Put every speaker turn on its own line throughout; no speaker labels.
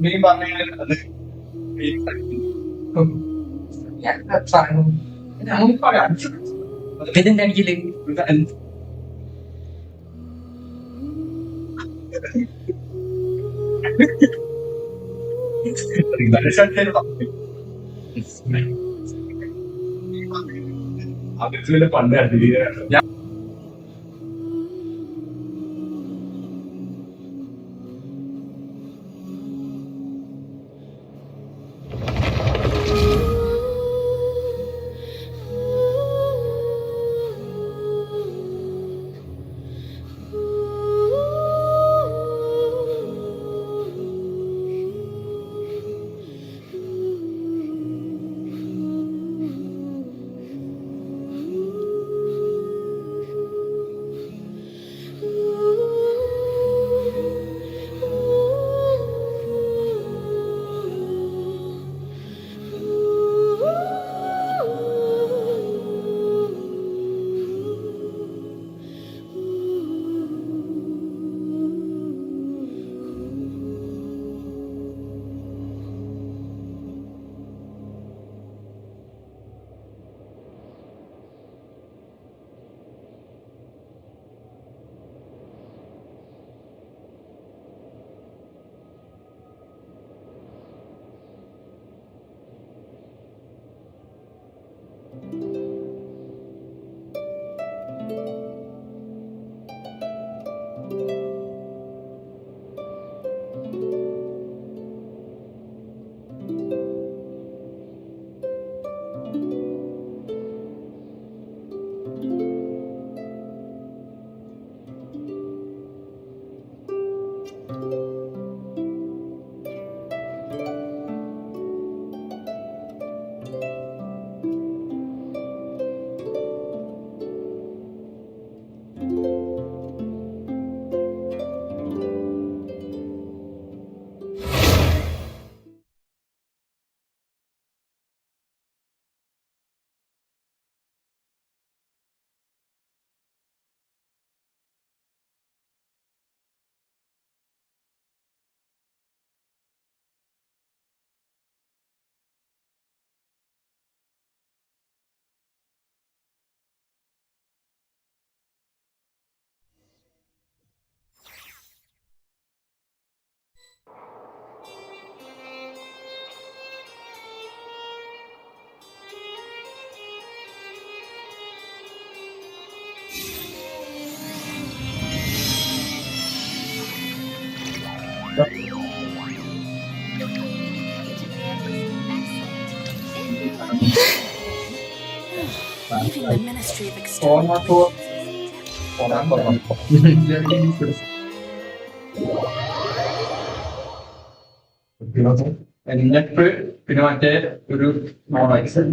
നീ പറഞ്ഞ അത് ഞാൻ സാധനം നമുക്ക് പറയാം ഇതിന്റെ അടിയില് അതിൽ പണ്ട് ഞാൻ
Leaving the Ministry of
format എന്നിട്ട് പിന്നെ മറ്റേ ഒരു മോഡൈസ്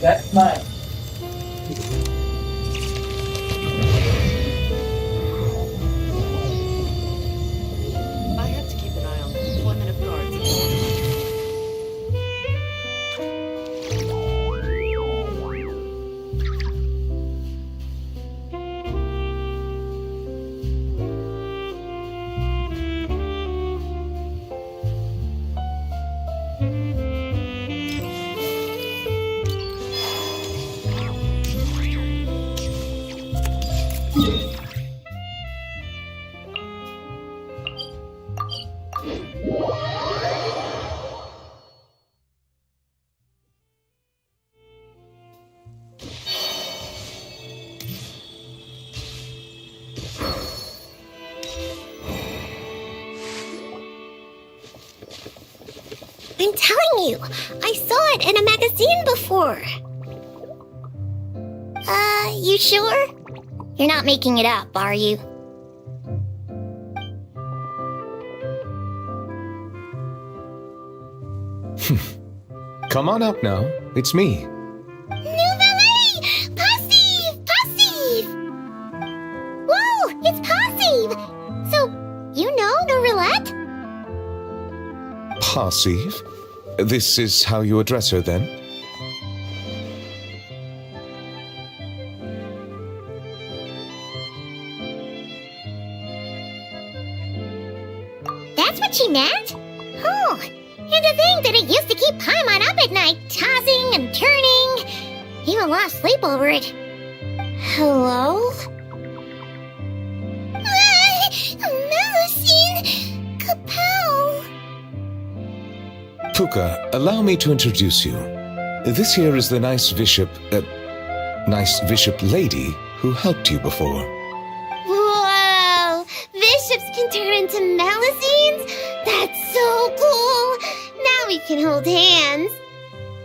That's mine.
I have to keep an eye on the deployment of guards.
I'm telling you, I saw it in a magazine before. You sure? You're not making it up, are you?
Come on up now. It's me.
Nouvelle! Passive! Passive! Whoa! It's Passive! So, you know Nourelette?
Passive? This is how you address her then?
That's what she meant? Oh, and to think that it used to keep Paimon up at night, tossing and turning. Even lost sleep over it. Hello? Melusine! Kapow!
Puka, allow me to introduce you. This here is the nice bishop lady who helped you before.
Whoa! Bishops can turn into Melusines? That's so cool! Now we can hold hands.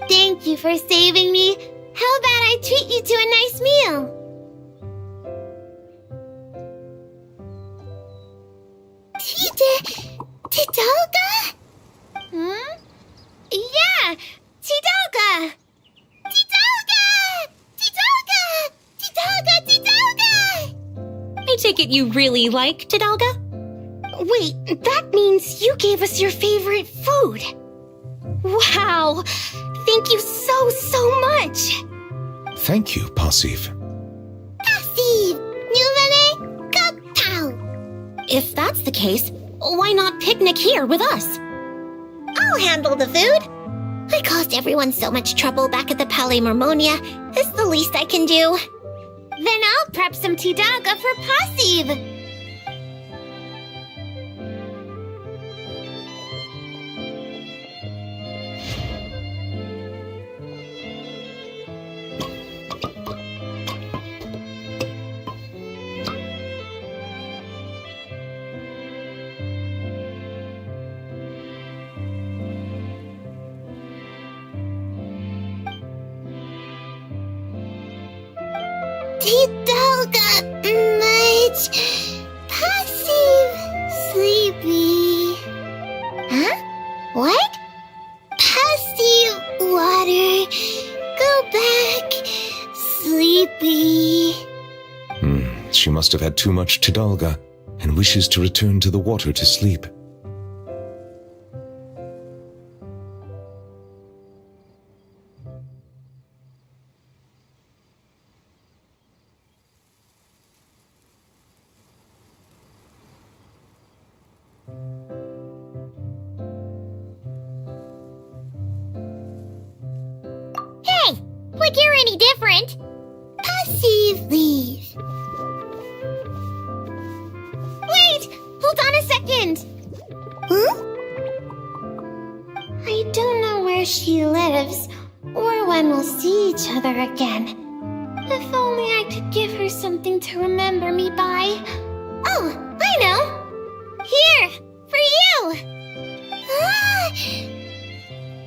Thank you for saving me. How about I treat you to a nice meal? Tidalga? Hmm? Yeah! Tidalga! Tidalga! Tidalga! Tidalga! Tidalga!
I take it you really like Tidalga?
Wait, that means you gave us your favorite food. Wow! Thank you so much!
Thank you, Passive.
Passive! Nouvelle Kapow!
If that's the case, why not picnic here with us?
I'll handle the food. I caused everyone so much trouble back at the Palais Marmonia. It's the least I can do. Then I'll prep some Tidalga for Passive. Tidalga much Passive sleepy. Huh? What? Passive water. Go back. Sleepy.
She must have had too much Tidalga and wishes to return to the water to sleep.
Hey, like you're any different. Passive leave. Wait, hold on a second. Huh? I don't know where she lives or when we'll see each other again. If only I could give her something to remember me by. Oh, I know. Here, for you. Ah!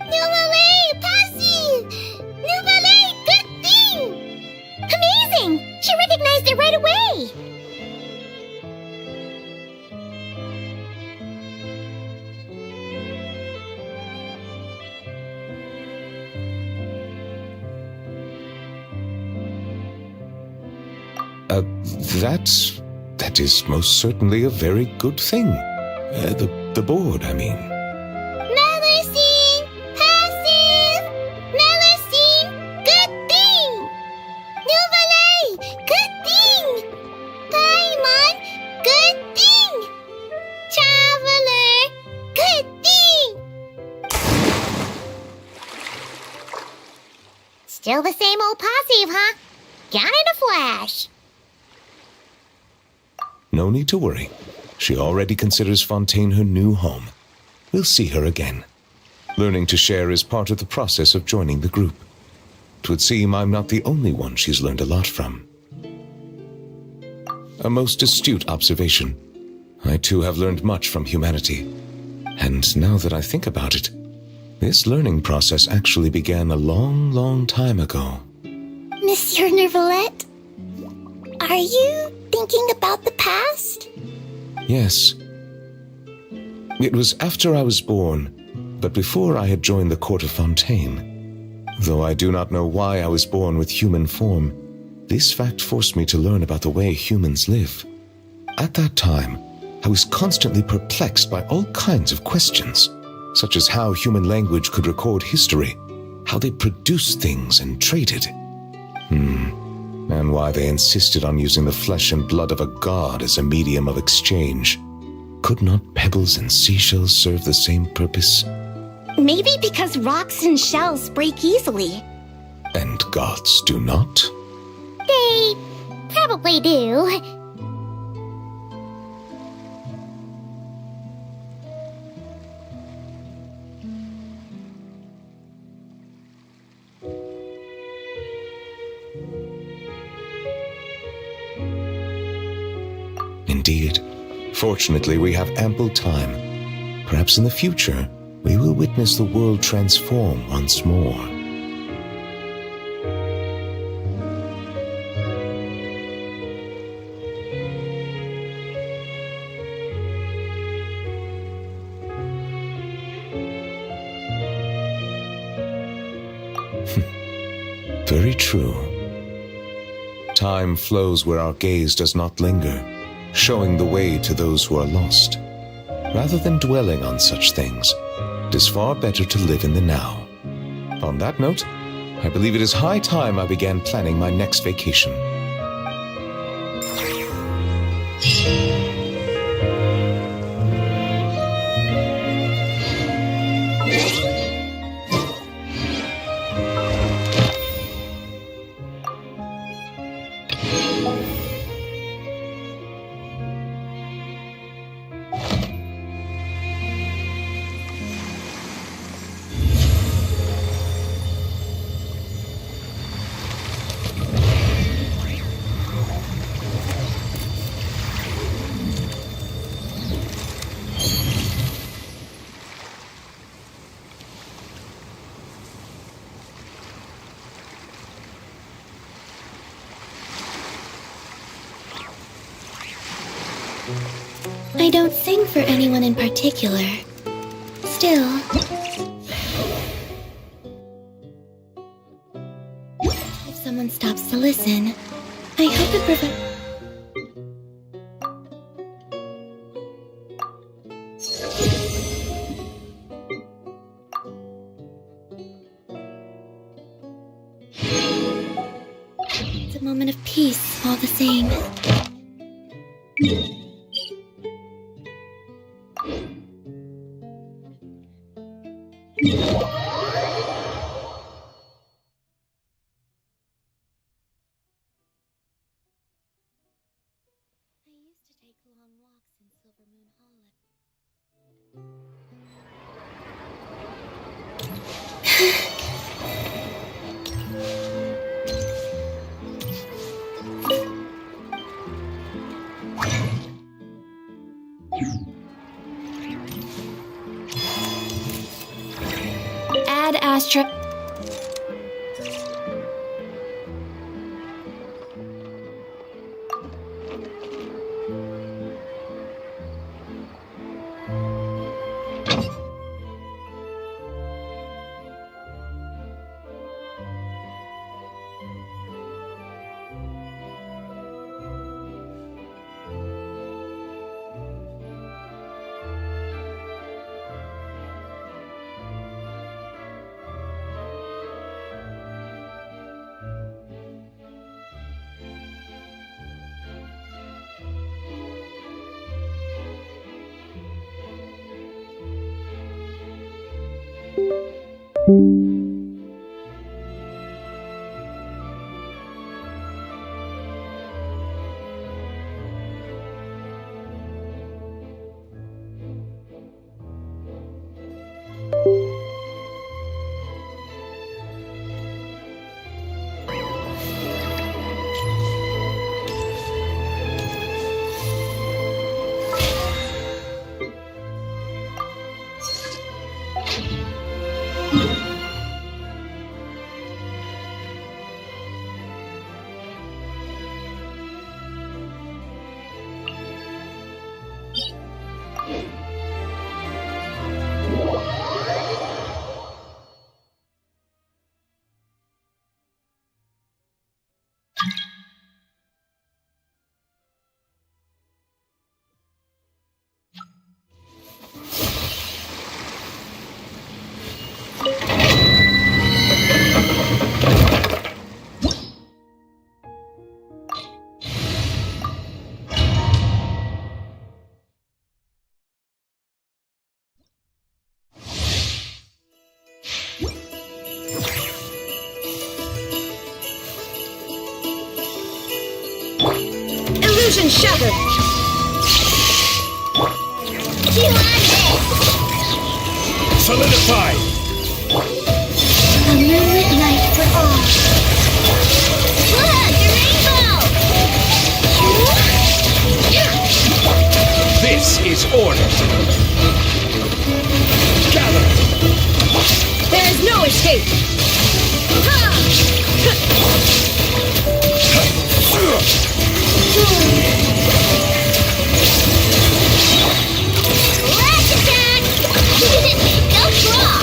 Nouvelle Passive! Nouvelle good thing! Amazing! She recognized it right away!
That is most certainly a very good thing. The board, I mean.
Melusine! Passive! Melusine! Good thing! Nouvelle! Good thing! Paimon! Good thing! Traveler! Good thing! Still the same old Passive, huh? Gone in a flash.
No need to worry. She already considers Fontaine her new home. We'll see her again. Learning to share is part of the process of joining the group. 'Twould seem I'm not the only one she's learned a lot from. A most astute observation. I too have learned much from humanity. And now that I think about it, this learning process actually began a long time ago.
Monsieur Nervalette, Are you thinking about the past?
Yes. It was after I was born, but before I had joined the court of Fontaine. Though I do not know why I was born with human form, this fact forced me to learn about the way humans live. At that time, I was constantly perplexed by all kinds of questions, such as how human language could record history, how they produced things and traded. And why they insisted on using the flesh and blood of a god as a medium of exchange. Could not pebbles and seashells serve the same purpose?
Maybe because rocks and shells break easily.
And gods do not?
They probably do.
Indeed. Fortunately, we have ample time. Perhaps in the future, we will witness the world transform once more. Very true. Time flows where our gaze does not linger, showing the way to those who are lost. Rather than dwelling on such things, it is far better to live in the now. On that note, I believe it is high time I began planning my next vacation.
I don't sing for anyone in particular. Still, if someone stops to listen, I hope it provides. It's a moment of peace, all the same. Add asterisk.
Illusion shattered!
Solidify!
A moonlit night for all. Look, a rainbow!
This is order! Gather!
There is no escape!
Flash attack! Go claw!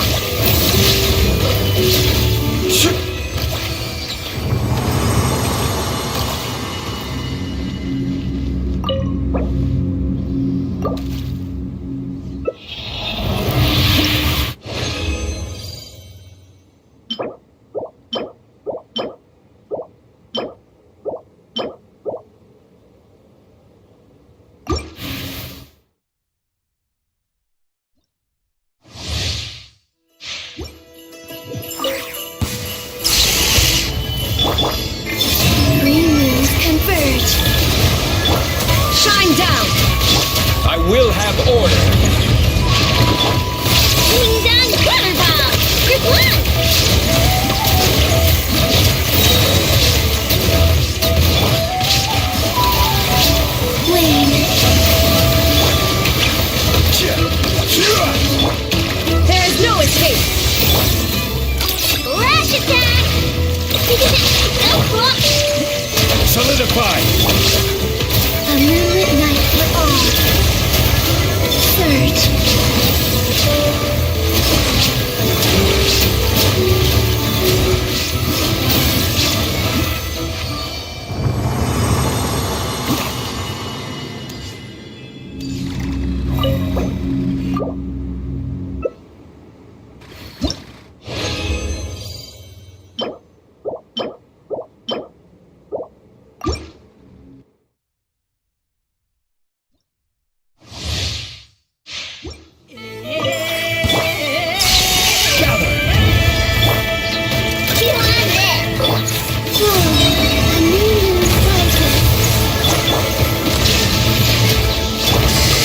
Three moons converge.
Shine down!
I will have order!
Ding dong gutter bomb! Group one! Flame.
There is no escape!
Flash attack! Go claw!
Solidify!
A moonlit night for all. Surge.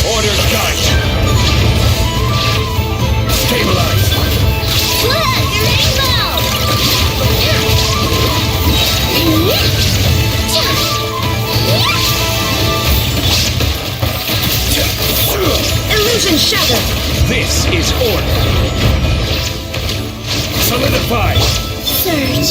Order guide! Stabilize!
Look, a rainbow!
Illusion shattered!
This is order! Solidify!
Surge.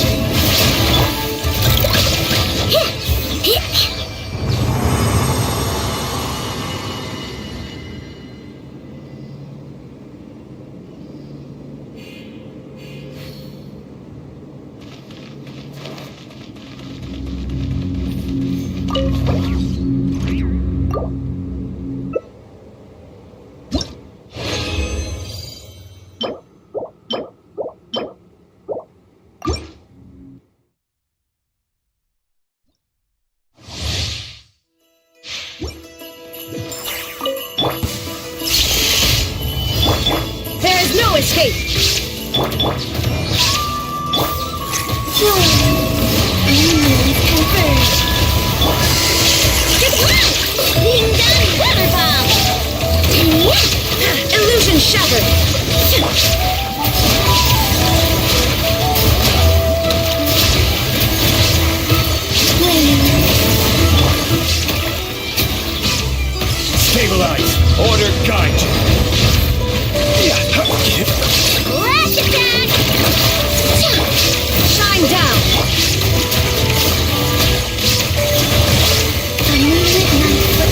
There is no escape! Illusion shattered!
Stabilize! Order guide!
Flash attack!
Shine down!
A moonlit night for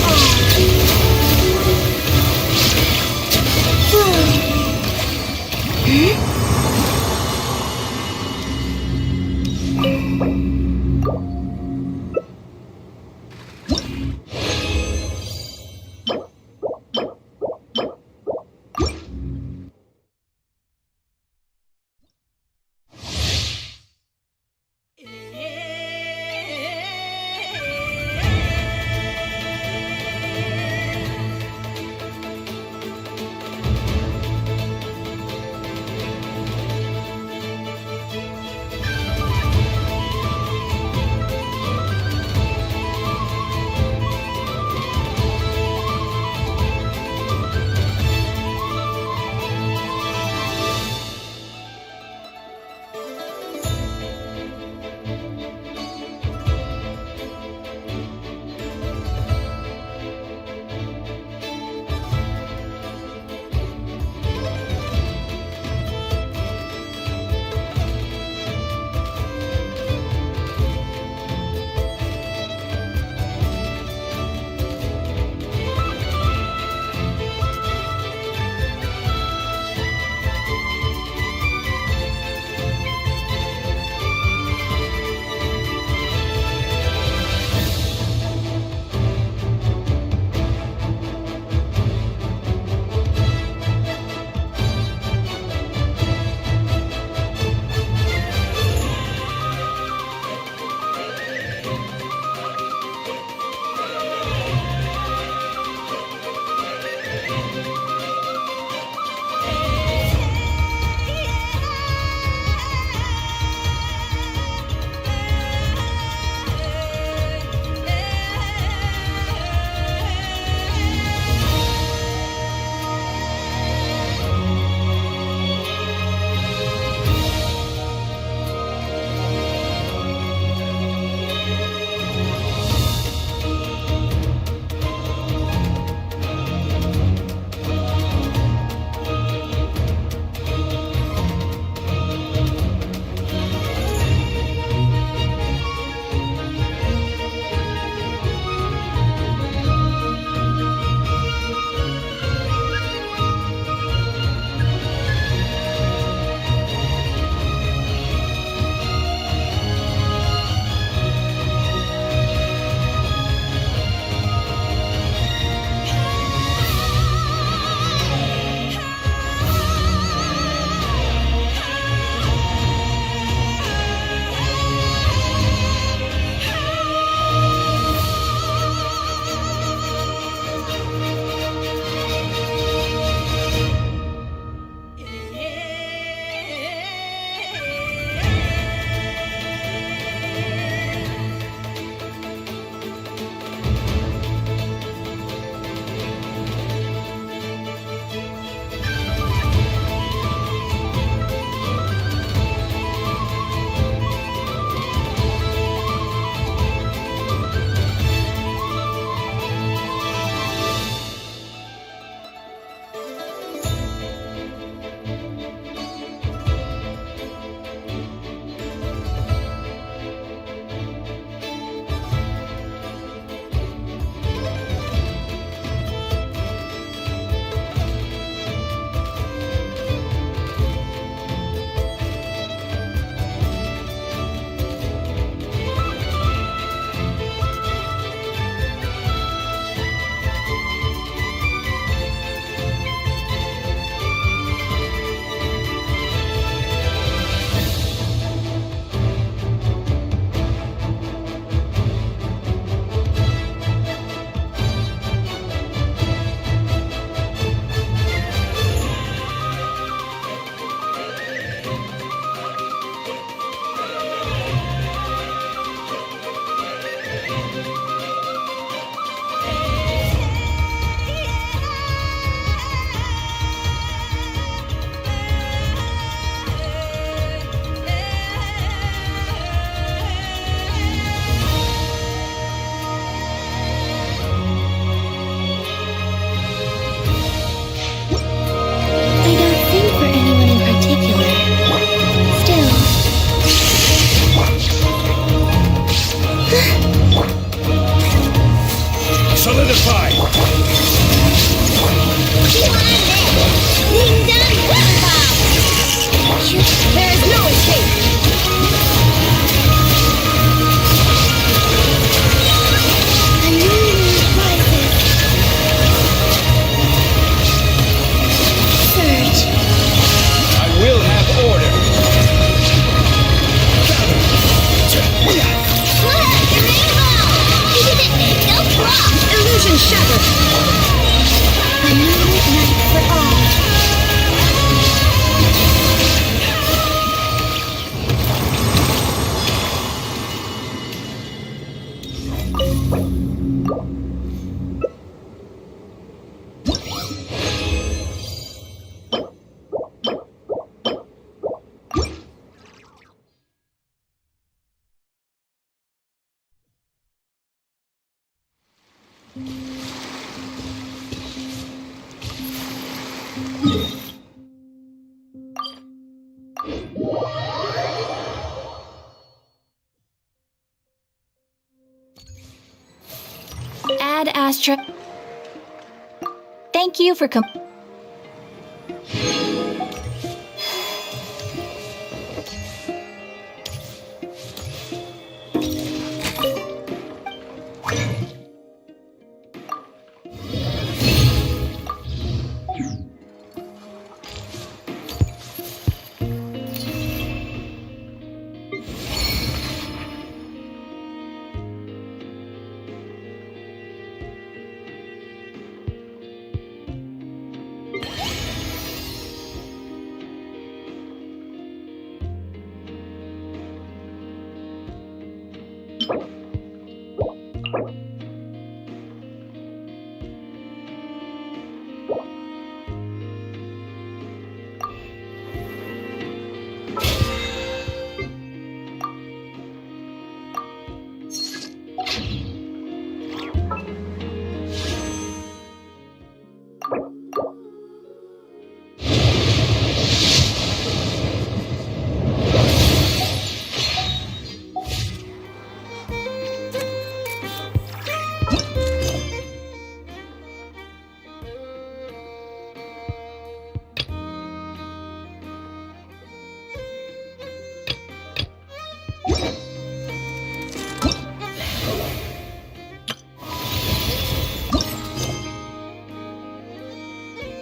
Ad Astra. Thank you for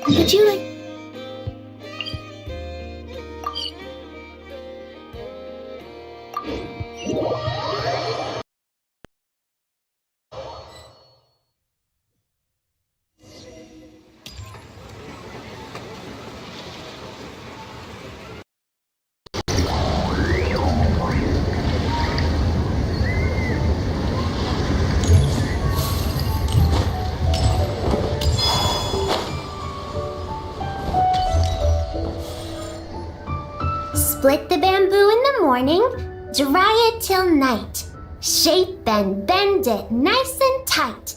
Would you like...
Split the bamboo in the morning, dry it till night. Shape and bend it nice and tight.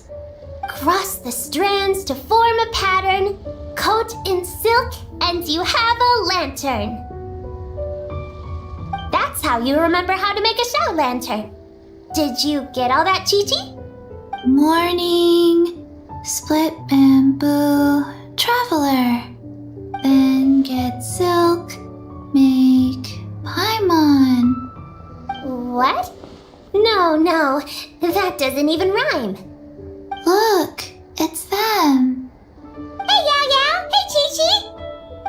Cross the strands to form a pattern, coat in silk, and you have a lantern. That's how you remember how to make a shout lantern. Did you get all that, Chi-Chi?
Morning, split bamboo, traveler. Then get silk, make paimon.
What? No, that doesn't even rhyme.
Look, it's them.
Hey, Yao Yao! Hey, Chi-Chi!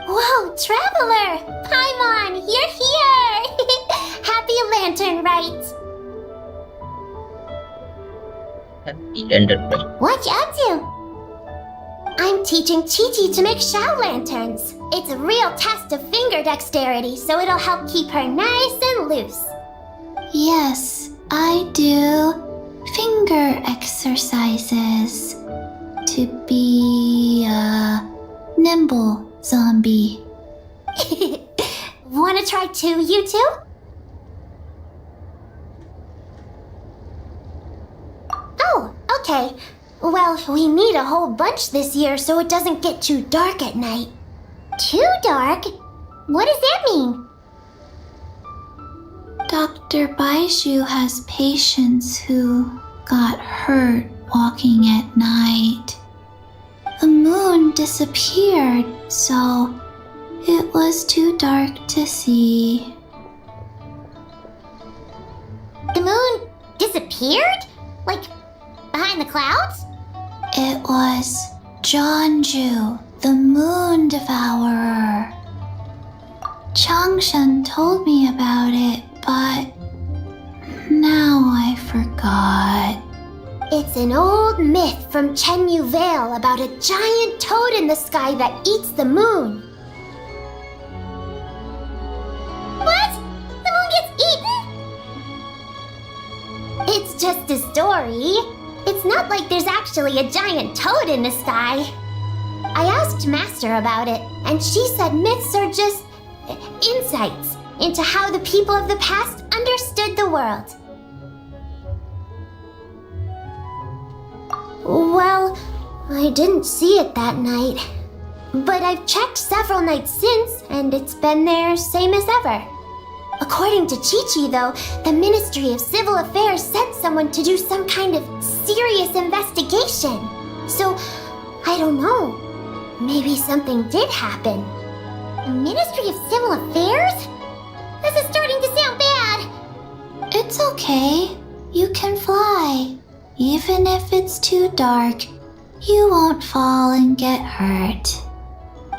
Whoa, Traveler! Paimon, you're here! Happy Lantern Rite! What you up to? I'm teaching Chi-Chi to make Shao lanterns. It's a real test of finger dexterity, so it'll help keep her nice and loose.
Yes, I do finger exercises to be a nimble zombie.
Wanna try too, you two? Oh, okay. Well, we need a whole bunch this year so it doesn't get too dark at night. Too dark? What does that mean?
Dr. Baishu has patients who got hurt walking at night. The moon disappeared, so it was too dark to see.
The moon disappeared? Like, behind the clouds?
It was Jeonju, the moon devourer. Changshan told me about it, but now I forgot.
It's an old myth from Chenyu Vale about a giant toad in the sky that eats the moon. What? The moon gets eaten? It's just a story. It's not like there's actually a giant toad in the sky. I asked Master about it, and she said myths are just insights into how the people of the past understood the world. Well, I didn't see it that night. But I've checked several nights since, and it's been there same as ever. According to Chi-Chi, though, the Ministry of Civil Affairs sent someone to do some kind of serious investigation. So, I don't know. Maybe something did happen. The Ministry of Civil Affairs? This is starting to sound bad.
It's okay. You can fly. Even if it's too dark, you won't fall and get hurt.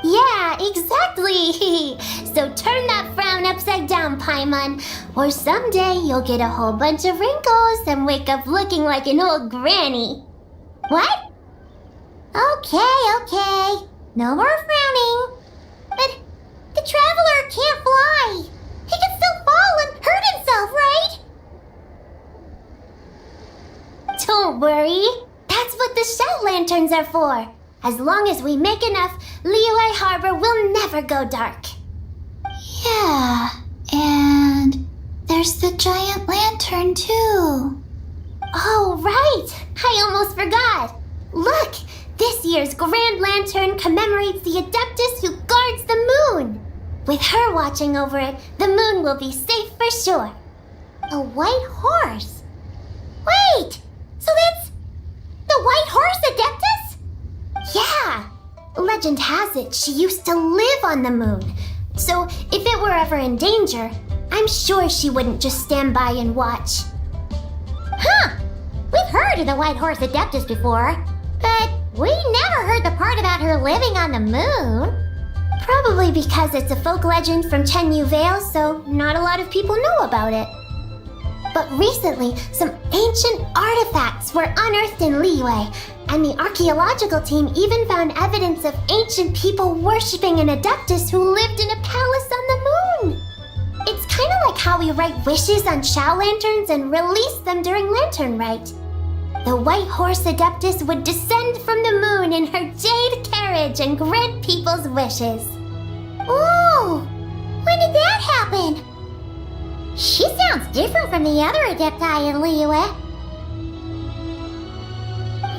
Yeah, exactly. So turn that frown upside down, Paimon, or someday you'll get a whole bunch of wrinkles and wake up looking like an old granny. What? Okay. No more frowning. But the Traveler can't fly. He can still fall and hurt himself, right? Don't worry. That's what the Shell Lanterns are for. As long as we make enough, Liyue Harbor will never go dark.
Yeah, and there's the giant lantern too.
Oh, right! I almost forgot. Look, this year's Grand Lantern commemorates the Adeptus who guards the moon. With her watching over it, the moon will be safe for sure. A white horse? Wait! So that's the White Horse Adeptus? Yeah! Legend has it she used to live on the moon. So if it were ever in danger, I'm sure she wouldn't just stand by and watch. Huh! We've heard of the White Horse Adeptus before, but we never heard the part about her living on the moon. Probably because it's a folk legend from Chenyu Vale, so not a lot of people know about it. But recently, some ancient artifacts were unearthed in Liyue, and the archaeological team even found evidence of ancient people worshipping an Adeptus who lived in a palace on the moon. It's kind of like how we write wishes on Shao Lanterns and release them during Lantern Rite. The White Horse Adeptus would descend from the moon in her jade carriage and grant people's wishes. Ooh! When did that happen? She sounds different from the other Adepti in Liyue.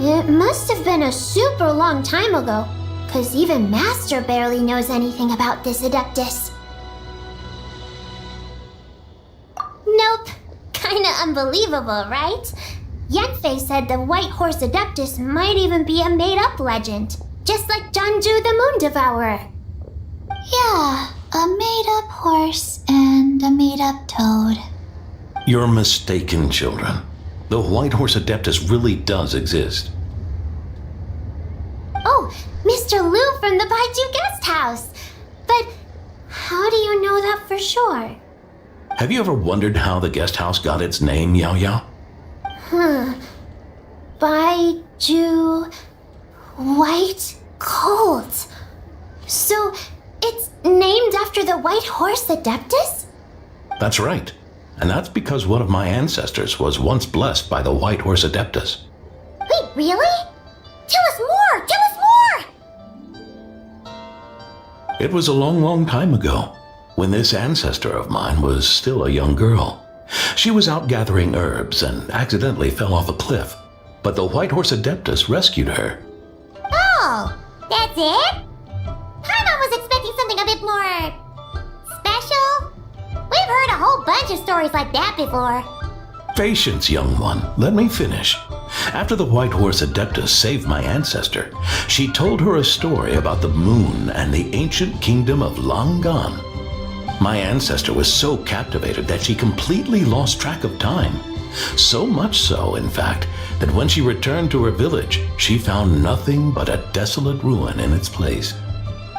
It must have been a super long time ago, because even Master barely knows anything about this Adeptus. Nope. Kinda unbelievable, right? Yanfei said the White Horse Adeptus might even be a made-up legend, just like Janju the Moon Devourer.
Yeah, a made-up horse and a made-up toad.
You're mistaken, children. The White Horse Adeptus really does exist.
Oh, Mr. Liu from the Baiju Guest House. But how do you know that for sure?
Have you ever wondered how the guest house got its name, Yao Yao?
Baiju... White Colt. So, it's named after the White Horse Adeptus?
That's right. And that's because one of my ancestors was once blessed by the White Horse Adeptus.
Wait, really? Tell us more! Tell us more!
It was a long, long time ago, when this ancestor of mine was still a young girl. She was out gathering herbs and accidentally fell off a cliff, but the White Horse Adeptus rescued her.
Oh, that's it? Paimon was expecting something a bit more... special? We've heard a whole bunch of stories like that before.
Patience, young one. Let me finish. After the White Horse Adeptus saved my ancestor, she told her a story about the moon and the ancient kingdom of Long Gone. My ancestor was so captivated that she completely lost track of time. So much so, in fact, that when she returned to her village, she found nothing but a desolate ruin in its place.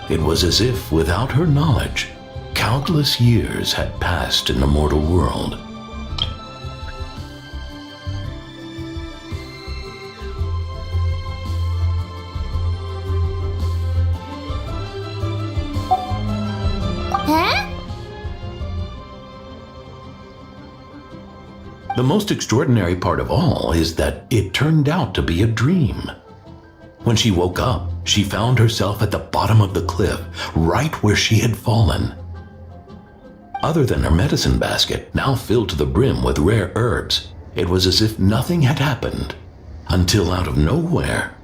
It was as if, without her knowledge, countless years had passed in the mortal world.
Huh?
The most extraordinary part of all is that it turned out to be a dream. When she woke up, she found herself at the bottom of the cliff, right where she had fallen. Other than her medicine basket, now filled to the brim with rare herbs, it was as if nothing had happened. Until out of nowhere,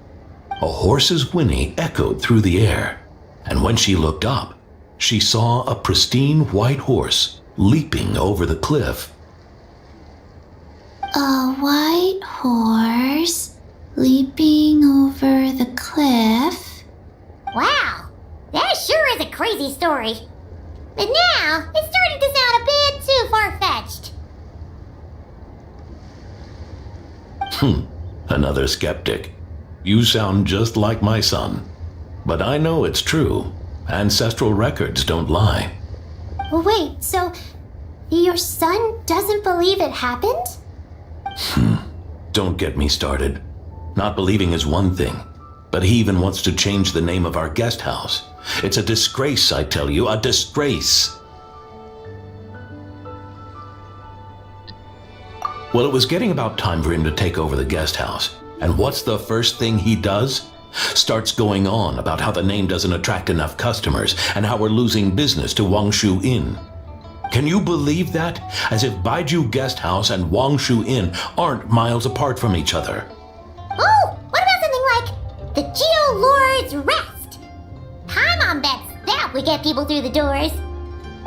a horse's whinny echoed through the air, and when she looked up, she saw a pristine white horse leaping over the cliff.
A white horse leaping over the cliff.
Wow, that sure is a crazy story. But now, it's starting to sound a bit too far-fetched.
Another skeptic. You sound just like my son. But I know it's true. Ancestral records don't lie.
Wait, so your son doesn't believe it happened?
Don't get me started. Not believing is one thing, but he even wants to change the name of our guest house. It's a disgrace, I tell you, a disgrace. Well, it was getting about time for him to take over the guest house. And what's the first thing he does? Starts going on about how the name doesn't attract enough customers and how we're losing business to Wangshu Inn. Can you believe that? As if Baiju Guest House and Wangshu Inn aren't miles apart from each other.
Oh, what about something like the Geo Lord's Rest? My mom bets that would get people through the doors.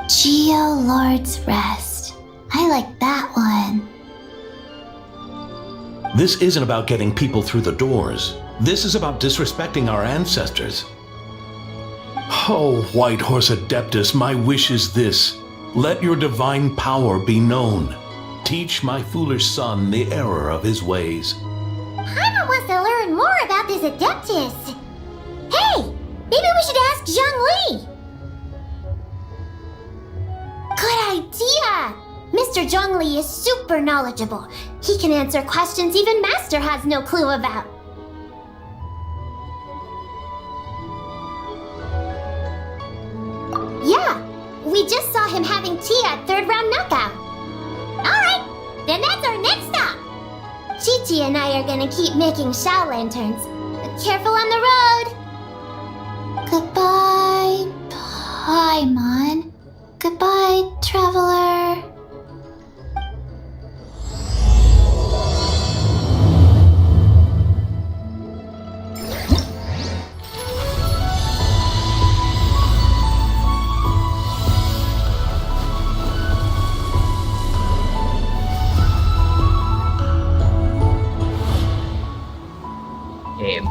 Geo Lord's Rest. I like that one.
This isn't about getting people through the doors. This is about disrespecting our ancestors. Oh, White Horse Adeptus, my wish is this. Let your divine power be known. Teach my foolish son the error of his ways.
Paimon wants to learn more about this Adeptus. Hey, maybe we should ask Zhongli. Good idea! Mr. Zhongli is super knowledgeable. He can answer questions even Master has no clue about. Yeah, we just saw him having tea at third round knockout. Alright, then that's our next stop. Chi-Chi and I are gonna keep making Shao lanterns. But careful on the road.
Goodbye, Paimon. Goodbye, traveler.
Game.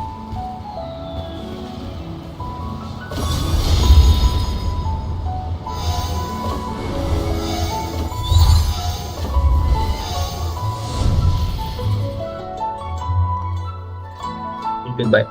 Goodbye.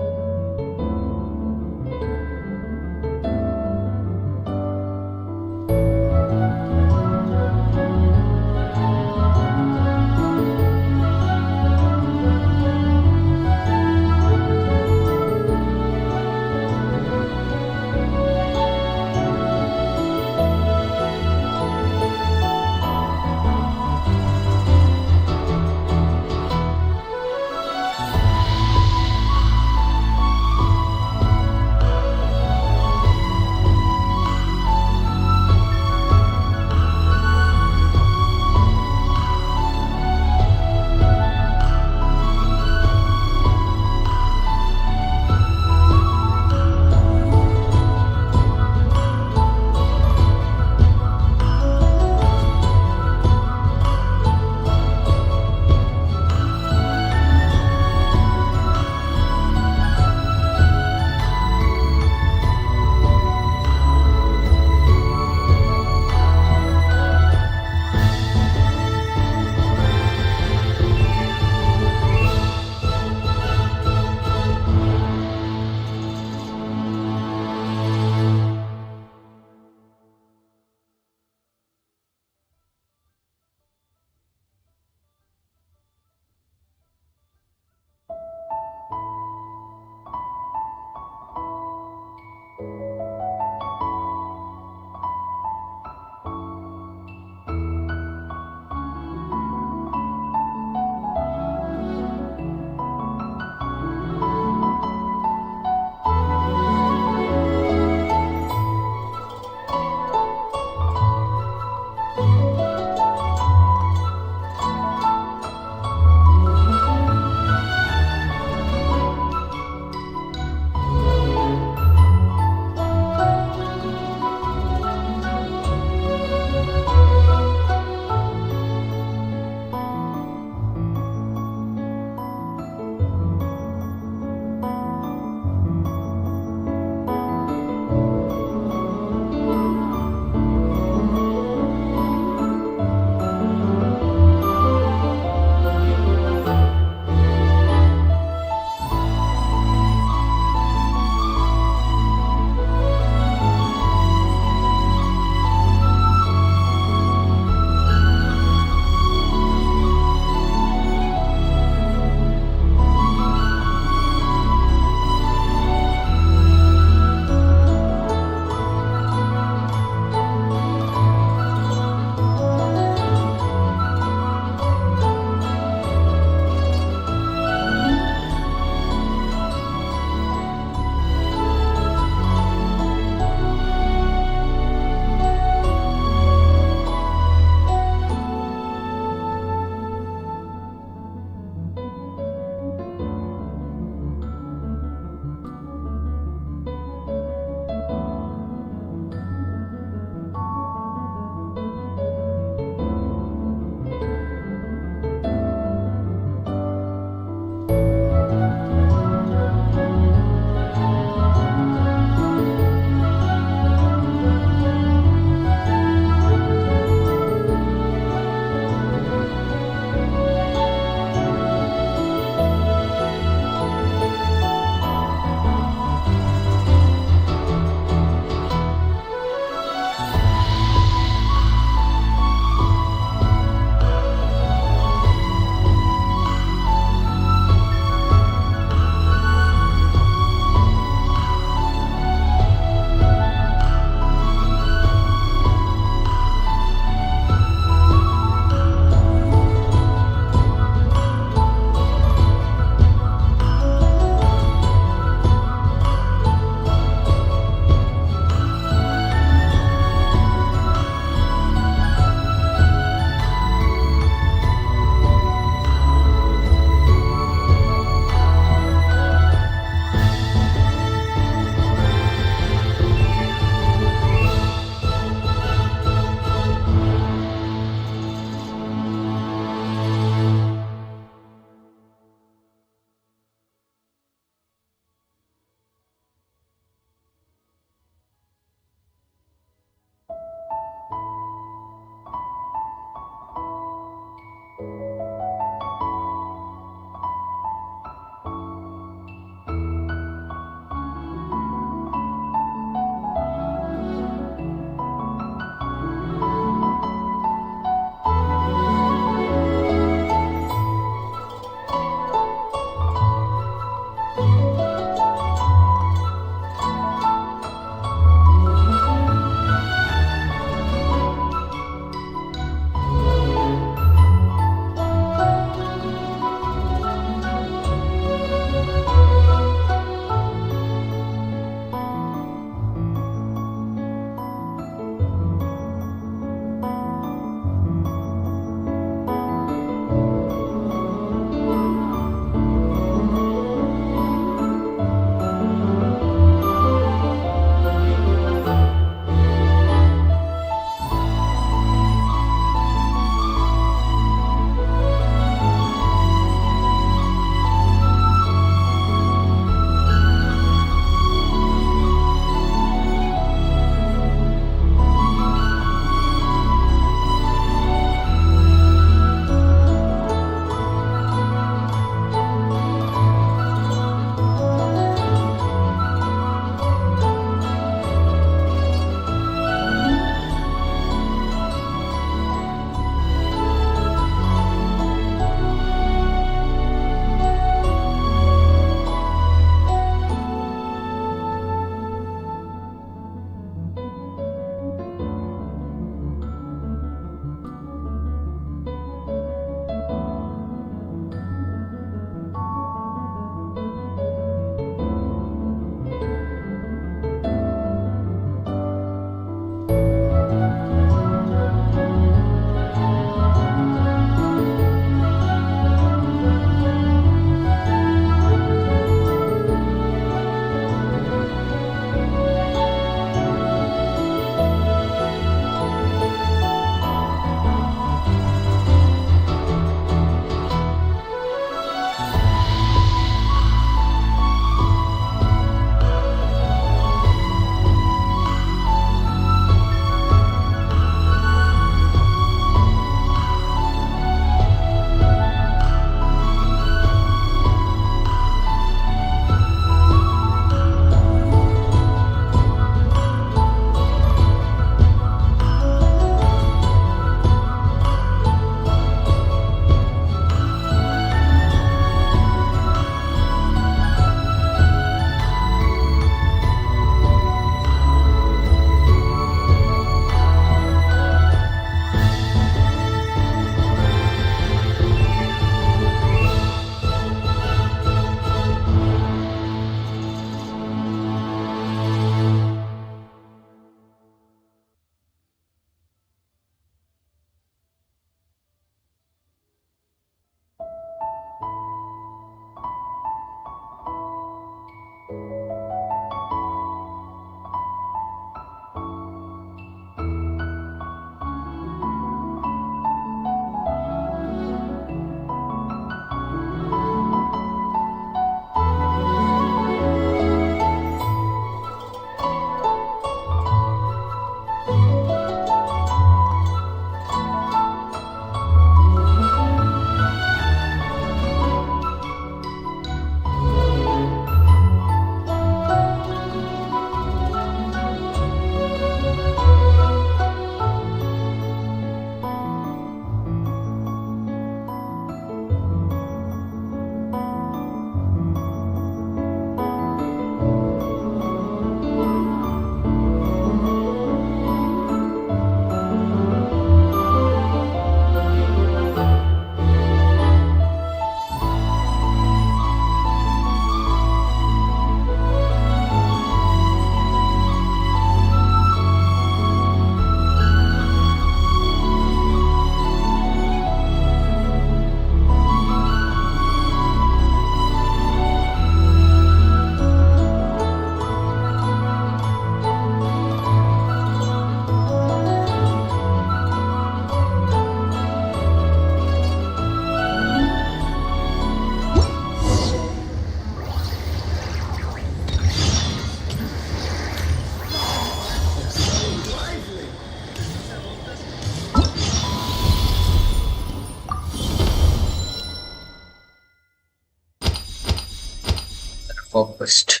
focused.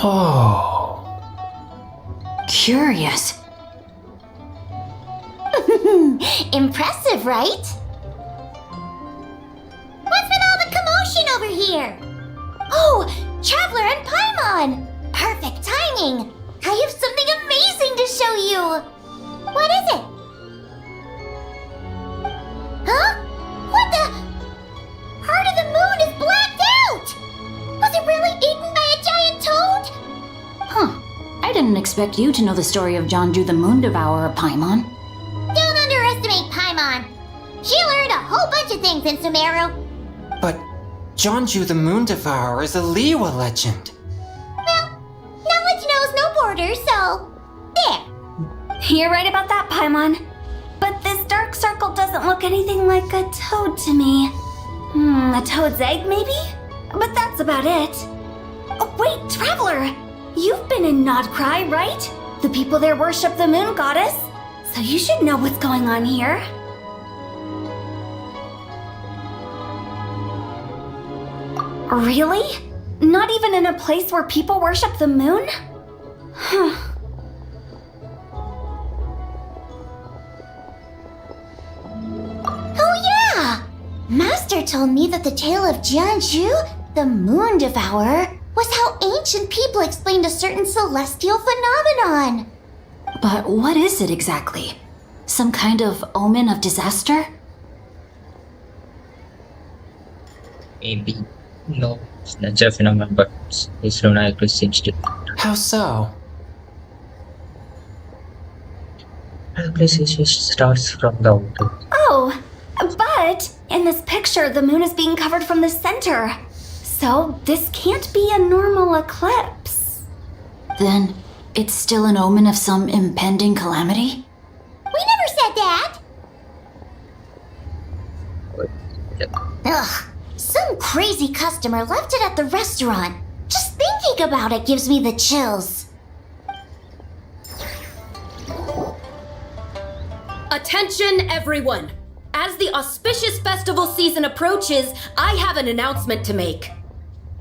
Oh. Curious.
Impressive, right? What's with all the commotion over here? Oh, Traveler and Paimon! Perfect timing! I have something amazing to show you! What is it? Huh? What the? Heart of the Moon is blacked out! Was it really eaten by a giant toad?
Huh. I didn't expect you to know the story of Jonju the Moon Devourer, Paimon.
Don't underestimate Paimon. She learned a whole bunch of things in Sumeru.
But Jonju the Moon Devourer is a Liyue legend.
Well, knowledge knows no borders, so there.
You're right about that, Paimon. But this dark circle doesn't look anything like a toad to me. A toad's egg, maybe? But that's about it. Oh, wait, Traveler! You've been in Nodcry, right? The people there worship the moon goddess. So you should know what's going on here. Really? Not even in a place where people worship the moon? Huh.
Oh yeah! Master told me that the tale of Jianzhu, the Moon Devourer, was how ancient people explained a certain celestial phenomenon.
But what is it exactly? Some kind of omen of disaster?
Maybe. No, it's not a phenomenon, but his lunar eclipse seems to.
How so?
The place just starts from the outer.
Oh, but in this picture, the moon is being covered from the center. So this can't be a normal eclipse.
Then it's still an omen of some impending calamity?
We never said that! Ugh, some crazy customer left it at the restaurant. Just thinking about it gives me the chills.
Attention, everyone! As the auspicious festival season approaches, I have an announcement to make.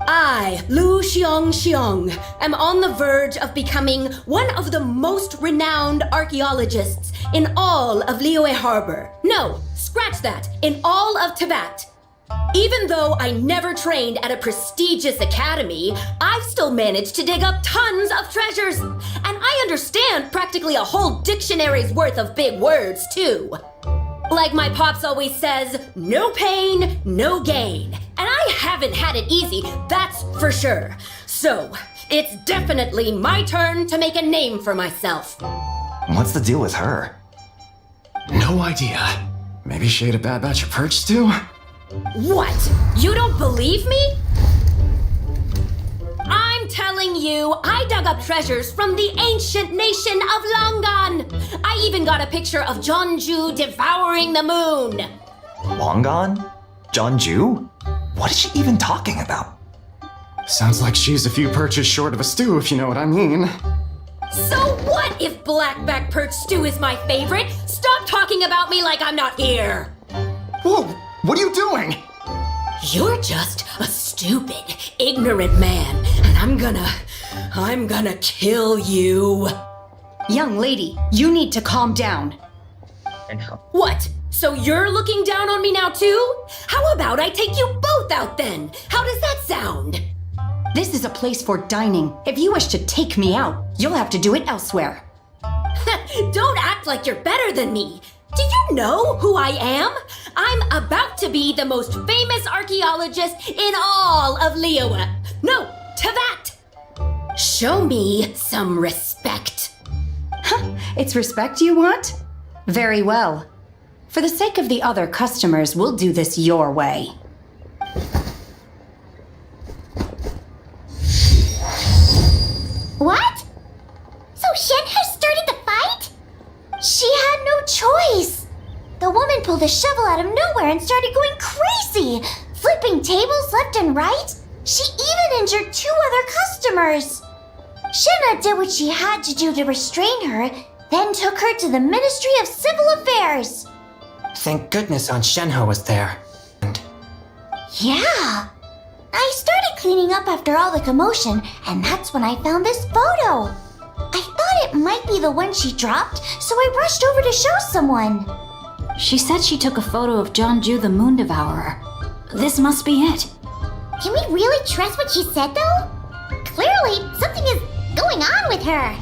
I, Lu Xiong, am on the verge of becoming one of the most renowned archaeologists in all of Liyue Harbor. No, scratch that, in all of Teyvat. Even though I never trained at a prestigious academy, I've still managed to dig up tons of treasures. And I understand practically a whole dictionary's worth of big words, too. Like my pops always says, no pain, no gain. And I haven't had it easy, that's for sure. So, it's definitely my turn to make a name for myself.
What's the deal with her?
No idea. Maybe she ate a bad batch of perch stew?
What? You don't believe me? I'm telling you, I dug up treasures from the ancient nation of Langan. I even got a picture of Jonju devouring the moon.
Longon? Jonju? What is she even talking about?
Sounds like she's a few perches short of a stew, if you know what I mean.
So what if blackback perch stew is my favorite? Stop talking about me like I'm not here.
Whoa, what are you doing?
You're just a stupid, ignorant man, and I'm gonna kill you.
Young lady, you need to calm down.
And how?
What? So you're looking down on me now too? How about I take you both out then? How does that sound?
This is a place for dining. If you wish to take me out, you'll have to do it elsewhere.
Don't act like you're better than me. Do you know who I am? I'm about to be the most famous archaeologist in all of Liyue. No, Teyvat. Show me some respect.
It's respect you want? Very well. For the sake of the other customers, we'll do this your way.
What? So Shenhe started the fight? She had no choice. The woman pulled a shovel out of nowhere and started going crazy, flipping tables left and right. She even injured 2 other customers. Shenhe did what she had to do to restrain her, then took her to the Ministry of Civil Affairs.
Thank goodness Aunt Shenhe was there. And
Yeah. I started cleaning up after all the commotion, and that's when I found this photo. I thought it might be the one she dropped, so I rushed over to show someone.
She said she took a photo of Jeonju the Moon Devourer. This must be it.
Can we really trust what she said, though? Clearly, something is going on with her.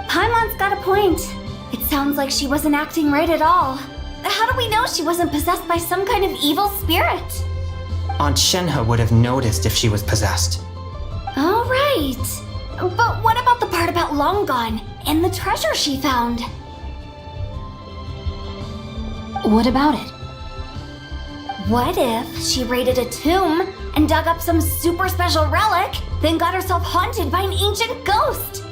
Paimon's got a point. It sounds like she wasn't acting right at all. How do we know she wasn't possessed by some kind of evil spirit?
Aunt Shenhe would have noticed if she was possessed.
All right. But what about the part about Long Gone and the treasure she found?
What about it?
What if she raided a tomb and dug up some super special relic, then got herself haunted by an ancient ghost?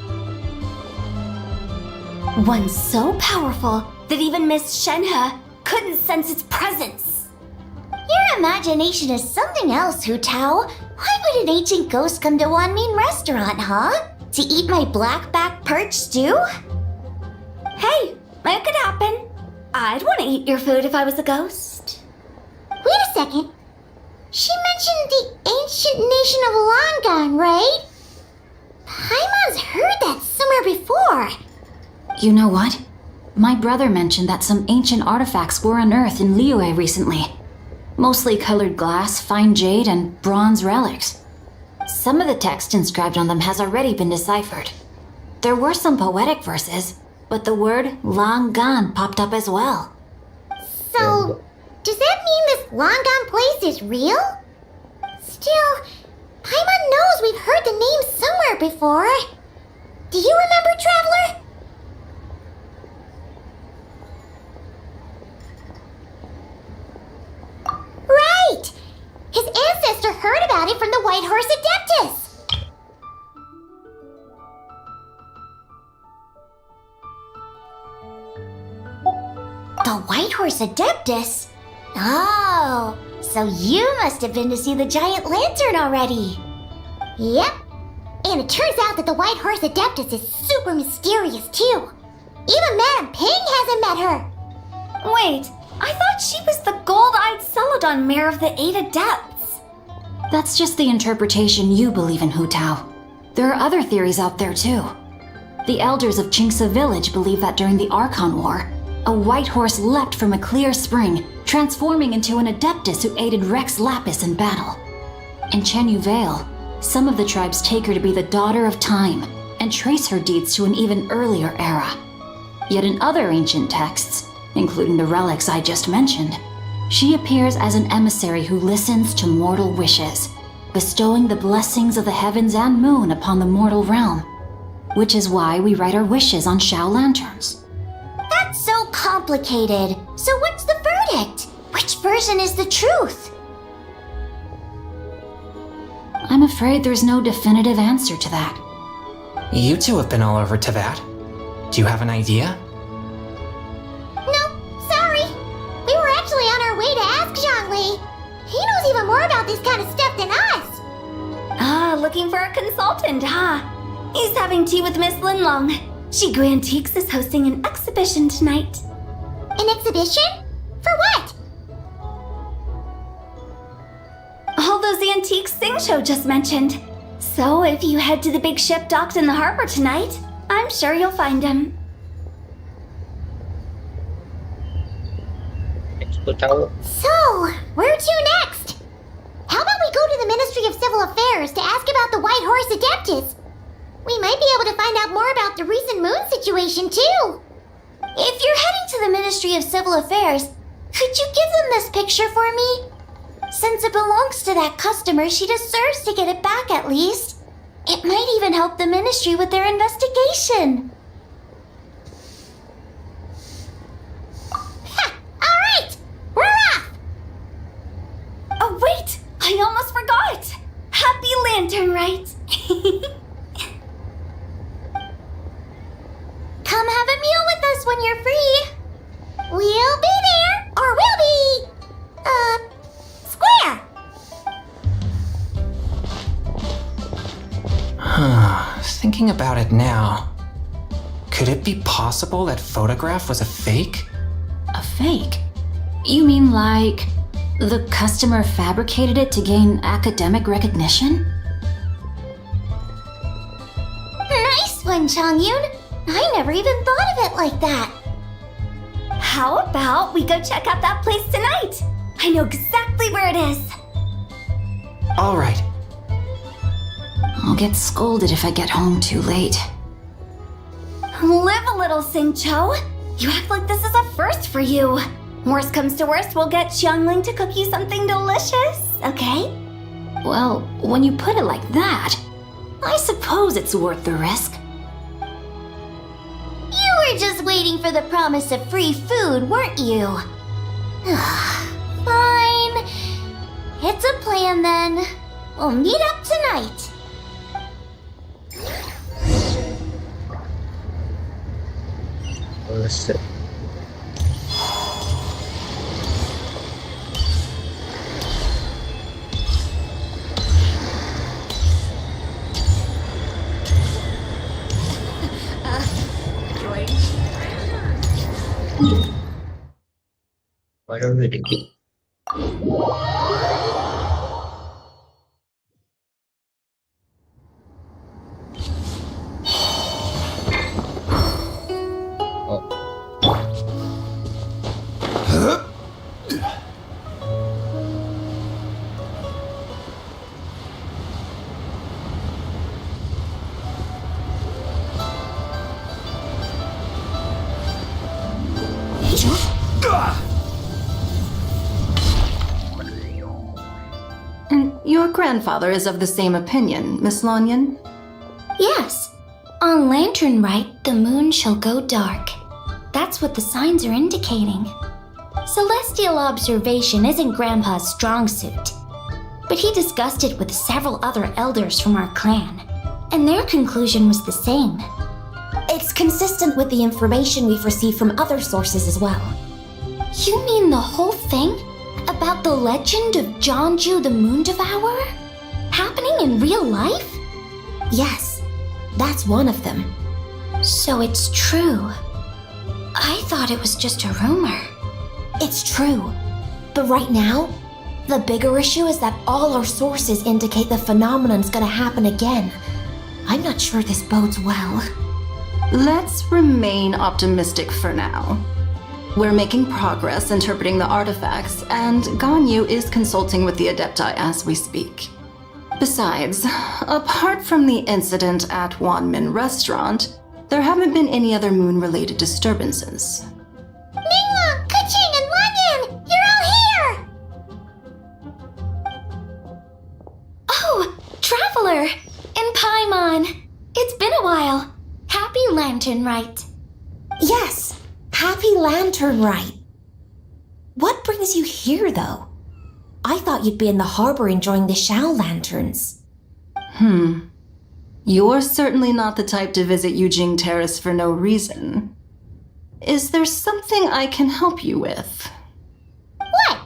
One so powerful that even Miss Shenhe couldn't sense its presence.
Your imagination is something else, Hu Tao. Why would an ancient ghost come to Wanmin restaurant, huh? To eat my blackback perch stew?
Hey, it could happen. I'd want to eat your food if I was a ghost.
Wait a second. She mentioned the ancient nation of Longon, right? Paimon's heard that somewhere before.
You know what? My brother mentioned that some ancient artifacts were unearthed in Liyue recently. Mostly colored glass, fine jade, and bronze relics. Some of the text inscribed on them has already been deciphered. There were some poetic verses, but the word long gone popped up as well.
So, does that mean this Longon place is real? Still, Paimon knows we've heard the name somewhere before. Do you remember, Traveler? Right! His ancestor heard about it from the White Horse Adeptus! The White Horse Adeptus? Oh, so you must have been to see the giant lantern already. Yep. And it turns out that the White Horse Adeptus is super mysterious too. Even Madame Ping hasn't met her.
Wait, I thought she was the gold-eyed Celadon mare of the 8 Adepts.
That's just the interpretation you believe in, Hu Tao. There are other theories out there too. The elders of Qingce village believe that during the Archon War, a white horse leapt from a clear spring, transforming into an Adeptus who aided Rex Lapis in battle. In Chenyu Vale, some of the tribes take her to be the daughter of time and trace her deeds to an even earlier era. Yet in other ancient texts, including the relics I just mentioned, she appears as an emissary who listens to mortal wishes, bestowing the blessings of the heavens and moon upon the mortal realm, which is why we write our wishes on Shao lanterns.
That's so complicated. So what's the verdict? Which version is the truth?
I'm afraid there's no definitive answer to that.
You two have been all over Teyvat. Do you have an idea?
No, sorry. We were actually on our way to ask Zhongli. He knows even more about this kind of stuff than us.
Ah, looking for a consultant, huh? He's having tea with Miss Linlong. Shigu Antiques is hosting an exhibition tonight.
An exhibition? For what?
All those antiques Sing Show just mentioned. So if you head to the big ship docked in the harbor tonight, I'm sure you'll find him.
So, where to next? How about we go to the Ministry of Civil Affairs to ask about the White Horse Adeptus? We might be able to find out more about the recent moon situation, too.
If you're heading to the Ministry of Civil Affairs, could you give them this picture for me? Since it belongs to that customer, she deserves to get it back at least. It might even help the ministry with their investigation.
Ha! Alright!
Thinking about it now, could it be possible that photograph was a fake?
A fake? You mean like the customer fabricated it to gain academic recognition?
Nice one, Changyun. I never even thought of it like that.
How about we go check out that place tonight? I know exactly where it is.
All right.
I'll get scolded if I get home too late.
Live a little, Singcho. You act like this is a first for you. Worst comes to worst, we'll get Xiangling to cook you something delicious, okay?
Well, when you put it like that, I suppose it's worth the risk.
You were just waiting for the promise of free food, weren't you? Fine. It's a plan then. We'll meet up tonight.
Let's see. What are we doing?
Your grandfather is of the same opinion, Miss Lanyan?
Yes. On Lantern Rite, the moon shall go dark. That's what the signs are indicating. Celestial observation isn't Grandpa's strong suit, but he discussed it with several other elders from our clan, and their conclusion was the same. It's consistent with the information we've received from other sources as well. You mean the whole thing? About the legend of Jianzhu the Moon Devourer? Happening in real life? Yes, that's one of them. So it's true. I thought it was just a rumor. It's true. But right now, the bigger issue is that all our sources indicate the phenomenon's gonna happen again. I'm not sure this bodes well.
Let's remain optimistic for now. We're making progress interpreting the artifacts, and Ganyu is consulting with the Adepti as we speak. Besides, apart from the incident at Wanmin Restaurant, there haven't been any other moon-related disturbances.
Ningguang, Keqing, and Lanyan! You're all here! Oh, Traveler! And Paimon! It's been a while. Happy Lantern Rite. Yes, happy Lantern Rite. What brings you here, though? I thought you'd be in the harbor enjoying the Shao Lanterns.
You're certainly not the type to visit Yujing Terrace for no reason. Is there something I can help you with?
What?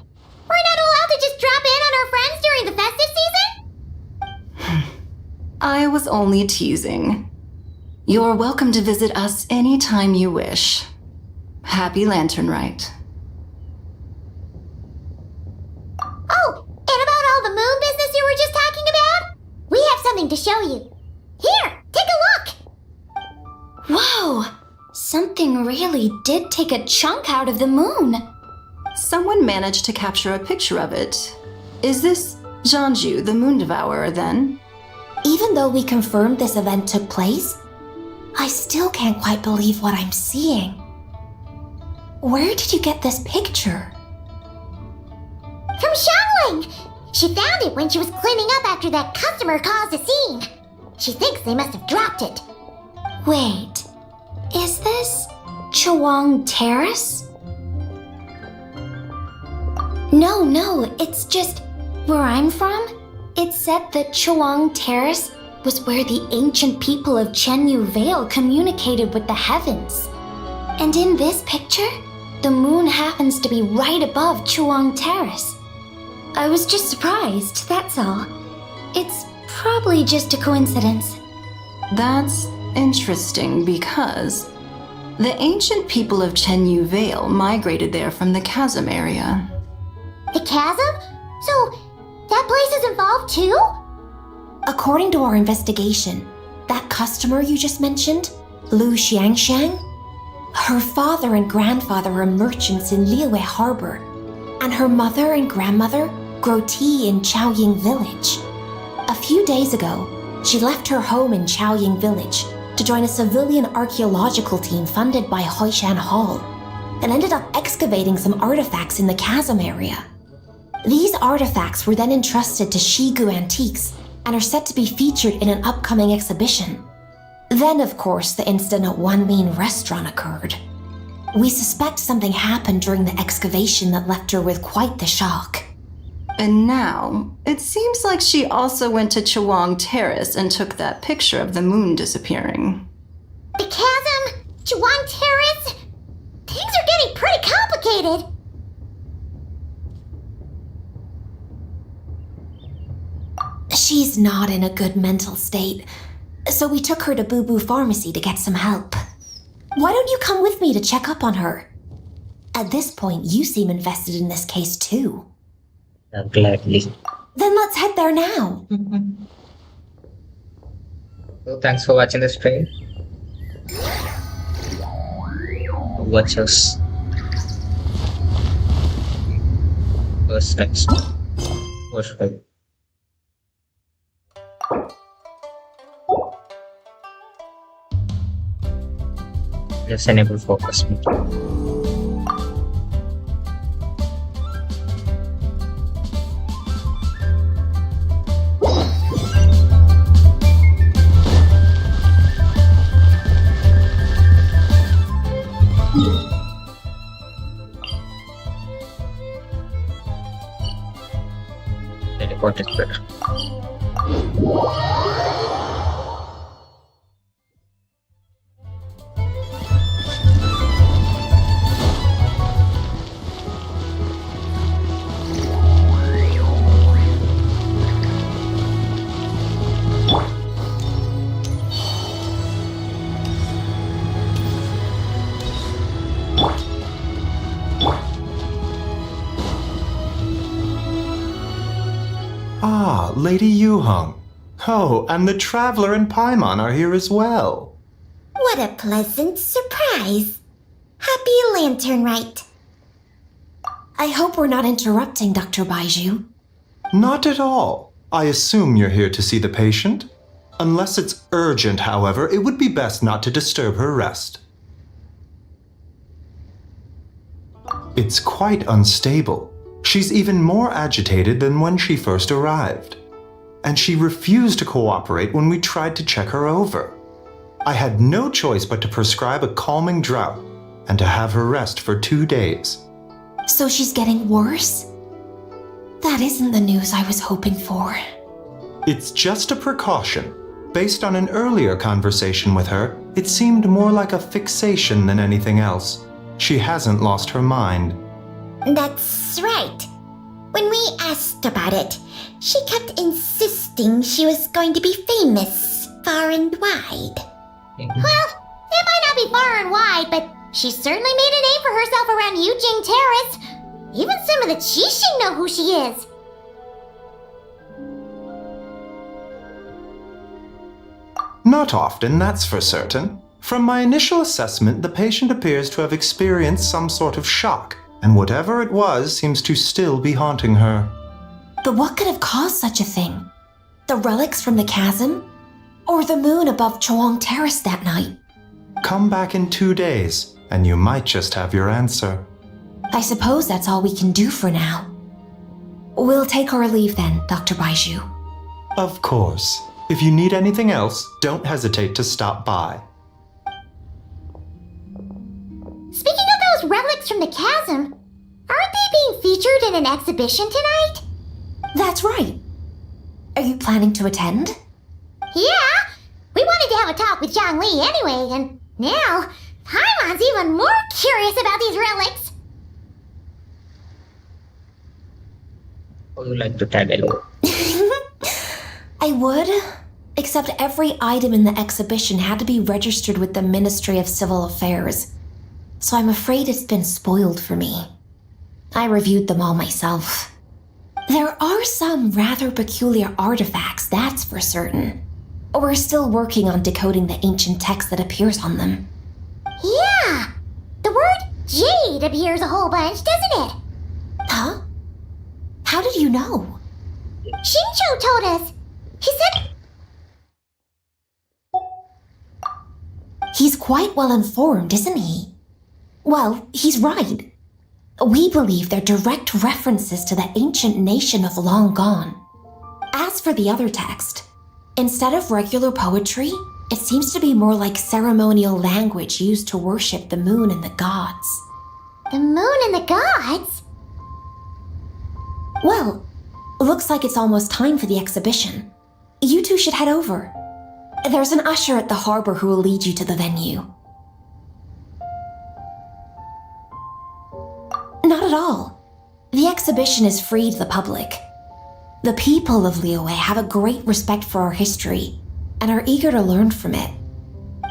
We're not allowed to just drop in on our friends during the festive season?
I was only teasing. You're welcome to visit us anytime you wish. Happy Lantern Rite.
Oh, and about all the moon business you were just talking about? We have something to show you. Here, take a look! Whoa! Something really did take a chunk out of the moon.
Someone managed to capture a picture of it. Is this Jianzhu, the Moon Devourer, then?
Even though we confirmed this event took place, I still can't quite believe what I'm seeing. Where did you get this picture? From Xiangling! She found it when she was cleaning up after that customer caused a scene. She thinks they must have dropped it. Wait, is this Chuang Terrace? No, it's just where I'm from. It said that Chuang Terrace was where the ancient people of Chenyu Vale communicated with the heavens. And in this picture, the moon happens to be right above Chuang Terrace. I was just surprised, that's all. It's probably just a coincidence.
That's interesting because the ancient people of Chenyu Vale migrated there from the chasm area.
The chasm? So, that place is involved too?
According to our investigation, that customer you just mentioned, Lu Xiangxiang, her father and grandfather are merchants in Liyue Harbor, and her mother and grandmother grow tea in Chaoying Village. A few days ago, she left her home in Chaoying Village to join a civilian archaeological team funded by Hoishan Hall, and ended up excavating some artifacts in the chasm area. These artifacts were then entrusted to Shigu Antiques and are set to be featured in an upcoming exhibition. Then, of course, the incident at One Mean Restaurant occurred. We suspect something happened during the excavation that left her with quite the shock.
And now, it seems like she also went to Chawang Terrace and took that picture of the moon disappearing.
The chasm? Chawang Terrace? Things are getting pretty complicated.
She's not in a good mental state, so we took her to Boo Boo Pharmacy to get some help. Why don't you come with me to check up on her? At this point, you seem invested in this case too.
Gladly.
Then let's head there now.
So thanks for watching the stream. Watch us. What's next? What's right? Just enable focus. Teleport is better.
Ah, Lady Yuheng. Oh, and the Traveler and Paimon are here as well.
What a pleasant surprise. Happy Lantern Rite.
I hope we're not interrupting Dr. Baiju.
Not at all. I assume you're here to see the patient? Unless it's urgent, however, it would be best not to disturb her rest. It's quite unstable. She's even more agitated than when she first arrived. And she refused to cooperate when we tried to check her over. I had no choice but to prescribe a calming draught and to have her rest for 2 days.
So she's getting worse? That isn't the news I was hoping for.
It's just a precaution. Based on an earlier conversation with her, it seemed more like a fixation than anything else. She hasn't lost her mind.
That's right. When we asked about it, she kept insisting she was going to be famous far and wide. Well, it might not be far and wide, but she certainly made a name for herself around Yujing Terrace. Even some of the Qixing know who she is.
Not often, that's for certain. From my initial assessment, the patient appears to have experienced some sort of shock, and whatever it was seems to still be haunting her.
But what could have caused such a thing? The relics from the chasm? Or the moon above Chawang Terrace that night?
Come back in 2 days, and you might just have your answer.
I suppose that's all we can do for now. We'll take our leave then, Dr. Baiju.
Of course. If you need anything else, don't hesitate to stop by.
Speaking of those relics from the chasm, aren't they being featured in an exhibition tonight?
That's right. Are you planning to attend?
Yeah! We wanted to have a talk with Zhang Li anyway, and now Paimon's even more curious about these relics.
Would you like to tag along?
I would, Except every item in the exhibition had to be registered with the Ministry of Civil Affairs. So I'm afraid it's been spoiled for me. I reviewed them all myself. There are some rather peculiar artifacts, that's for certain. We're still working on decoding the ancient text that appears on them.
Yeah! The word jade appears a whole bunch, doesn't it?
Huh? How did you know?
Shincho told us. He said...
He's quite well informed, isn't he? Well, he's right. We believe they're direct references to the ancient nation of long gone. As for the other text, instead of regular poetry, it seems to be more like ceremonial language used to worship the moon and the gods.
The moon and the gods?
Well, looks like it's almost time for the exhibition. You two should head over. There's an usher at the harbor who will lead you to the venue. Not at all. The exhibition is free to the public. The people of Liyue have a great respect for our history and are eager to learn from it.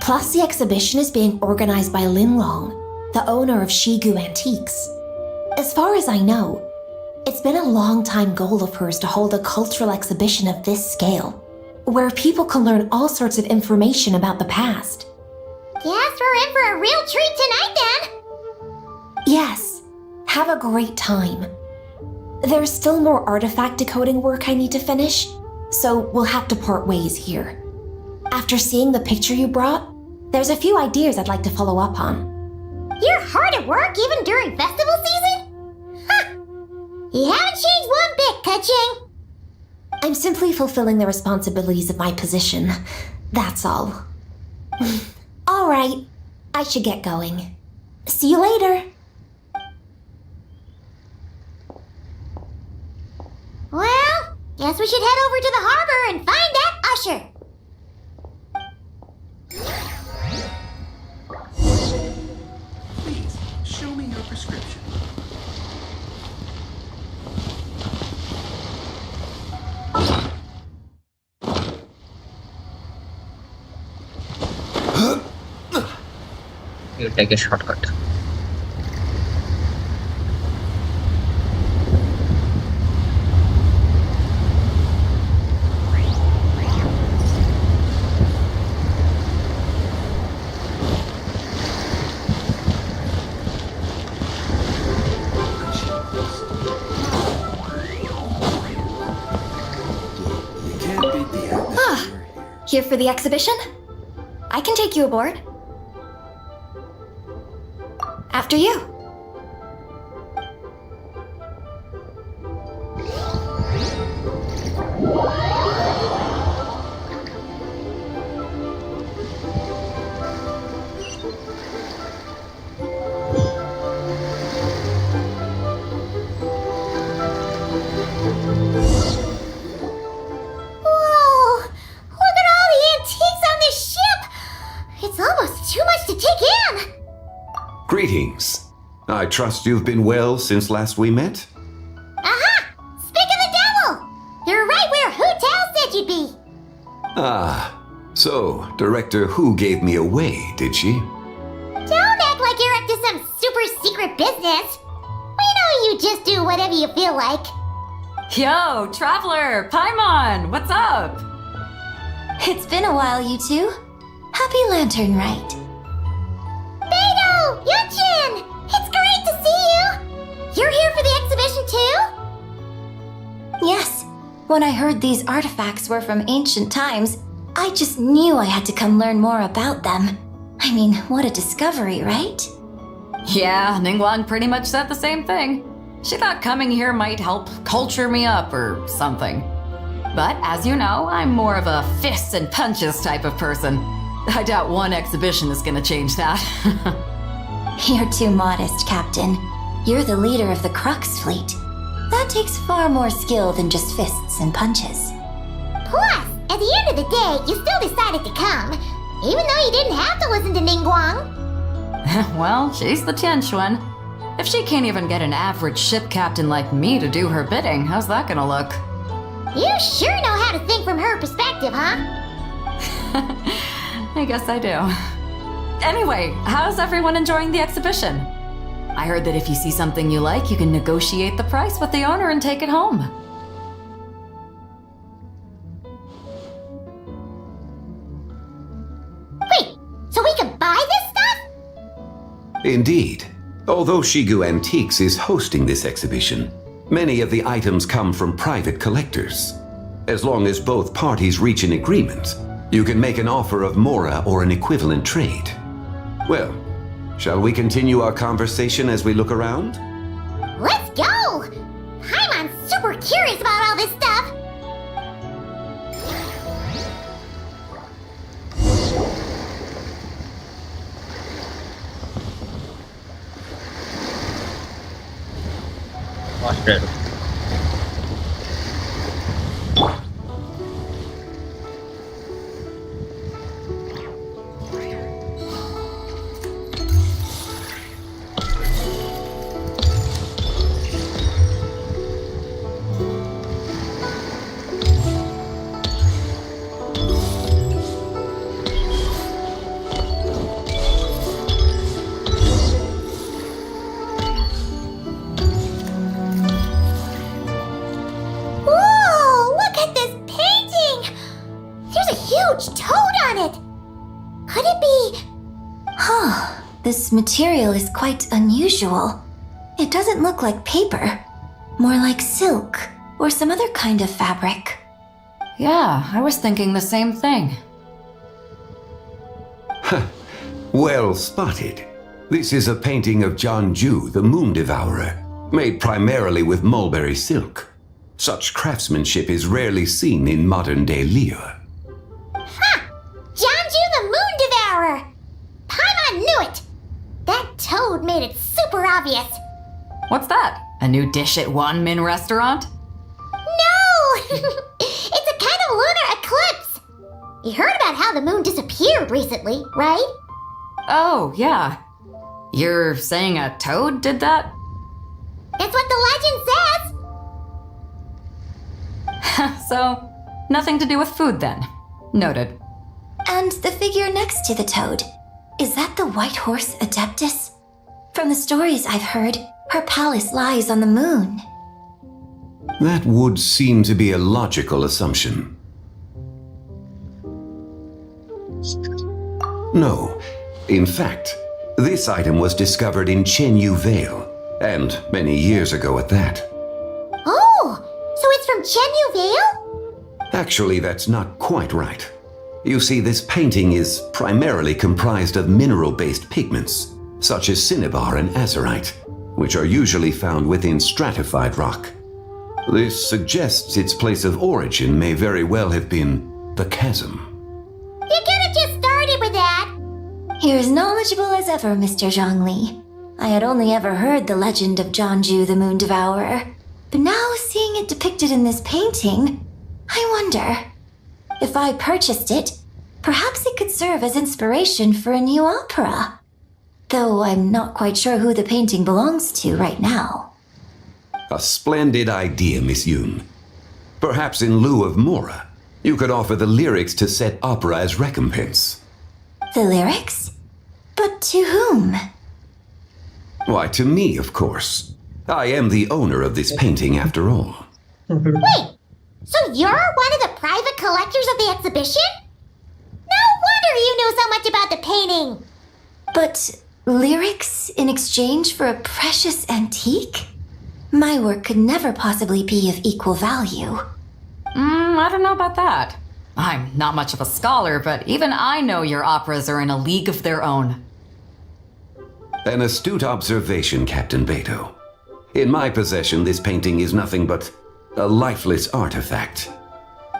Plus, the exhibition is being organized by Linlong, the owner of Shigu Antiques. As far as I know, it's been a long-time goal of hers to hold a cultural exhibition of this scale, where people can learn all sorts of information about the past.
Guess we're in for a real treat tonight, then!
Yes, have a great time. There's still more artifact decoding work I need to finish, so we'll have to part ways here. After seeing the picture you brought, there's a few ideas I'd like to follow up on.
You're hard at work even during festival season? Ha! You haven't changed one bit, Ka-Ching!
I'm simply fulfilling the responsibilities of my position. That's all. All right, I should get going. See you later.
Well, guess we should head over to the harbor and find that usher.
Please, show me your prescription.
You take a shortcut.
Here for the exhibition? I can take you aboard. After you.
Greetings. I trust you've been well since last we met?
Aha! Speak of the devil! You're right where Hu Tao said you'd be.
Ah, so Director Hu gave me away, did she?
Don't act like you're up to some super secret business. We know you just do whatever you feel like.
Yo, Traveler! Paimon! What's up?
It's been a while, you two. Happy Lantern Rite.
Beidou! Yunchin! It's great to see you! You're here for the exhibition too?
Yes. When I heard these artifacts were from ancient times, I just knew I had to come learn more about them. I mean, what a discovery, right?
Yeah, Ningguang pretty much said the same thing. She thought coming here might help culture me up or something. But as you know, I'm more of a fists and punches type of person. I doubt one exhibition is gonna change that.
You're too modest, Captain. You're the leader of the Crux fleet. That takes far more skill than just fists and punches.
Plus, at the end of the day, you still decided to come, even though you didn't have to listen to Ningguang.
Well, she's the Tianquan. If she can't even get an average ship captain like me to do her bidding, how's that gonna look?
You sure know how to think from her perspective, huh?
I guess I do. Anyway, how's everyone enjoying the exhibition? I heard that if you see something you like, you can negotiate the price with the owner and take it home.
Wait, so we can buy this stuff?
Indeed. Although Shigu Antiques is hosting this exhibition, many of the items come from private collectors. As long as both parties reach an agreement, you can make an offer of mora or an equivalent trade. Well, shall we continue our conversation as we look around?
Let's go! I'm super curious about all this stuff.
Master.
Whoa, look at this painting! There's a huge toad on it! Could it be...
Huh, this material is quite unusual. It doesn't look like paper, more like silk or some other kind of fabric.
Yeah, I was thinking the same thing.
Well spotted. This is a painting of Jianju, the Moon Devourer, made primarily with mulberry silk. Such craftsmanship is rarely seen in modern-day Liyue.
Ha! Jianju the Moon Devourer! Paimon knew it! That toad made it super obvious.
What's that? A new dish at Wan Min restaurant?
No! It's a kind of lunar eclipse! You heard about how the moon disappeared recently, right?
Oh, yeah. You're saying a toad did that?
That's what the legend says!
So, nothing to do with food then. Noted.
And the figure next to the toad, is that the white horse Adeptus? From the stories I've heard, her palace lies on the moon.
That would seem to be a logical assumption. No. In fact, this item was discovered in Chenyu Vale, and many years ago at that.
Oh, so it's from Chenyu Vale?
Actually, that's not quite right. You see, this painting is primarily comprised of mineral-based pigments, such as cinnabar and azurite, which are usually found within stratified rock. This suggests its place of origin may very well have been the chasm.
You could have just started with that!
You're as knowledgeable as ever, Mr. Zhongli. I had only ever heard the legend of Jianju the Moon Devourer, but now seeing it depicted in this painting, I wonder. If I purchased it, perhaps it could serve as inspiration for a new opera. Though I'm not quite sure who the painting belongs to right now.
A splendid idea, Miss Yoon. Perhaps in lieu of mora, you could offer the lyrics to said opera as recompense.
The lyrics? But to whom?
Why, to me, of course. I am the owner of this painting, after all.
Wait, so you're one of the private collectors of the exhibition? No wonder you knew so much about the painting!
But lyrics in exchange for a precious antique? My work could never possibly be of equal value.
I don't know about that. I'm not much of a scholar, but even I know your operas are in a league of their own.
An astute observation, Captain Beto. In my possession, this painting is nothing but a lifeless artifact.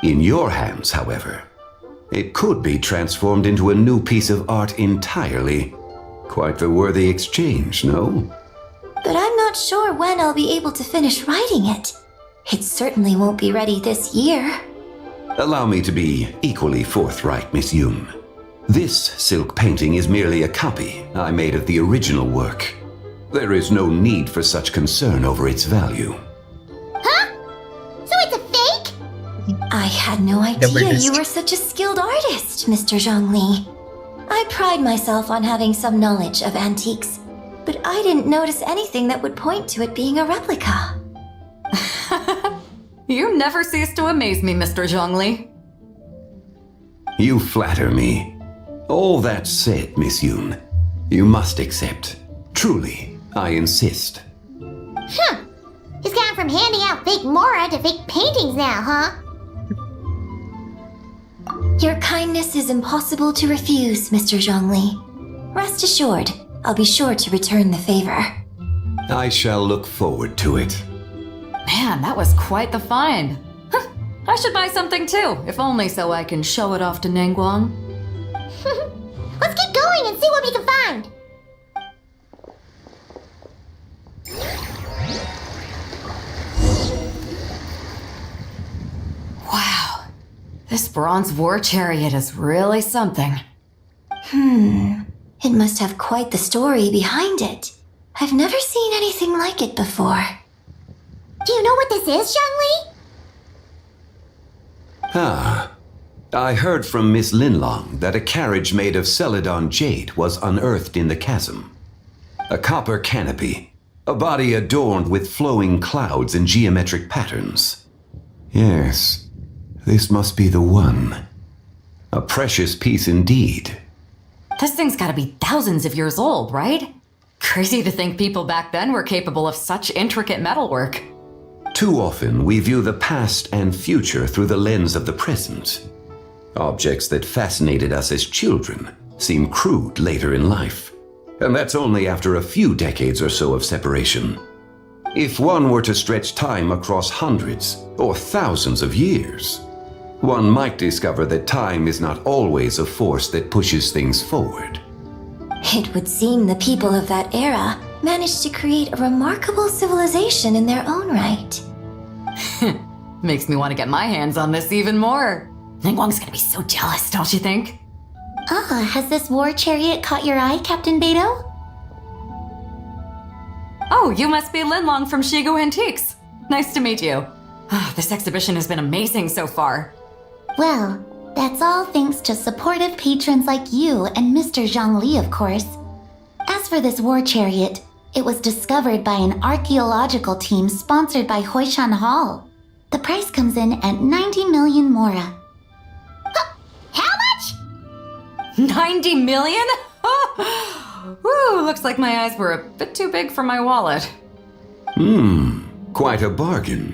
In your hands, however, it could be transformed into a new piece of art entirely. Quite the worthy exchange, no?
But I'm not sure when I'll be able to finish writing it. It certainly won't be ready this year.
Allow me to be equally forthright, Miss Yoon. This silk painting is merely a copy I made of the original work. There is no need for such concern over its value.
Huh? So it's a fake?
I had no
Double
idea
disc.
you were such a skilled artist, Mr. Zhongli. I pride myself on having some knowledge of antiques, but I didn't notice anything that would point to it being a replica.
You never cease to amaze me, Mr. Zhongli.
You flatter me. All that said, Miss Yoon, you must accept. Truly, I insist.
He's gone from handing out fake Mora to fake paintings now, huh?
Your kindness is impossible to refuse, Mr. Zhongli. Rest assured, I'll be sure to return the favor.
I shall look forward to it.
Man, that was quite the find. I should buy something too, if only so I can show it off to Ningguang.
Let's keep going and see what we can find.
Wow, this bronze war chariot is really something.
It must have quite the story behind it. I've never seen anything like it before.
Do you know what this is, Zhongli?
Ah, I heard from Miss Linlong that a carriage made of Celadon jade was unearthed in the chasm. A copper canopy, a body adorned with flowing clouds and geometric patterns. Yes, this must be the one. A precious piece indeed.
This thing's gotta be thousands of years old, right? Crazy to think people back then were capable of such intricate metalwork.
Too often we view the past and future through the lens of the present. Objects that fascinated us as children seem crude later in life. And that's only after a few decades or so of separation. If one were to stretch time across hundreds or thousands of years, one might discover that time is not always a force that pushes things forward.
It would seem the people of that era managed to create a remarkable civilization in their own right.
Makes me want to get my hands on this even more. Ningguang's gonna be so jealous, don't you think?
Has this war chariot caught your eye, Captain Beidou?
Oh, you must be Linlong from Shigu Antiques. Nice to meet you. This exhibition has been amazing so far.
Well, that's all thanks to supportive patrons like you and Mr. Zhongli, of course. As for this war chariot, it was discovered by an archaeological team sponsored by Hoishan Hall. The price comes in at 90 million Mora. How much?
90 million? Woo, looks like my eyes were a bit too big for my wallet.
Quite a bargain.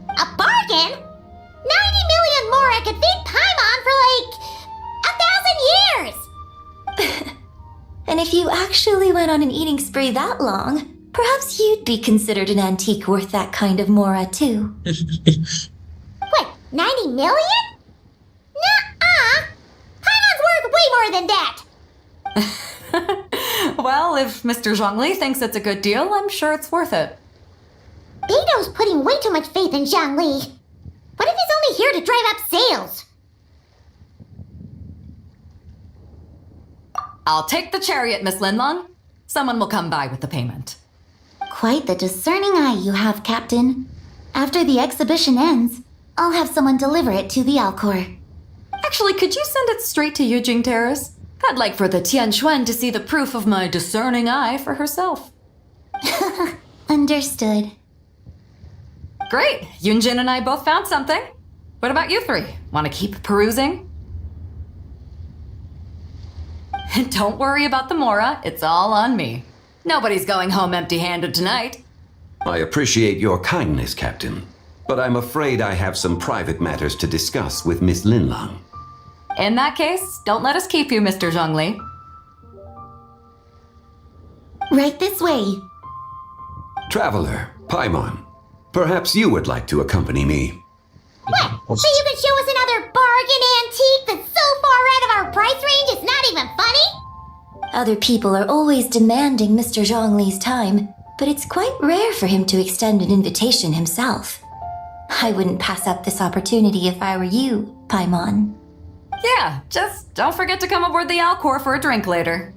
A bargain? 90 million Mora could feed Paimon for like 1,000 years!
And if you actually went on an eating spree that long, perhaps you'd be considered an antique worth that kind of Mora too.
What, 90 million? Nuh-uh! Paimon's worth way more than that!
Well, if Mr. Zhongli thinks it's a good deal, I'm sure it's worth it.
Beidou's putting way too much faith in Zhongli. What if he's only here to drive up sales?
I'll take the chariot, Miss Linlong. Someone will come by with the payment.
Quite the discerning eye you have, Captain. After the exhibition ends, I'll have someone deliver it to the Alcor.
Actually, could you send it straight to Yujing Terrace? I'd like for the Tianquan to see the proof of my discerning eye for herself.
Understood.
Great! Yunjin and I both found something. What about you three? Want to keep perusing? Don't worry about the Mora, it's all on me. Nobody's going home empty-handed tonight.
I appreciate your kindness, Captain, but I'm afraid I have some private matters to discuss with Miss Linlong.
In that case, don't let us keep you, Mr. Zhongli.
Right this way.
Traveler, Paimon, perhaps you would like to accompany me.
What? So you can show us another bargain antique that's so far out of our price range it's not even funny?
Other people are always demanding Mr. Zhongli's time, but it's quite rare for him to extend an invitation himself. I wouldn't pass up this opportunity if I were you, Paimon.
Yeah, just don't forget to come aboard the Alcor for a drink later.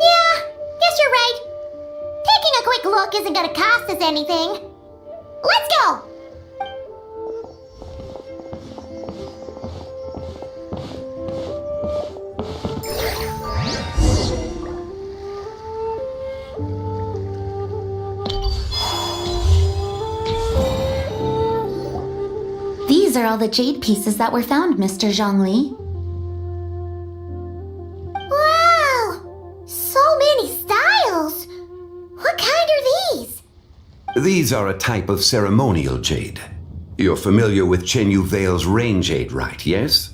Yeah, guess you're right. Taking a quick look isn't gonna cost us anything. Let's go!
These are all the jade pieces that were found, Mr. Zhongli.
Wow! So many styles! What kind are these?
These are a type of ceremonial jade. You're familiar with Chenyu Vale's rain jade, right, yes?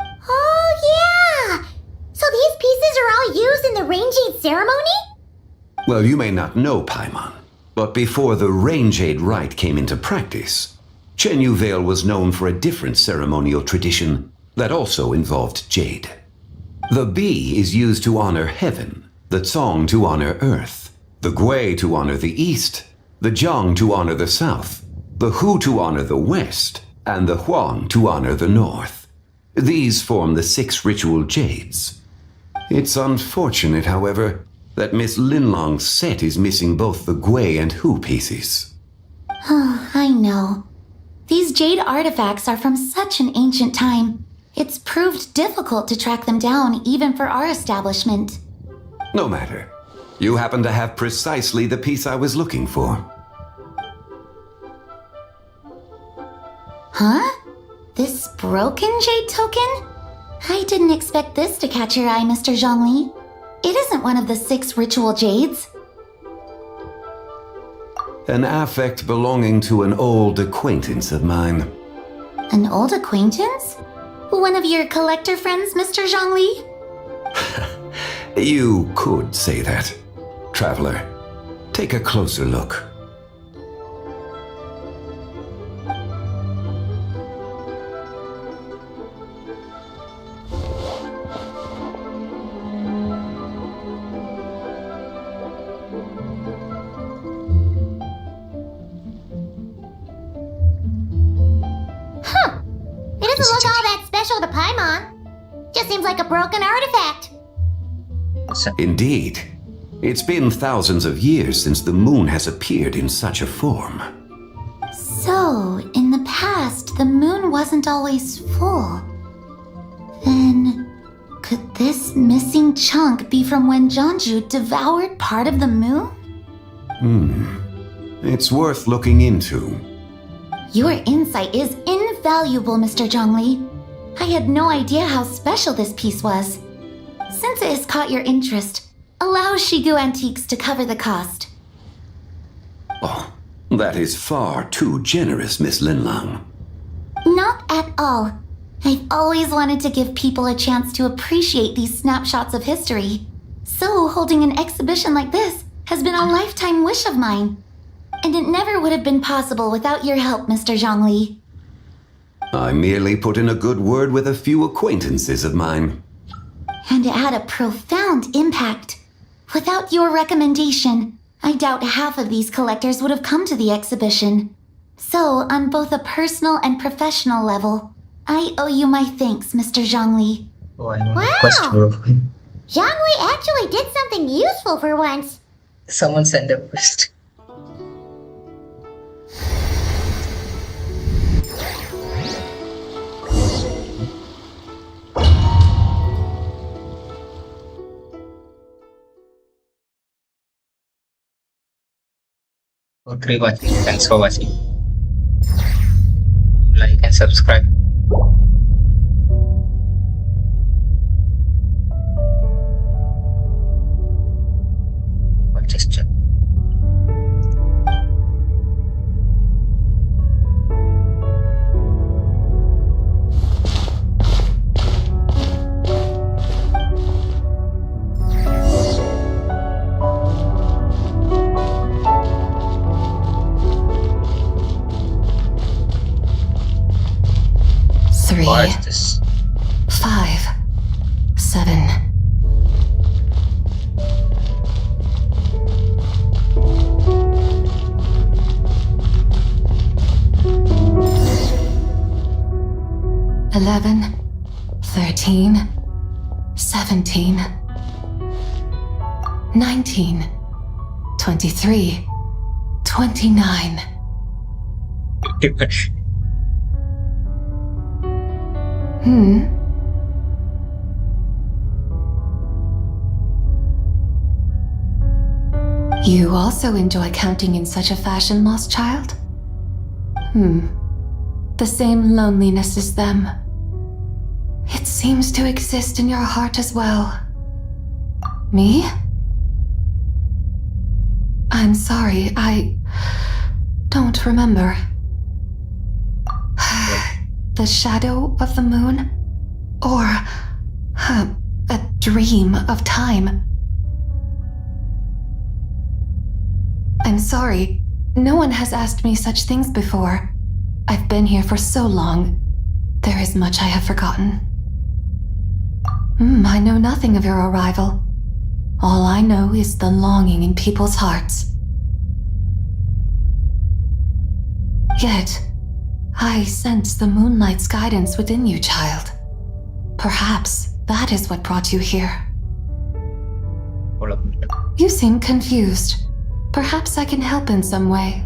Oh, yeah! So these pieces are all used in the rain jade ceremony?
Well, you may not know, Paimon, but before the rain jade rite came into practice, Chenyu Vale was known for a different ceremonial tradition that also involved jade. The bee is used to honor heaven, the Tsong to honor earth, the Gui to honor the east, the Jiang to honor the south, the Hu to honor the west, and the Huang to honor the north. These form the 6 ritual jades. It's unfortunate, however, that Miss Linlong's set is missing both the Gui and Hu pieces.
Oh, I know. These jade artifacts are from such an ancient time. It's proved difficult to track them down, even for our establishment.
No matter. You happen to have precisely the piece I was looking for.
Huh? This broken jade token? I didn't expect this to catch your eye, Mr. Zhongli. It isn't one of the 6 ritual jades.
An affect belonging to an old acquaintance of mine.
An old acquaintance? One of your collector friends, Mr. Zhongli?
You could say that. Traveler, take a closer look.
It doesn't look all that special to Paimon. Just seems like a broken artifact.
Indeed. It's been thousands of years since the moon has appeared in such a form.
So, in the past, the moon wasn't always full. Then, could this missing chunk be from when Jianzhu devoured part of the moon?
It's worth looking into.
Your insight is invaluable, Mr. Zhongli. I had no idea how special this piece was. Since it has caught your interest, allow Shigu Antiques to cover the cost.
Oh, that is far too generous, Miss Linlang.
Not at all. I've always wanted to give people a chance to appreciate these snapshots of history. So holding an exhibition like this has been a lifetime wish of mine. And it never would have been possible without your help, Mr. Zhongli.
I merely put in a good word with a few acquaintances of mine.
And it had a profound impact. Without your recommendation, I doubt half of these collectors would have come to the exhibition. So, on both a personal and professional level, I owe you my thanks, Mr. Zhongli.
Oh, I know the quest, bro.
Zhongli actually did something useful for once.
Someone send a quest. Okay, watching. Thanks for watching. Like and subscribe. Just check. What is this?
5, 7. $11, 13, 17, 19,
23, 29. You also enjoy counting in such a fashion, lost child? The same loneliness as them. It seems to exist in your heart as well. Me? I'm sorry, I don't remember. The shadow of the moon? Or a dream of time? I'm sorry, no one has asked me such things before. I've been here for so long. There is much I have forgotten. I know nothing of your arrival. All I know is the longing in people's hearts. Yet, I sense the moonlight's guidance within you, child. Perhaps that is what brought you here. You seem confused. Perhaps I can help in some way.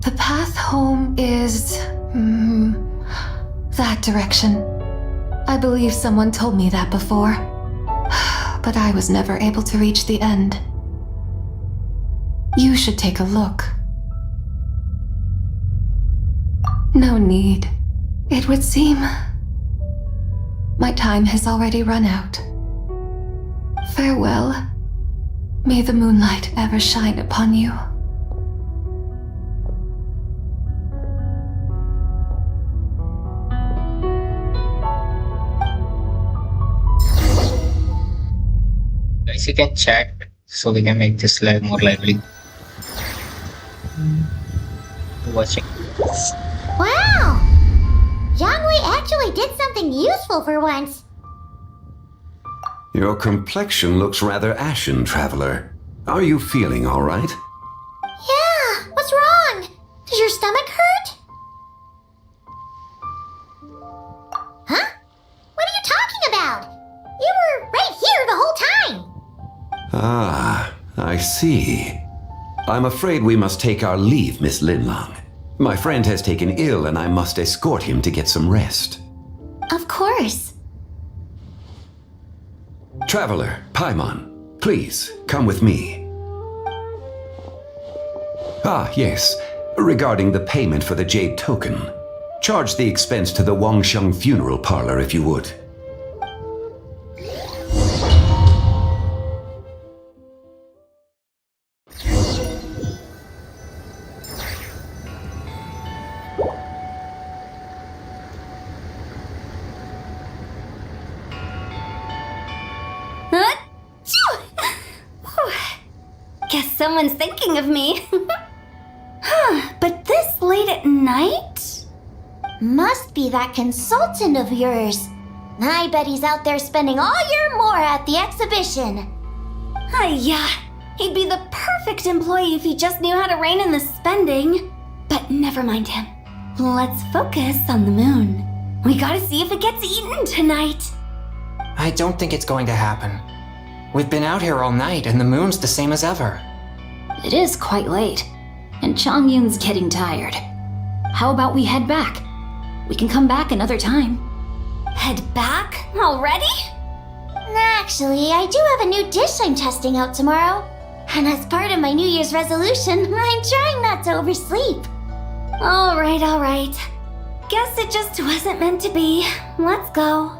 The path home is... that direction. I believe someone told me that before. But I was never able to reach the end. You should take a look. No need. It would seem... my time has already run out. Farewell. May the moonlight ever shine upon you.
Guys, you can chat so we can make this live more lively. Watching.
Wow! Jiangwei actually did something useful for once.
Your complexion looks rather ashen, traveler. Are you feeling all right?
Yeah, what's wrong? Does your stomach hurt? Huh? What are you talking about? You were right here the whole time.
Ah, I see. I'm afraid we must take our leave, Miss Linlong. My friend has taken ill and I must escort him to get some rest.
Of course.
Traveler, Paimon, please, come with me. Ah, yes. Regarding the payment for the jade token. Charge the expense to the Wangsheng funeral parlor if you would.
Guess someone's thinking of me. But this late at night?
Must be that consultant of yours. I bet he's out there spending all year more at the exhibition.
Yeah, he'd be the perfect employee if he just knew how to rein in the spending. But never mind him. Let's focus on the moon. We gotta see if it gets eaten tonight.
I don't think it's going to happen. We've been out here all night and the moon's the same as ever.
It is quite late, and Chongyun's getting tired. How about we head back? We can come back another time.
Head back? Already?
Actually, I do have a new dish I'm testing out tomorrow. And as part of my New Year's resolution, I'm trying not to oversleep.
Alright. Guess it just wasn't meant to be. Let's go.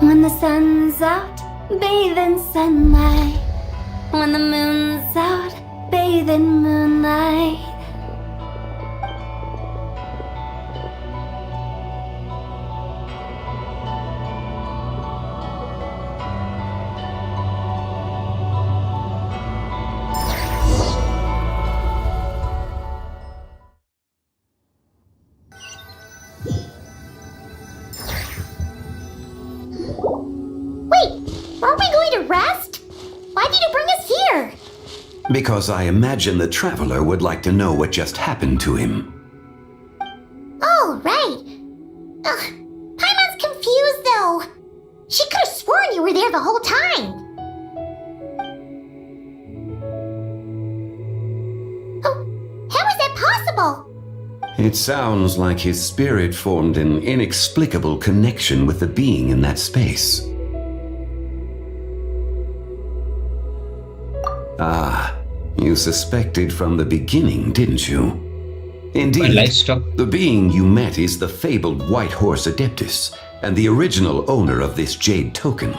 When the sun's out, bathe in sunlight. When the moon's out, bathe in moonlight.
Because I imagine the traveler would like to know what just happened to him.
Oh, right. Ugh, Paimon's confused, though. She could have sworn you were there the whole time. Oh, how is that possible?
It sounds like his spirit formed an inexplicable connection with the being in that space. Ah, you suspected from the beginning, didn't you? Indeed, the being you met is the fabled White Horse Adeptus, and the original owner of this jade token.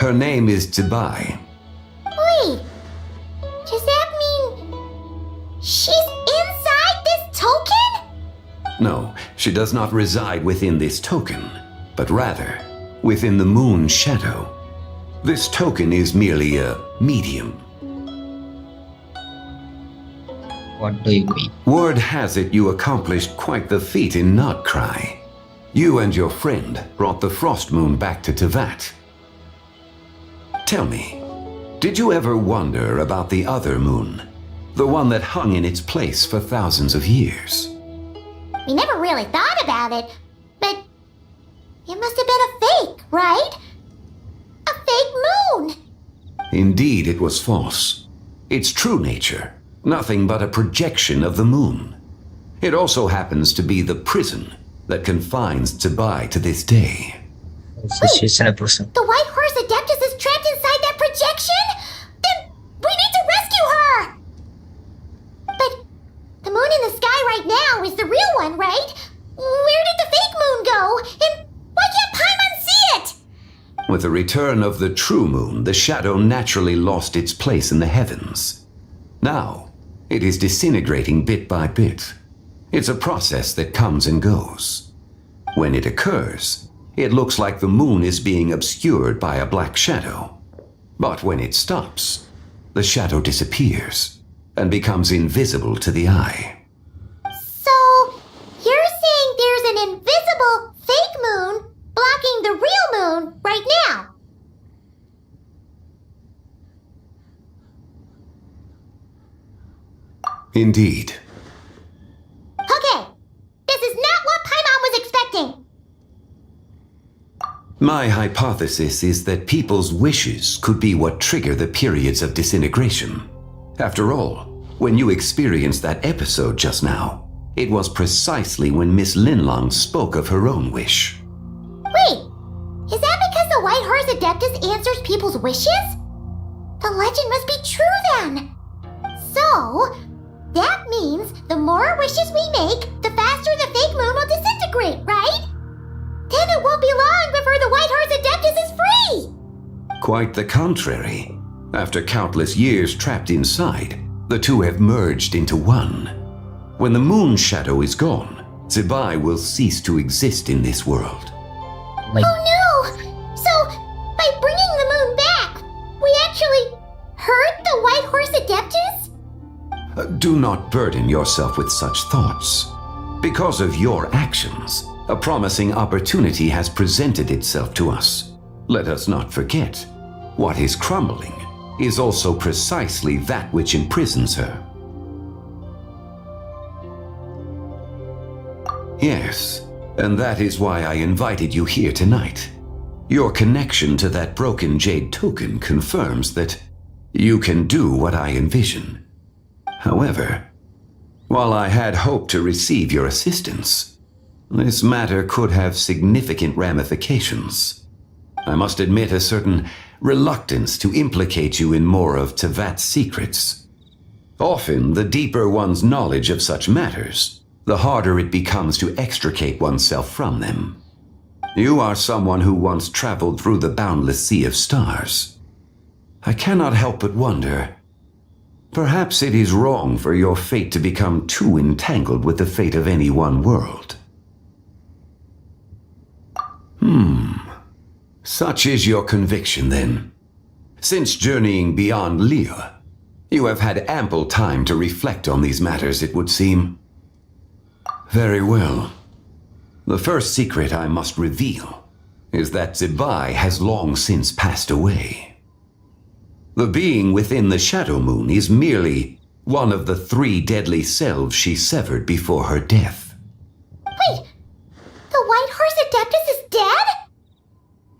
Her name is Teyvat.
Wait, does that mean she's inside this token?
No, she does not reside within this token, but rather within the moon's shadow. This token is merely a medium.
What do you mean?
Word has it you accomplished quite the feat in Notcry. You and your friend brought the Frost Moon back to Teyvat. Tell me, did you ever wonder about the other moon? The one that hung in its place for thousands of years?
We never really thought about it, but it must have been a fake, right? A fake moon!
Indeed, it was false. Its true nature, nothing but a projection of the moon. It also happens to be the prison that confines Teyvat to this day.
So she's in a prison.
The White Horse Adeptus is trapped inside that projection? Then we need to rescue her! But the moon in the sky right now is the real one, right? Where did the fake moon go? And why can't Paimon see it?
With the return of the true moon, the shadow naturally lost its place in the heavens. Now, it is disintegrating bit by bit. It's a process that comes and goes. When it occurs, it looks like the moon is being obscured by a black shadow. But when it stops, the shadow disappears and becomes invisible to the eye.
So, you're saying there's an invisible fake moon blocking the real moon right now?
Indeed.
Okay, this is not what Paimon was expecting.
My hypothesis is that people's wishes could be what trigger the periods of disintegration. After all, when you experienced that episode just now, it was precisely when Miss Linlong spoke of her own wish.
Wait, is that because the White Horse Adeptus answers people's wishes? The legend must be true then. So, that means the more wishes we make, the faster the fake moon will disintegrate, right? Then it won't be long before the White Horse Adeptus is free!
Quite the contrary. After countless years trapped inside, the two have merged into one. When the moon shadow is gone, Teyvat will cease to exist in this world.
Oh no! So, by bringing the moon back, we actually hurt the White Horse Adeptus?
Do not burden yourself with such thoughts. Because of your actions, a promising opportunity has presented itself to us. Let us not forget, what is crumbling is also precisely that which imprisons her. Yes, and that is why I invited you here tonight. Your connection to that broken jade token confirms that you can do what I envision. However, while I had hoped to receive your assistance, this matter could have significant ramifications. I must admit a certain reluctance to implicate you in more of Teyvat's secrets. Often, the deeper one's knowledge of such matters, the harder it becomes to extricate oneself from them. You are someone who once traveled through the boundless sea of stars. I cannot help but wonder, perhaps it is wrong for your fate to become too entangled with the fate of any one world. Such is your conviction, then. Since journeying beyond Liyue, you have had ample time to reflect on these matters, it would seem. Very well. The first secret I must reveal is that Teyvat has long since passed away. The being within the Shadow Moon is merely one of the 3 deadly selves she severed before her death.
Wait, the White Horse Adeptus is dead?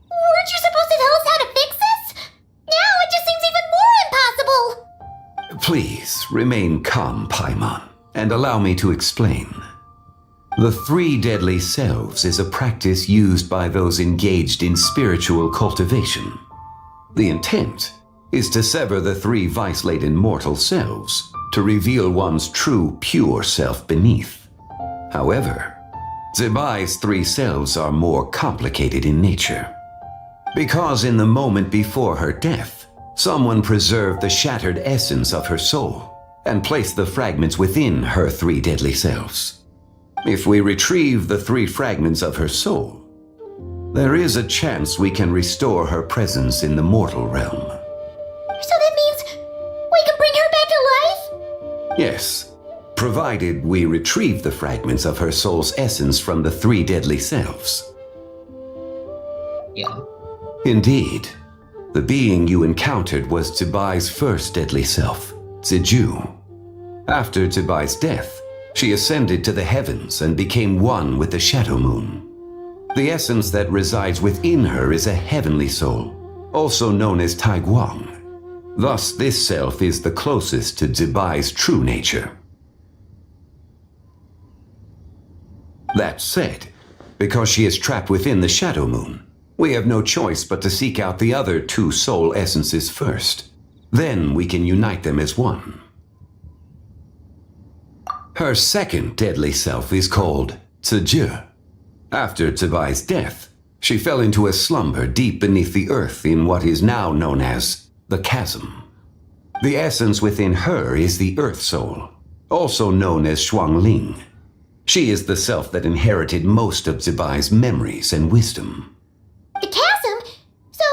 Weren't you supposed to tell us how to fix this? Now it just seems even more impossible!
Please remain calm, Paimon, and allow me to explain. The 3 deadly selves is a practice used by those engaged in spiritual cultivation. The intent is to sever the 3 vice-laden mortal selves to reveal one's true, pure self beneath. However, Zebai's 3 selves are more complicated in nature. Because in the moment before her death, someone preserved the shattered essence of her soul and placed the fragments within her 3 deadly selves. If we retrieve the 3 fragments of her soul, there is a chance we can restore her presence in the mortal realm.
So that means we can bring her back to life?
Yes, provided we retrieve the fragments of her soul's essence from the 3 deadly selves.
Yeah.
Indeed, the being you encountered was Zebai's first deadly self, Ziju. After Zebai's death, she ascended to the heavens and became one with the Shadow Moon. The essence that resides within her is a heavenly soul, also known as Taiguang. Thus, this self is the closest to Zebai's true nature. That said, because she is trapped within the Shadow Moon, we have no choice but to seek out the other 2 soul essences first. Then we can unite them as one. Her second deadly self is called Ziju. After Zebai's death, she fell into a slumber deep beneath the earth in what is now known as the Chasm. The essence within her is the Earth Soul, also known as Shuangling. She is the self that inherited most of Zebai's memories and wisdom.
The chasm? So,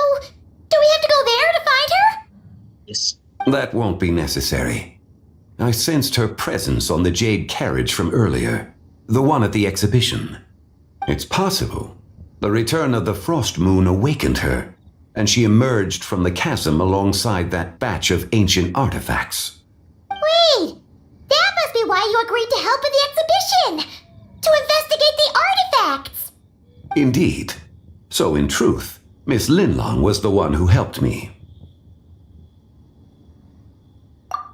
do we have to go there to find her?
Yes.
That won't be necessary. I sensed her presence on the jade carriage from earlier, the one at the exhibition. It's possible the return of the Frost Moon awakened her, and she emerged from the chasm alongside that batch of ancient artifacts.
Wait! That must be why you agreed to help with the exhibition! To investigate the artifacts!
Indeed. So in truth, Miss Linlong was the one who helped me.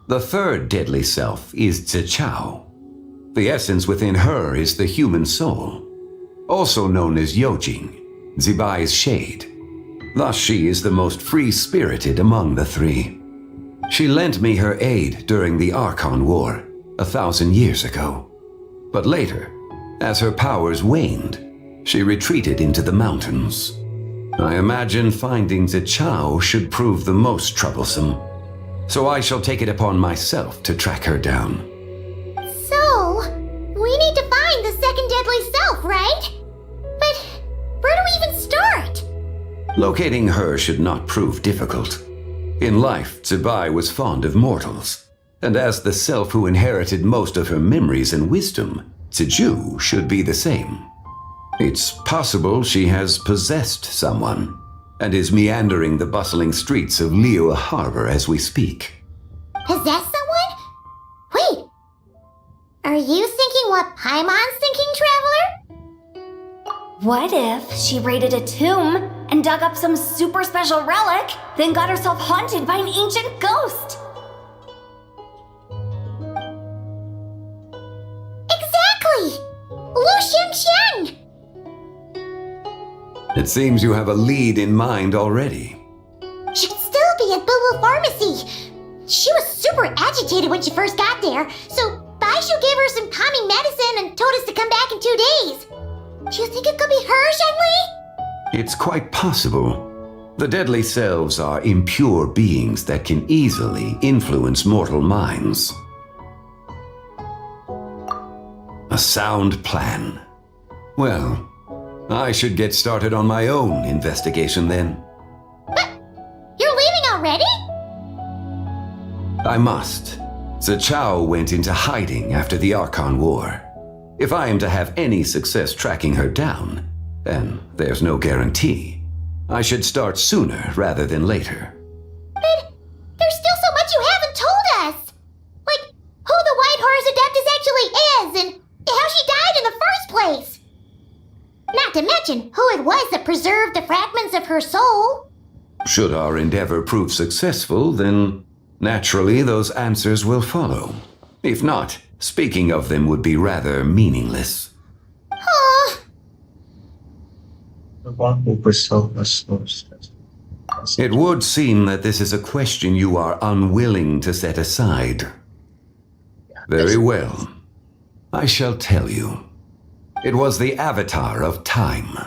The third deadly self is Zichao. The essence within her is the human soul, also known as Yojing, Zebai's shade. Thus she is the most free-spirited among the 3. She lent me her aid during the Archon War 1,000 years ago. But later, as her powers waned, she retreated into the mountains. I imagine finding Zichao should prove the most troublesome, so I shall take it upon myself to track her down.
So, we need to find the second deadly self, right? But where do we even start?
Locating her should not prove difficult. In life, Zebai was fond of mortals, and as the self who inherited most of her memories and wisdom, Ziju should be the same. It's possible she has possessed someone, and is meandering the bustling streets of Liyue Harbor as we speak.
Possess someone? Wait! Are you thinking what Paimon's thinking, Traveler?
What if she raided a tomb and dug up some super special relic, then got herself haunted by an ancient ghost?
Exactly! Lu Xiangxiang!
It seems you have a lead in mind already.
Should still be at Boo Boo Pharmacy. She was super agitated when she first got there, so Baishu gave her some calming medicine and told us to come back in 2 days. Do you think it could be her, Shenli?
It's quite possible. The deadly selves are impure beings that can easily influence mortal minds. A sound plan. Well, I should get started on my own investigation then.
But you're leaving already?
I must. Zichao went into hiding after the Archon War. If I am to have any success tracking her down, and there's no guarantee, I should start sooner rather than later.
But question who it was that preserved the fragments of her soul.
Should our endeavor prove successful, then naturally those answers will follow. If not, speaking of them would be rather meaningless.
Aw.
The one who preserved her souls.
It would seem that this is a question you are unwilling to set aside. Very well. I shall tell you. It was the avatar of time.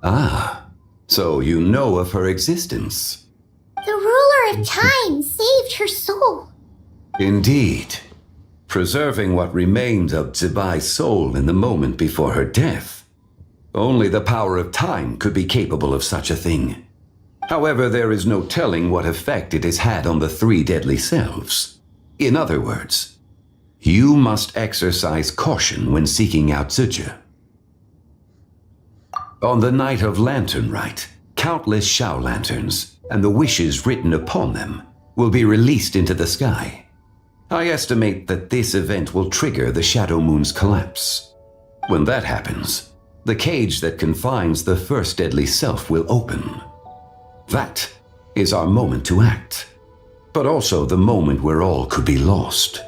Ah, so you know of her existence.
The ruler of time saved her soul.
Indeed. Preserving what remained of Zibai's soul in the moment before her death. Only the power of time could be capable of such a thing. However, there is no telling what effect it has had on the three deadly selves. In other words, you must exercise caution when seeking out Zhuge. On the night of Lantern Rite, countless Shao lanterns and the wishes written upon them will be released into the sky. I estimate that this event will trigger the Shadow Moon's collapse. When that happens, the cage that confines the first deadly self will open. That is our moment to act, but also the moment where all could be lost.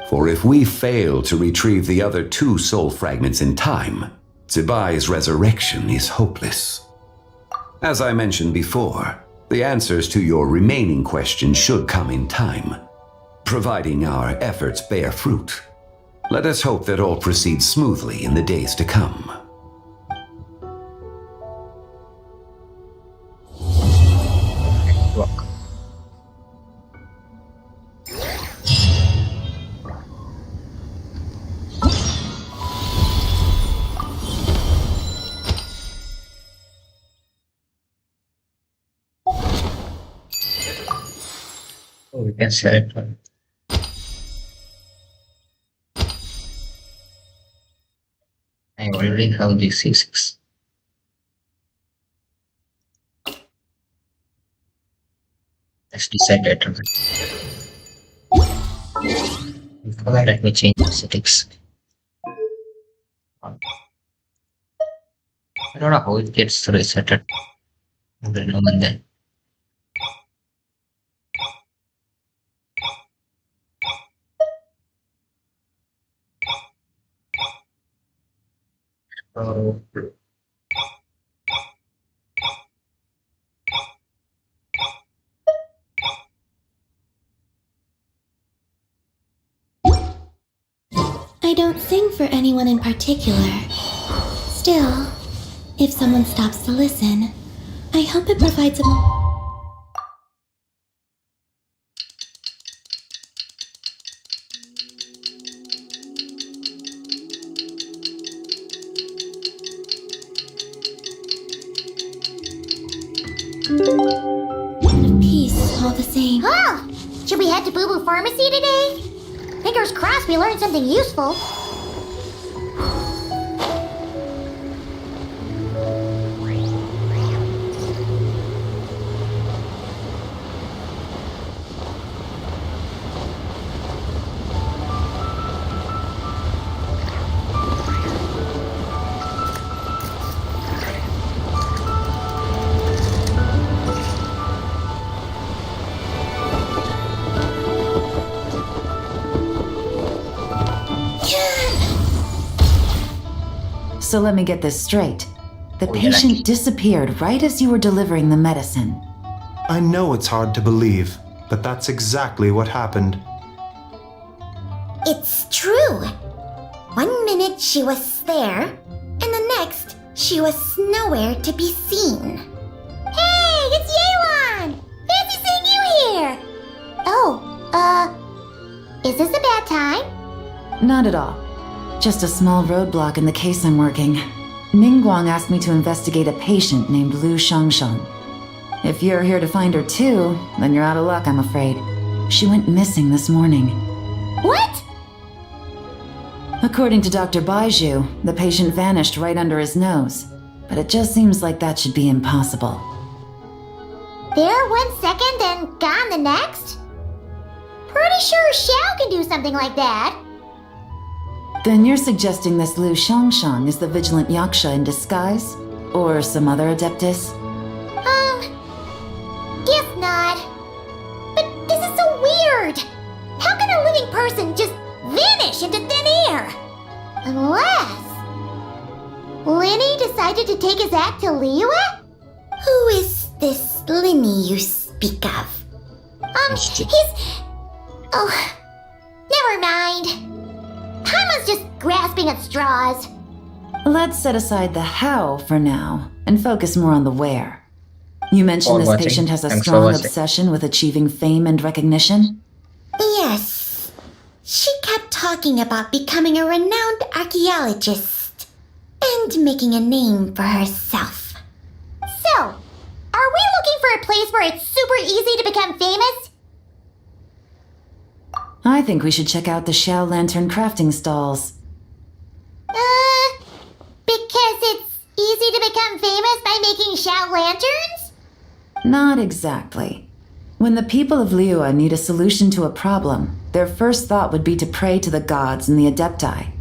For if we fail to retrieve the other two soul fragments in time, Zibai's resurrection is hopeless. As I mentioned before, the answers to your remaining questions should come in time, providing our efforts bear fruit. Let us hope that all proceeds smoothly in the days to come.
Oh, we can select one. I already have the C6. Let's decide that. Before that, let me change the settings. I don't know how it gets resetted every now and then. Oh.
I don't sing for anyone in particular. Still, if someone stops to listen, I hope it provides a peace all the same.
Oh! Should we head to Boo Boo Pharmacy today? Fingers crossed we learned something useful.
So let me get this straight. The patient disappeared right as you were delivering the medicine.
I know it's hard to believe, but that's exactly what happened.
It's true. 1 minute she was there, and the next she was nowhere to be seen. Hey, it's Yewan! Fancy seeing you here! Oh, is this a bad time?
Not at all. Just a small roadblock in the case I'm working. Ningguang asked me to investigate a patient named Lu Shangshan. If you're here to find her too, then you're out of luck, I'm afraid. She went missing this morning.
What?
According to Dr. Baiju, the patient vanished right under his nose. But it just seems like that should be impossible.
There 1 second and gone the next? Pretty sure Xiao can do something like that.
Then you're suggesting this Liu Xiangxiang is the vigilant Yaksha in disguise? Or some other adeptus?
Guess not. But this is so weird. How can a living person just vanish into thin air? Unless Linny decided to take his act to Liyue? Who is this Linny you speak of? Oh, never mind. Paimon's just grasping at straws.
Let's set aside the how for now and focus more on the where. You mentioned this patient has a strong obsession with achieving fame and recognition?
Yes. She kept talking about becoming a renowned archaeologist and making a name for herself. So, are we looking for a place where it's super easy to become famous?
I think we should check out the Xiao Lantern crafting stalls.
Because it's easy to become famous by making Xiao lanterns?
Not exactly. When the people of Liyue need a solution to a problem, their first thought would be to pray to the gods and the Adepti.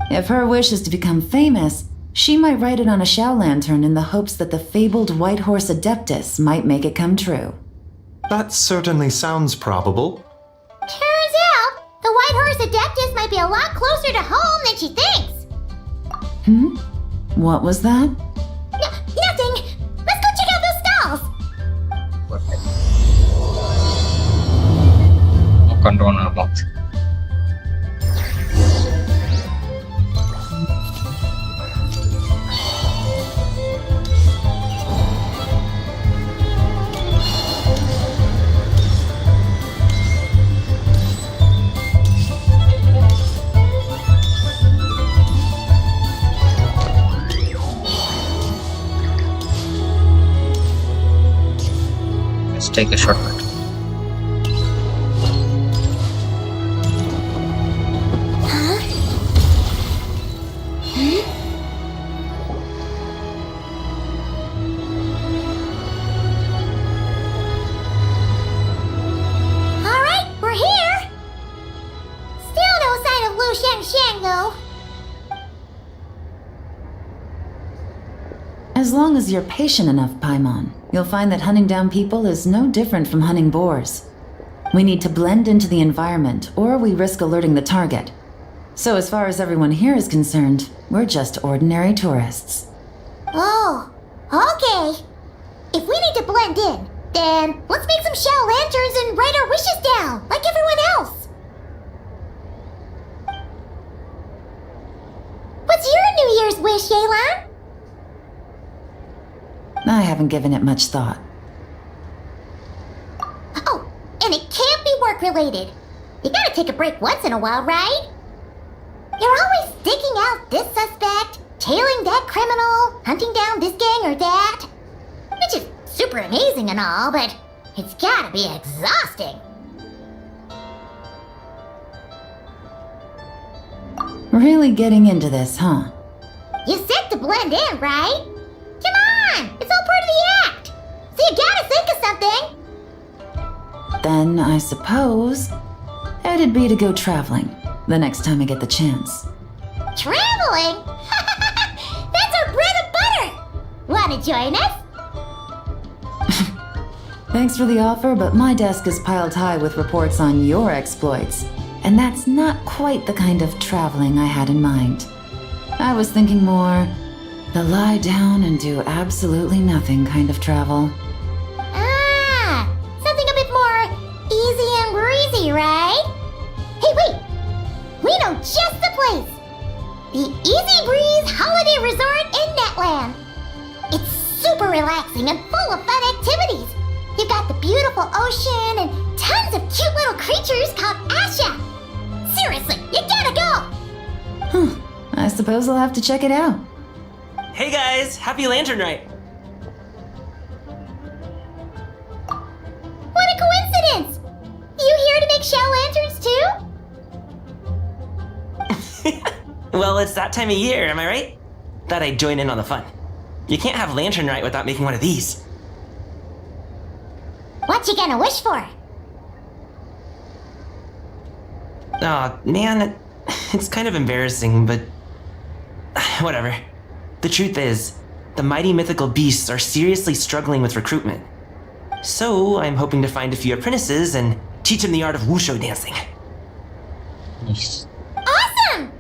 If her wish is to become famous, she might write it on a Xiao lantern in the hopes that the fabled White Horse Adeptus might make it come true.
That certainly sounds probable.
Turns out, the White Horse Adeptus might be a lot closer to home than she thinks.
What was that?
Nothing. Let's go check out those stalls.
Control our box. Let's take a shortcut.
As long as you're patient enough, Paimon, you'll find that hunting down people is no different from hunting boars. We need to blend into the environment, or we risk alerting the target. So as far as everyone here is concerned, we're just ordinary tourists.
Oh, okay. If we need to blend in, then let's make some Xiao lanterns and write our wishes down, like everyone else. What's your New Year's wish, Yelan?
I haven't given it much thought.
Oh, and it can't be work-related. You gotta take a break once in a while, right? You're always digging out this suspect, tailing that criminal, hunting down this gang or that. Which is super amazing and all, but it's gotta be exhausting.
Really getting into this, huh?
You said to blend in, right? Come on! It's all part of the act! So you gotta think of something!
Then I suppose it'd be to go traveling the next time I get the chance.
Traveling? That's our bread and butter! Wanna join us?
Thanks for the offer, but my desk is piled high with reports on your exploits. And that's not quite the kind of traveling I had in mind. I was thinking more the lie down and do absolutely nothing kind of travel.
Ah, something a bit more easy and breezy, right? Hey, wait! We know just the place! The Easy Breeze Holiday Resort in Netland. It's super relaxing and full of fun activities. You've got the beautiful ocean and tons of cute little creatures called Asha. Seriously, you gotta go!
I suppose I'll have to check it out.
Hey guys, happy Lantern Rite!
What a coincidence! You here to make Xiao lanterns too?
Well, it's that time of year, am I right? Thought I'd join in on the fun. You can't have Lantern Rite without making one of these.
What you gonna wish for?
Aw, man, It's kind of embarrassing, but whatever. The truth is, the mighty mythical beasts are seriously struggling with recruitment. So I'm hoping to find a few apprentices and teach them the art of wushu dancing.
Nice.
Awesome!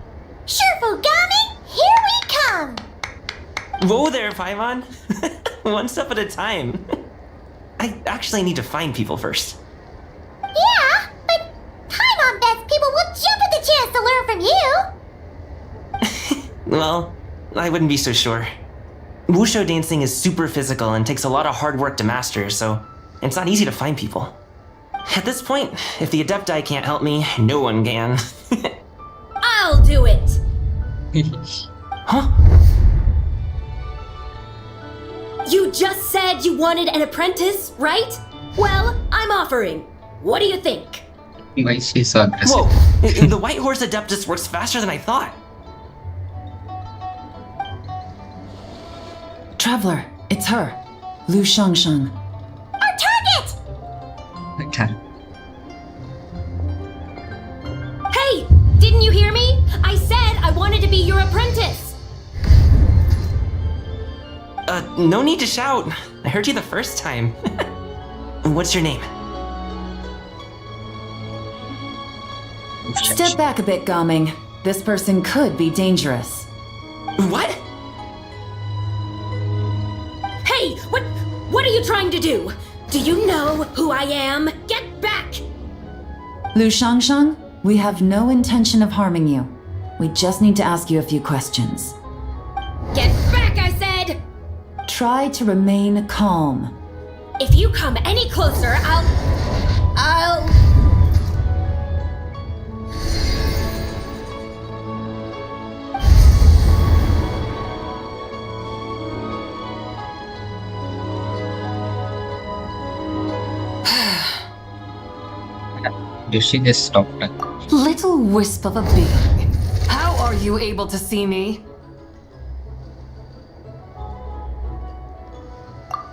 Shurfugami, here we come!
Whoa there, Paimon! One step at a time. I actually need to find people first.
Yeah, but Paimon bets people will jump at the chance to learn from you!
Well, I wouldn't be so sure. Wushu dancing is super physical and takes a lot of hard work to master, so it's not easy to find people. At this point, if the Adepti can't help me, no one can.
I'll do it!
Huh?
You just said you wanted an apprentice, right? Well, I'm offering. What do you think?
Why is she so aggressive?
Whoa! The White Horse Adeptus works faster than I thought.
Traveler, it's her. Lu Shangshang.
Our target!
Okay.
Hey! Didn't you hear me? I said I wanted to be your apprentice!
No need to shout. I heard you the first time. What's your name?
Step back a bit, Gaming. This person could be dangerous.
What?
Hey! What are you trying to do? Do you know who I am? Get back!
Lu Shangshang, we have no intention of harming you. We just need to ask you a few questions.
Get back, I said!
Try to remain calm.
If you come any closer, I'll...
Did she just stop?
Little wisp of a being. How are you able to see me?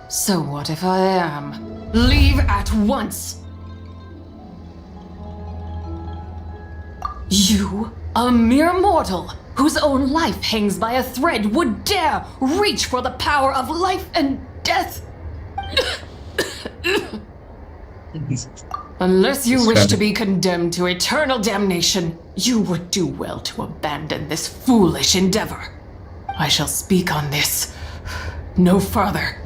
So what if I am? Leave at once! You, a mere mortal, whose own life hangs by a thread, would dare reach for the power of life and death? Unless you wish to be condemned to eternal damnation, you would do well to abandon this foolish endeavor. I shall speak on this no further.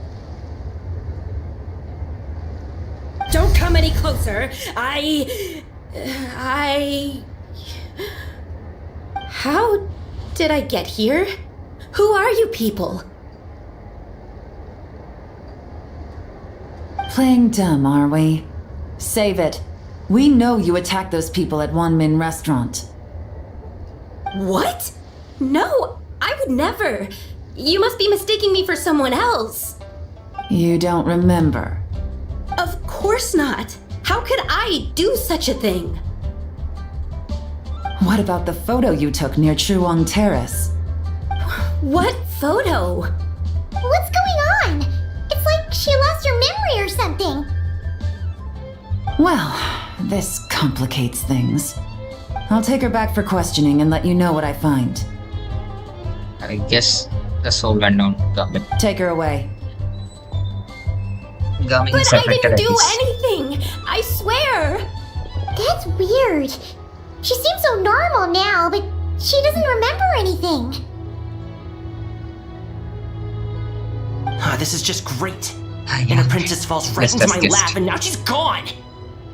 Don't come any closer. How did I get here? Who are you people?
Playing dumb, are we? Save it. We know you attacked those people at Wanmin Restaurant.
What? No, I would never. You must be mistaking me for someone else.
You don't remember?
Of course not. How could I do such a thing?
What about the photo you took near Truong Terrace?
What photo?
What's going on? It's like she lost her memory or something.
Well, this complicates things. I'll take her back for questioning and let you know what I find.
I guess the soul went down. Gamin.
Take her away.
Gamin
But
is
I
affected
didn't
at
do
least.
anything! I swear!
That's weird. She seems so normal now, but she doesn't remember anything.
This is just great. An apprentice falls right into my lap and now she's gone!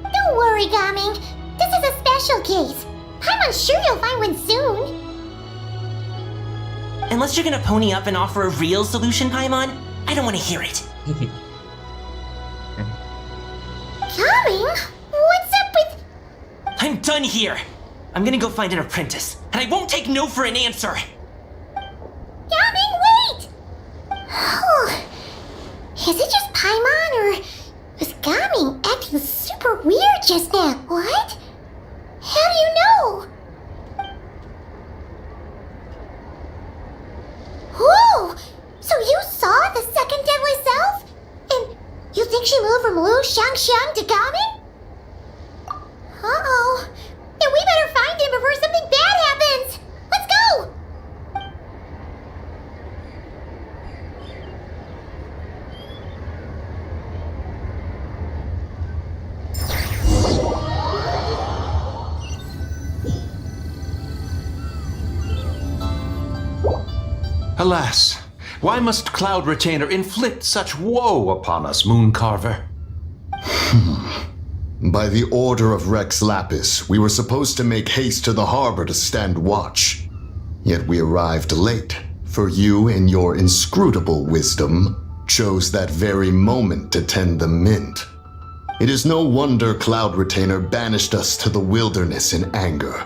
Don't worry, Gaming. This is a special case. I'm sure you'll find one soon.
Unless you're gonna pony up and offer a real solution, Paimon, I don't want to hear it.
Gaming? What's up with...
I'm done here. I'm gonna go find an apprentice, and I won't take no for an answer.
Gaming, wait! Is it just Paimon, or was Gaming acting super weird just now? What? How do you know? Whoa! So you saw the second deadly self? And you think she moved from Lu Shangxiang to Gaming? Uh-oh. Then we better find him before something bad happens!
Alas, why must Cloud Retainer inflict such woe upon us, Mooncarver?
By the order of Rex Lapis, we were supposed to make haste to the harbor to stand watch. Yet we arrived late, for you, in your inscrutable wisdom, chose that very moment to tend the mint. It is no wonder Cloud Retainer banished us to the wilderness in anger.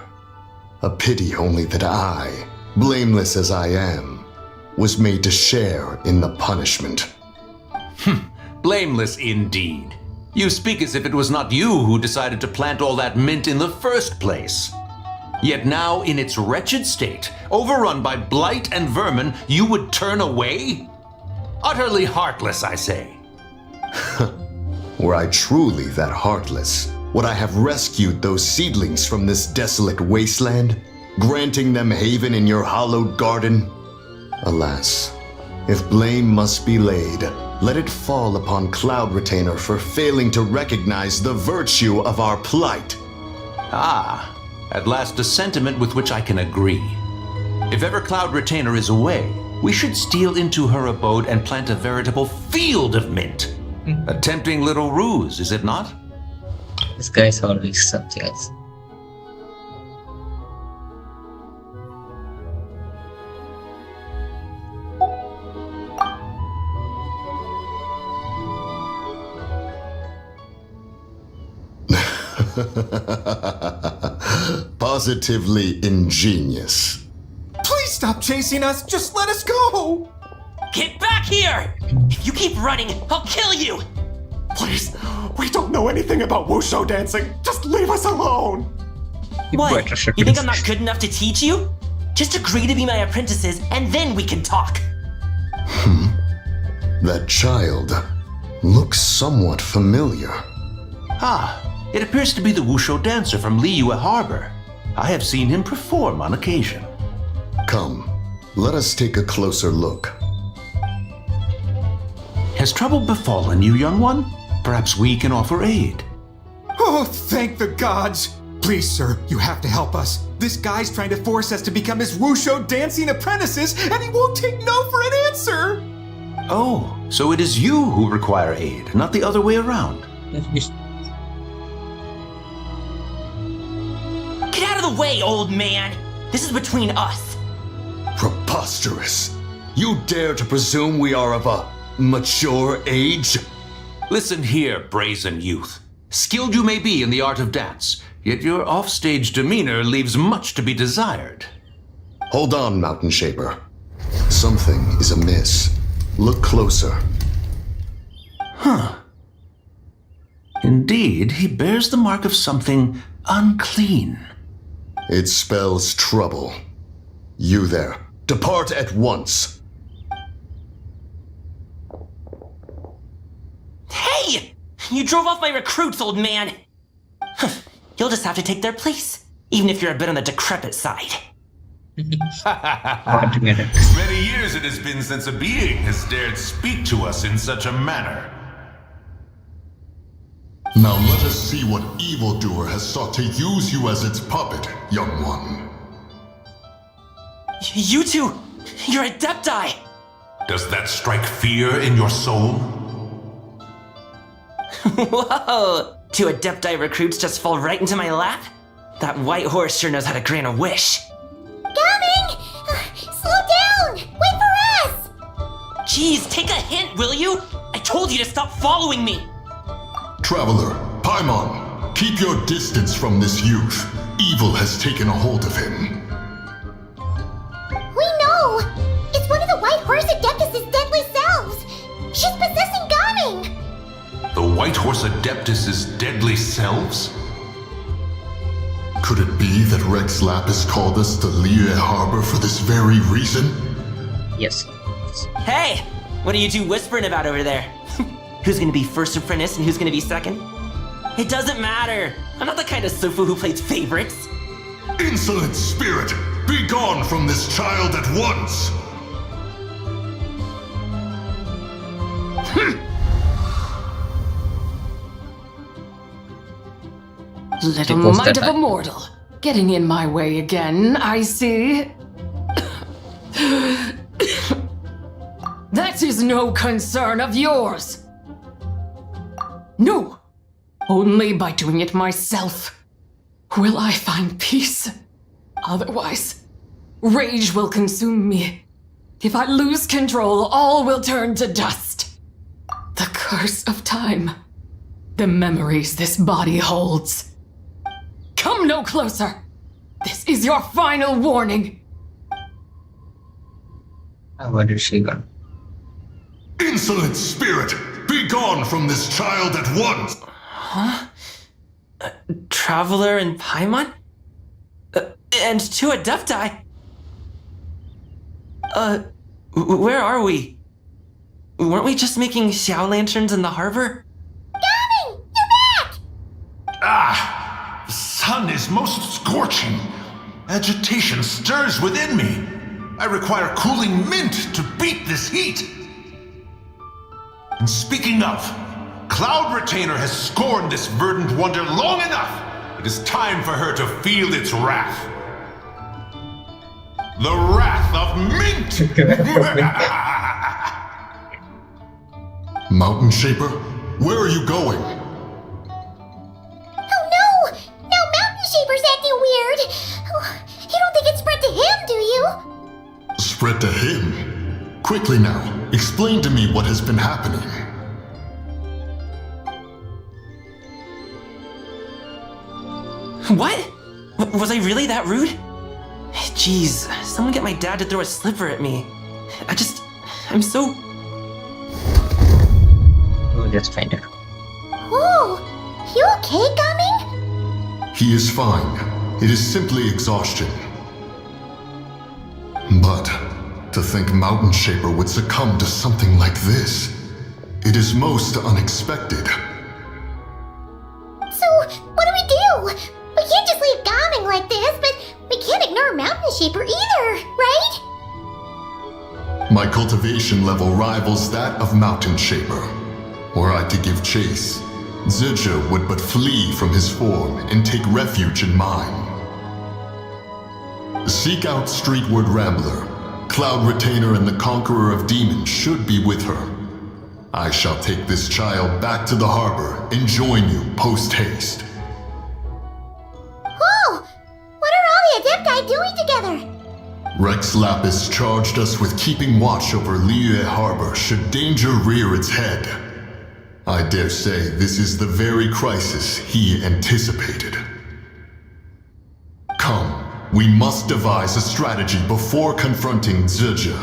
A pity only that I, blameless as I am, was made to share in the punishment.
Blameless indeed. You speak as if it was not you who decided to plant all that mint in the first place. Yet now, in its wretched state, overrun by blight and vermin, you would turn away? Utterly heartless, I say.
Were I truly that heartless, would I have rescued those seedlings from this desolate wasteland, granting them haven in your hallowed garden? Alas, if blame must be laid, let it fall upon Cloud Retainer for failing to recognize the virtue of our plight.
Ah, at last a sentiment with which I can agree. If ever Cloud Retainer is away, we should steal into her abode and plant a veritable field of mint. A tempting little ruse, is it not?
This guy's always something else.
Positively ingenious.
Please stop chasing us! Just let us go!
Get back here! If you keep running, I'll kill you!
Please, we don't know anything about wushu dancing. Just leave us alone!
What? You think I'm not good enough to teach you? Just agree to be my apprentices, and then we can talk.
That child looks somewhat familiar.
Ah, it appears to be the wushu dancer from Liyue Harbor. I have seen him perform on occasion.
Come, let us take a closer look.
Has trouble befallen you, young one? Perhaps we can offer aid.
Oh, thank the gods! Please, sir, you have to help us. This guy's trying to force us to become his wushu dancing apprentices, and he won't take no for an answer!
Oh, so it is you who require aid, not the other way around.
Get out of the way, old man! This is between us.
Preposterous! You dare to presume we are of a mature age?
Listen here, brazen youth. Skilled you may be in the art of dance, yet your offstage demeanor leaves much to be desired.
Hold on, Mountain Shaper. Something is amiss. Look closer.
Huh. Indeed, he bears the mark of something unclean.
It spells trouble. You there, depart at once.
Hey! You drove off my recruits, old man! You'll just have to take their place, even if you're a bit on the decrepit side.
Many years it has been since a being has dared speak to us in such a manner.
Now let us see what evildoer has sought to use you as its puppet, young one.
You two, you're Adepti!
Does that strike fear in your soul?
Whoa! Two Adepti recruits just fall right into my lap? That white horse sure knows how to grant a wish.
Coming! Slow down! Wait for us!
Jeez, take a hint, will you? I told you to stop following me!
Traveler, Paimon, keep your distance from this youth. Evil has taken a hold of him.
We know! It's one of the White Horse Adeptus' deadly selves! She's possessing Gaming!
The White Horse Adeptus' deadly selves?
Could it be that Rex Lapis called us to Liyue Harbor for this very reason?
Yes.
Hey! What are you two whispering about over there? Who's gonna be first apprentice and who's gonna be second? It doesn't matter! I'm not the kind of Sofu who plays favorites!
Insolent spirit! Be gone from this child at once!
Little mite of a mortal. Getting in my way again, I see. is no concern of yours. No, only by doing it myself will I find peace. Otherwise, rage will consume me. If I lose control, all will turn to dust. The curse of time. The memories this body holds. Come no closer. This is your final warning.
What is she gonna?
Insolent spirit! Be gone from this child at once!
Huh? Traveler and Paimon? And two Adepti? Where are we? Weren't we just making Xiao lanterns in the harbor?
Coming! You're back!
Ah! The sun is most scorching. Agitation stirs within me. I require cooling mint to beat this heat. And speaking of, Cloud Retainer has scorned this verdant wonder long enough. It is time for her to feel its wrath. The wrath of mint!
Mountain Shaper, where are you going?
Oh no! Now Mountain Shaper's acting weird! You don't think it spread to him, do you?
Spread to him? Quickly now, explain to me what has been happening.
What? Was I really that rude? Jeez, someone get my dad to throw a slipper at me. I'm so...
We'll just find her.
Whoa! You okay, Gaming?
He is fine. It is simply exhaustion. But to think Mountain Shaper would succumb to something like this, it is most unexpected.
So, what do we do? We can't just leave Gaming like this, but we can't ignore Mountain Shaper either, right?
My cultivation level rivals that of Mountain Shaper. Were I to give chase, Zizha would but flee from his form and take refuge in mine. Seek out Streetward Rambler. Cloud Retainer and the Conqueror of Demons should be with her. I shall take this child back to the harbor and join you post-haste.
Whoa! What are all the Adepti doing together?
Rex Lapis charged us with keeping watch over Liyue Harbor should danger rear its head. I dare say this is the very crisis he anticipated. Come, we must devise a strategy before confronting Zizha.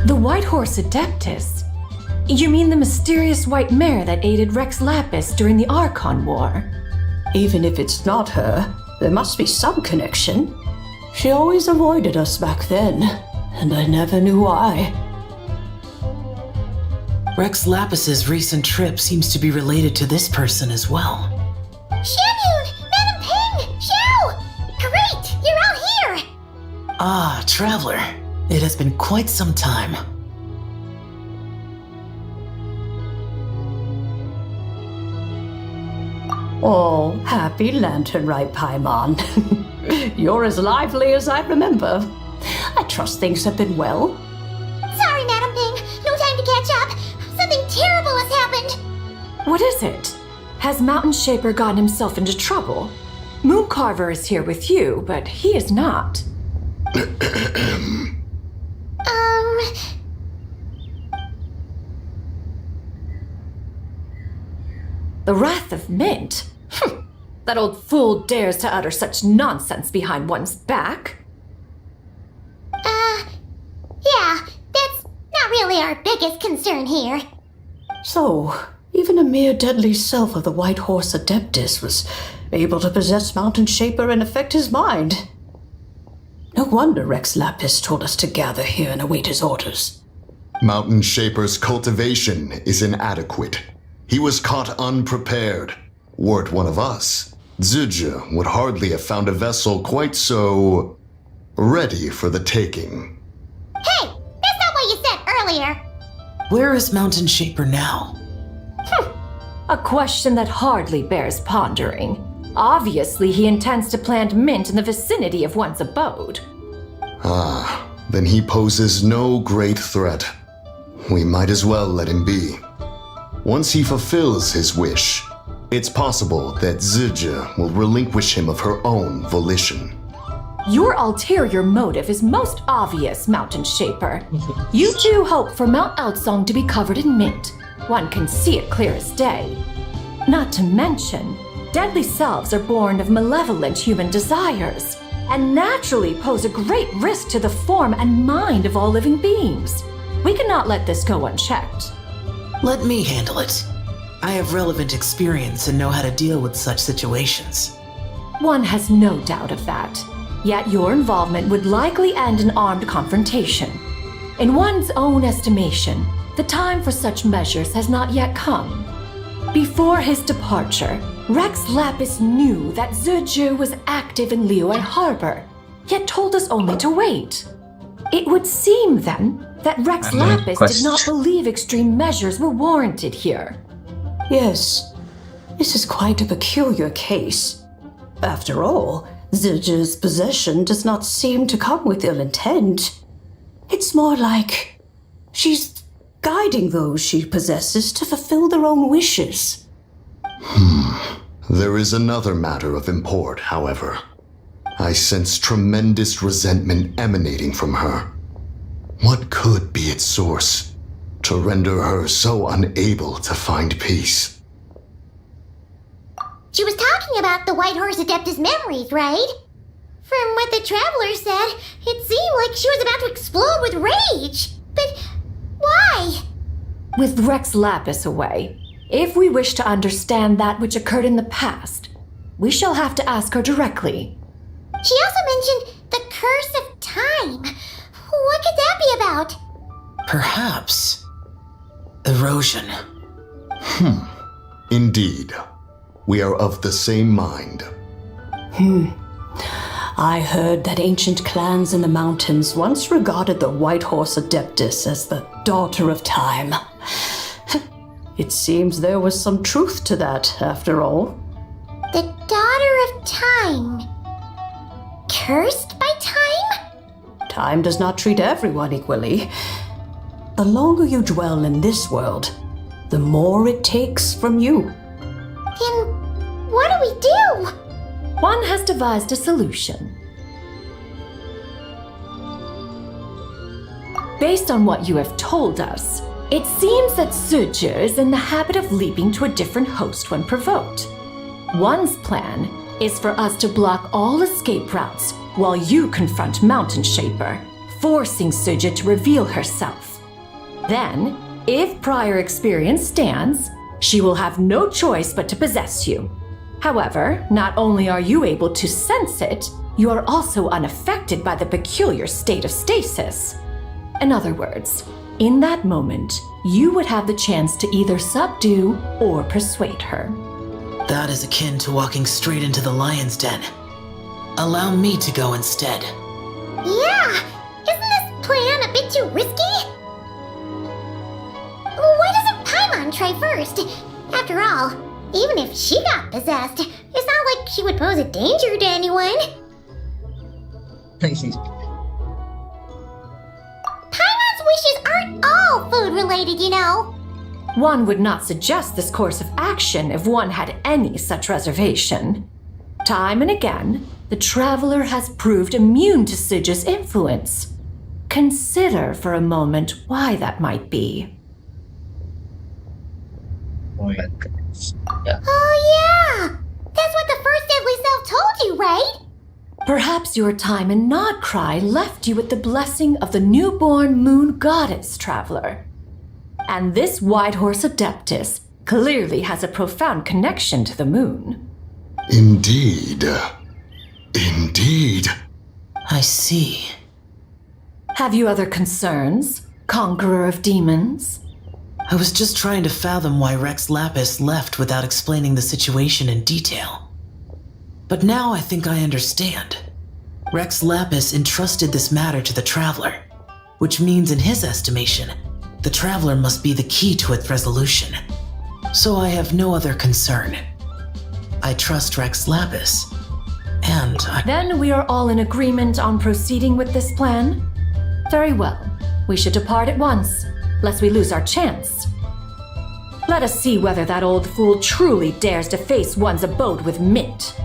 The White Horse Adeptus? You mean the mysterious white mare that aided Rex Lapis during the Archon War?
Even if it's not her, there must be some connection. She always avoided us back then, and I never knew why.
Rex Lapis's recent trip seems to be related to this person as well.
Xianyun! Madam Ping! Xiao! Great! You're all here!
Ah, Traveler. It has been quite some time.
Oh, happy Lantern Rite, Paimon. You're as lively as I remember. I trust things have been well.
Sorry, Madam Ping. No time to catch up. Something terrible has happened.
What is it? Has Mountain Shaper gotten himself into trouble? Mooncarver is here with you, but he is not. The Wrath of Mint? That old fool dares to utter such nonsense behind one's back.
Yeah, that's not really our biggest concern here.
So, even even a mere deadly self of the White Horse Adeptus was able to possess Mountain Shaper and affect his mind. No wonder Rex Lapis told us to gather here and await his orders.
Mountain Shaper's cultivation is inadequate. He was caught unprepared. Were it one of us, Zizhe would hardly have found a vessel quite so ready for the taking.
Hey, that's not what you said earlier.
Where is Mountain Shaper now?
A question that hardly bears pondering. Obviously, he intends to plant mint in the vicinity of one's abode.
Ah, then he poses no great threat. We might as well let him be. Once he fulfills his wish, it's possible that Zizhe will relinquish him of her own volition.
Your ulterior motive is most obvious, Mountain Shaper. You do hope for Mount Outsong to be covered in mint. One can see it clear as day. Not to mention, deadly selves are born of malevolent human desires, and naturally pose a great risk to the form and mind of all living beings. We cannot let this go unchecked.
Let me handle it. I have relevant experience and know how to deal with such situations.
One has no doubt of that. Yet your involvement would likely end in armed confrontation. In one's own estimation, the time for such measures has not yet come. Before his departure, Rex Lapis knew that Zizhe was active in Liyue Harbor, yet told us only to wait. It would seem, then, that Rex Lapis did not believe extreme measures were warranted here.
Yes, this is quite a peculiar case. After all, Zizhe's possession does not seem to come with ill intent. It's more like she's guiding those she possesses to fulfill their own wishes.
There is another matter of import, however. I sense tremendous resentment emanating from her. What could be its source to render her so unable to find peace?
She was talking about the White Horse Adeptus memories, right? From what the Traveler said, it seemed like she was about to explode with rage. But why?
With Rex Lapis away, if we wish to understand that which occurred in the past, we shall have to ask her directly.
She also mentioned the Curse of Time. What could that be about?
Perhaps erosion.
Indeed. We are of the same mind.
I heard that ancient clans in the mountains once regarded the White Horse Adeptus as the daughter of time. It seems there was some truth to that, after all.
The Daughter of Time. Cursed by time?
Time does not treat everyone equally. The longer you dwell in this world, the more it takes from you.
Then what do we do?
One has devised a solution. Based on what you have told us, it seems that Zizhe is in the habit of leaping to a different host when provoked. One's plan is for us to block all escape routes while you confront Mountain Shaper, forcing Zizhe to reveal herself. Then, if prior experience stands, she will have no choice but to possess you. However, not only are you able to sense it, you are also unaffected by the peculiar state of stasis. In other words, in that moment, you would have the chance to either subdue or persuade her.
That is akin to walking straight into the lion's den. Allow me to go instead.
Yeah! Isn't this plan a bit too risky? Why doesn't Paimon try first? After all, even if she got possessed, it's not like she would pose a danger to anyone. Paimon's wishes aren't all food-related, you know.
One would not suggest this course of action if one had any such reservation. Time and again, the Traveler has proved immune to Zizhe's influence. Consider for a moment why that might be.
Oh my goodness. Yeah.
Oh yeah! That's what the first deadly self told you, right?
Perhaps your time in Nodcry left you with the blessing of the newborn moon goddess, Traveler. And this White Horse Adeptus
clearly has a profound connection to the moon.
Indeed. Indeed.
I see.
Have you other concerns, Conqueror of Demons?
I was just trying to fathom why Rex Lapis left without explaining the situation in detail. But now I think I understand. Rex Lapis entrusted this matter to the Traveler, which means in his estimation, the Traveler must be the key to its resolution. So I have no other concern. I trust Rex Lapis, and
Then we are all in agreement on proceeding with this plan? Very well. We should depart at once, lest we lose our chance. Let us see whether that old fool truly dares to face one's abode with Mint.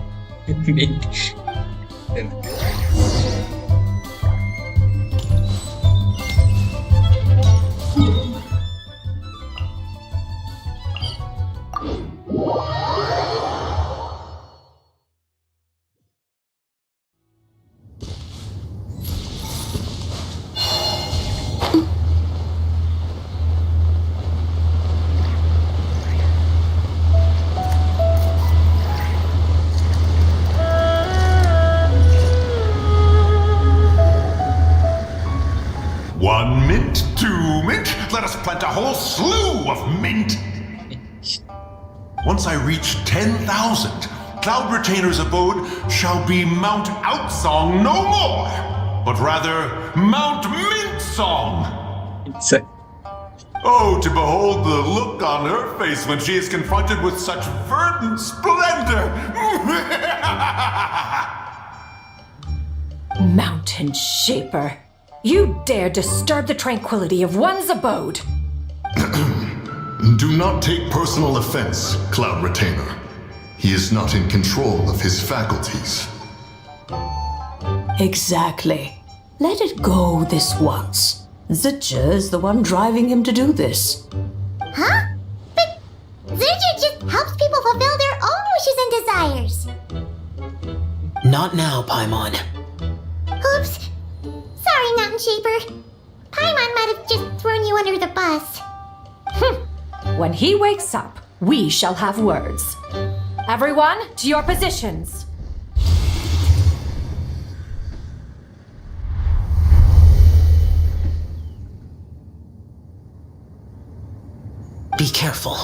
One mint, 2 mint, let us plant a whole slew of mint. Once I reach 10,000, Cloud Retainer's abode shall be Mount Outsong no more, but rather Mount Mintsong. Oh, to behold the look on her face when she is confronted with such verdant splendor!
Mountain Shaper, you dare disturb the tranquility of one's abode!
Do not take personal offense, Cloud Retainer. He is not in control of his faculties.
Exactly. Let it go this once. Zidja is the one driving him to do this.
Huh? But Zidja just helps people fulfill their own wishes and desires.
not now, Paimon.
Oops. Sorry, Mountain Shaper. Paimon might have just thrown you under the bus.
When he wakes up, we shall have words. Everyone, to your positions.
Be careful.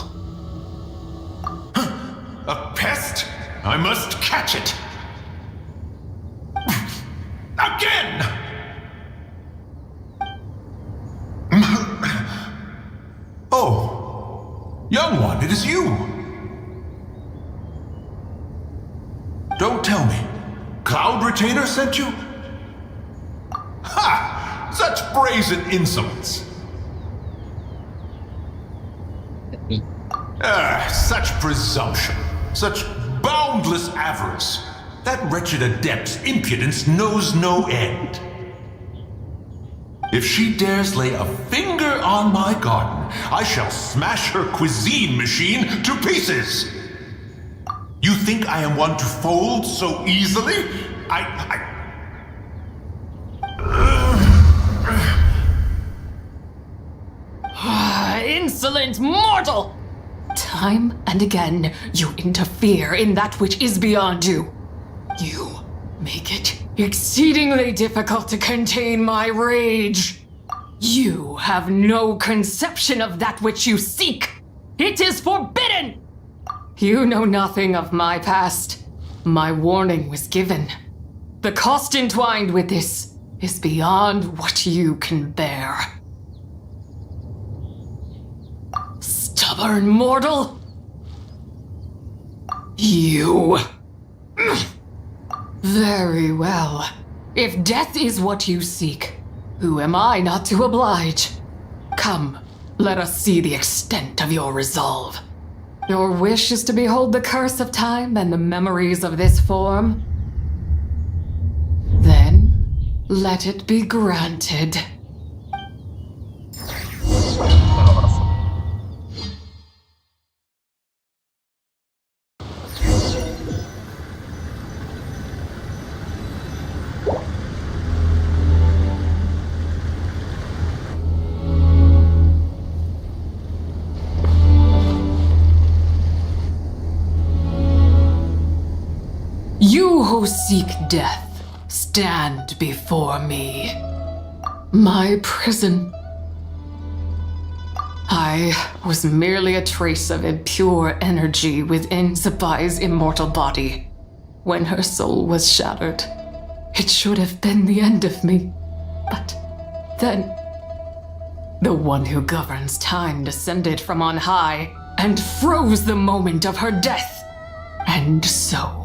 A pest? I must catch it! Again! Oh, young one, it is you! Don't tell me. Cloud Retainer sent you? Ha! Such brazen insolence! Such presumption, such boundless avarice. That wretched adept's impudence knows no end. If she dares lay a finger on my garden, I shall smash her cuisine machine to pieces. You think I am one to fold so easily?
Insolent mortal! Time and again, you interfere in that which is beyond you. You make it exceedingly difficult to contain my rage. You have no conception of that which you seek. It is forbidden! You know nothing of my past. My warning was given. The cost entwined with this is beyond what you can bear. Stubborn mortal! You! Very well. If death is what you seek, who am I not to oblige? Come, let us see the extent of your resolve. Your wish is to behold the curse of time and the memories of this form? Then, let it be granted. who seek death, stand before me. My prison. I was merely a trace of impure energy within Zabai's immortal body. When her soul was shattered, it should have been the end of me. But then, the one who governs time descended from on high and froze the moment of her death. And so,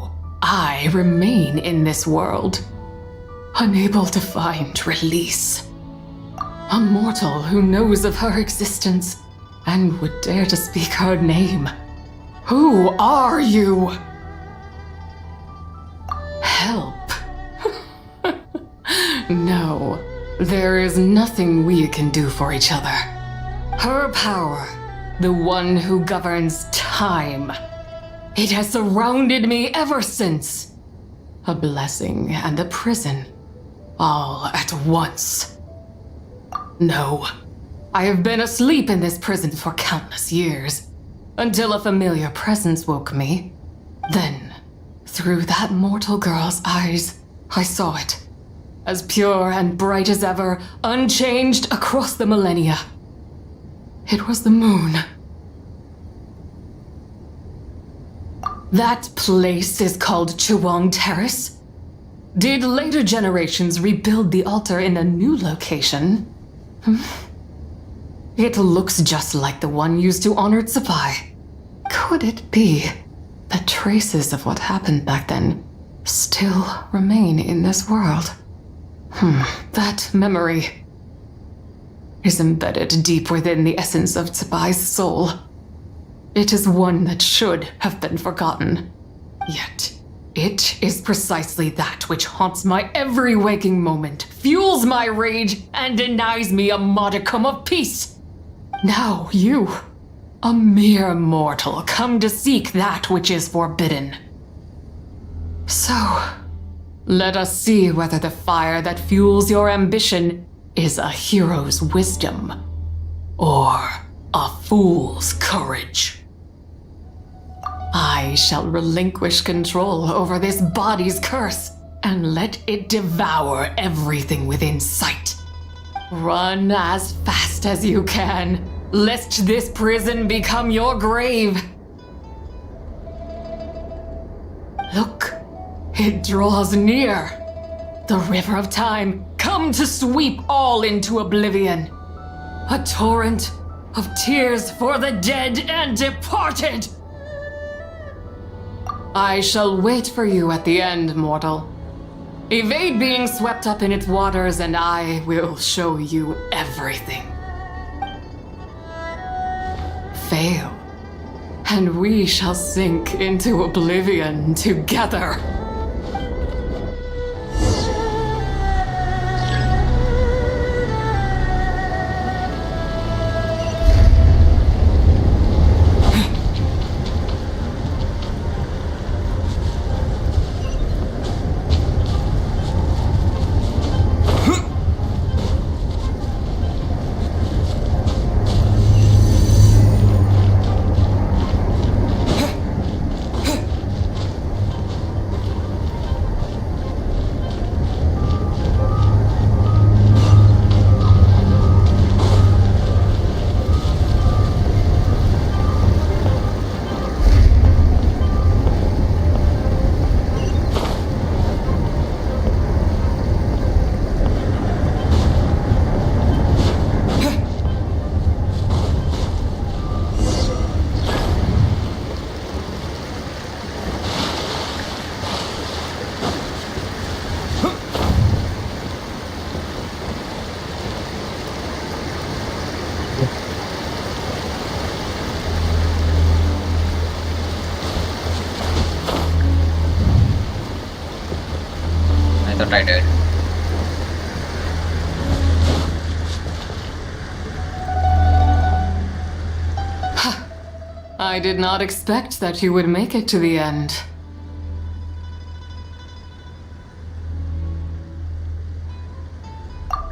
I remain in this world, unable to find release. A mortal who knows of her existence and would dare to speak her name. Who are you? Help. No, there is nothing we can do for each other. Her power, the one who governs time, it has surrounded me ever since. A blessing and a prison, all at once. No, I have been asleep in this prison for countless years, until a familiar presence woke me. Then, through that mortal girl's eyes, I saw it, as pure and bright as ever, unchanged across the millennia. It was the moon. That place is called Chuang Terrace. Did later generations rebuild the altar in a new location? It looks just like the one used to honor Zabai. Could it be that traces of what happened back then still remain in this world? That memory is embedded deep within the essence of Zabai's soul. It is one that should have been forgotten. Yet, it is precisely that which haunts my every waking moment, fuels my rage, and denies me a modicum of peace. Now you, a mere mortal, come to seek that which is forbidden. So, let us see whether the fire that fuels your ambition is a hero's wisdom or a fool's courage. I shall relinquish control over this body's curse and let it devour everything within sight. Run as fast as you can, lest this prison become your grave. Look, it draws near. The river of time, come to sweep all into oblivion. A torrent of tears for the dead and departed. I shall wait for you at the end, mortal. Evade being swept up in its waters, and I will show you everything. Fail, and we shall sink into oblivion together.
I thought I did.
I did not expect that you would make it to the end.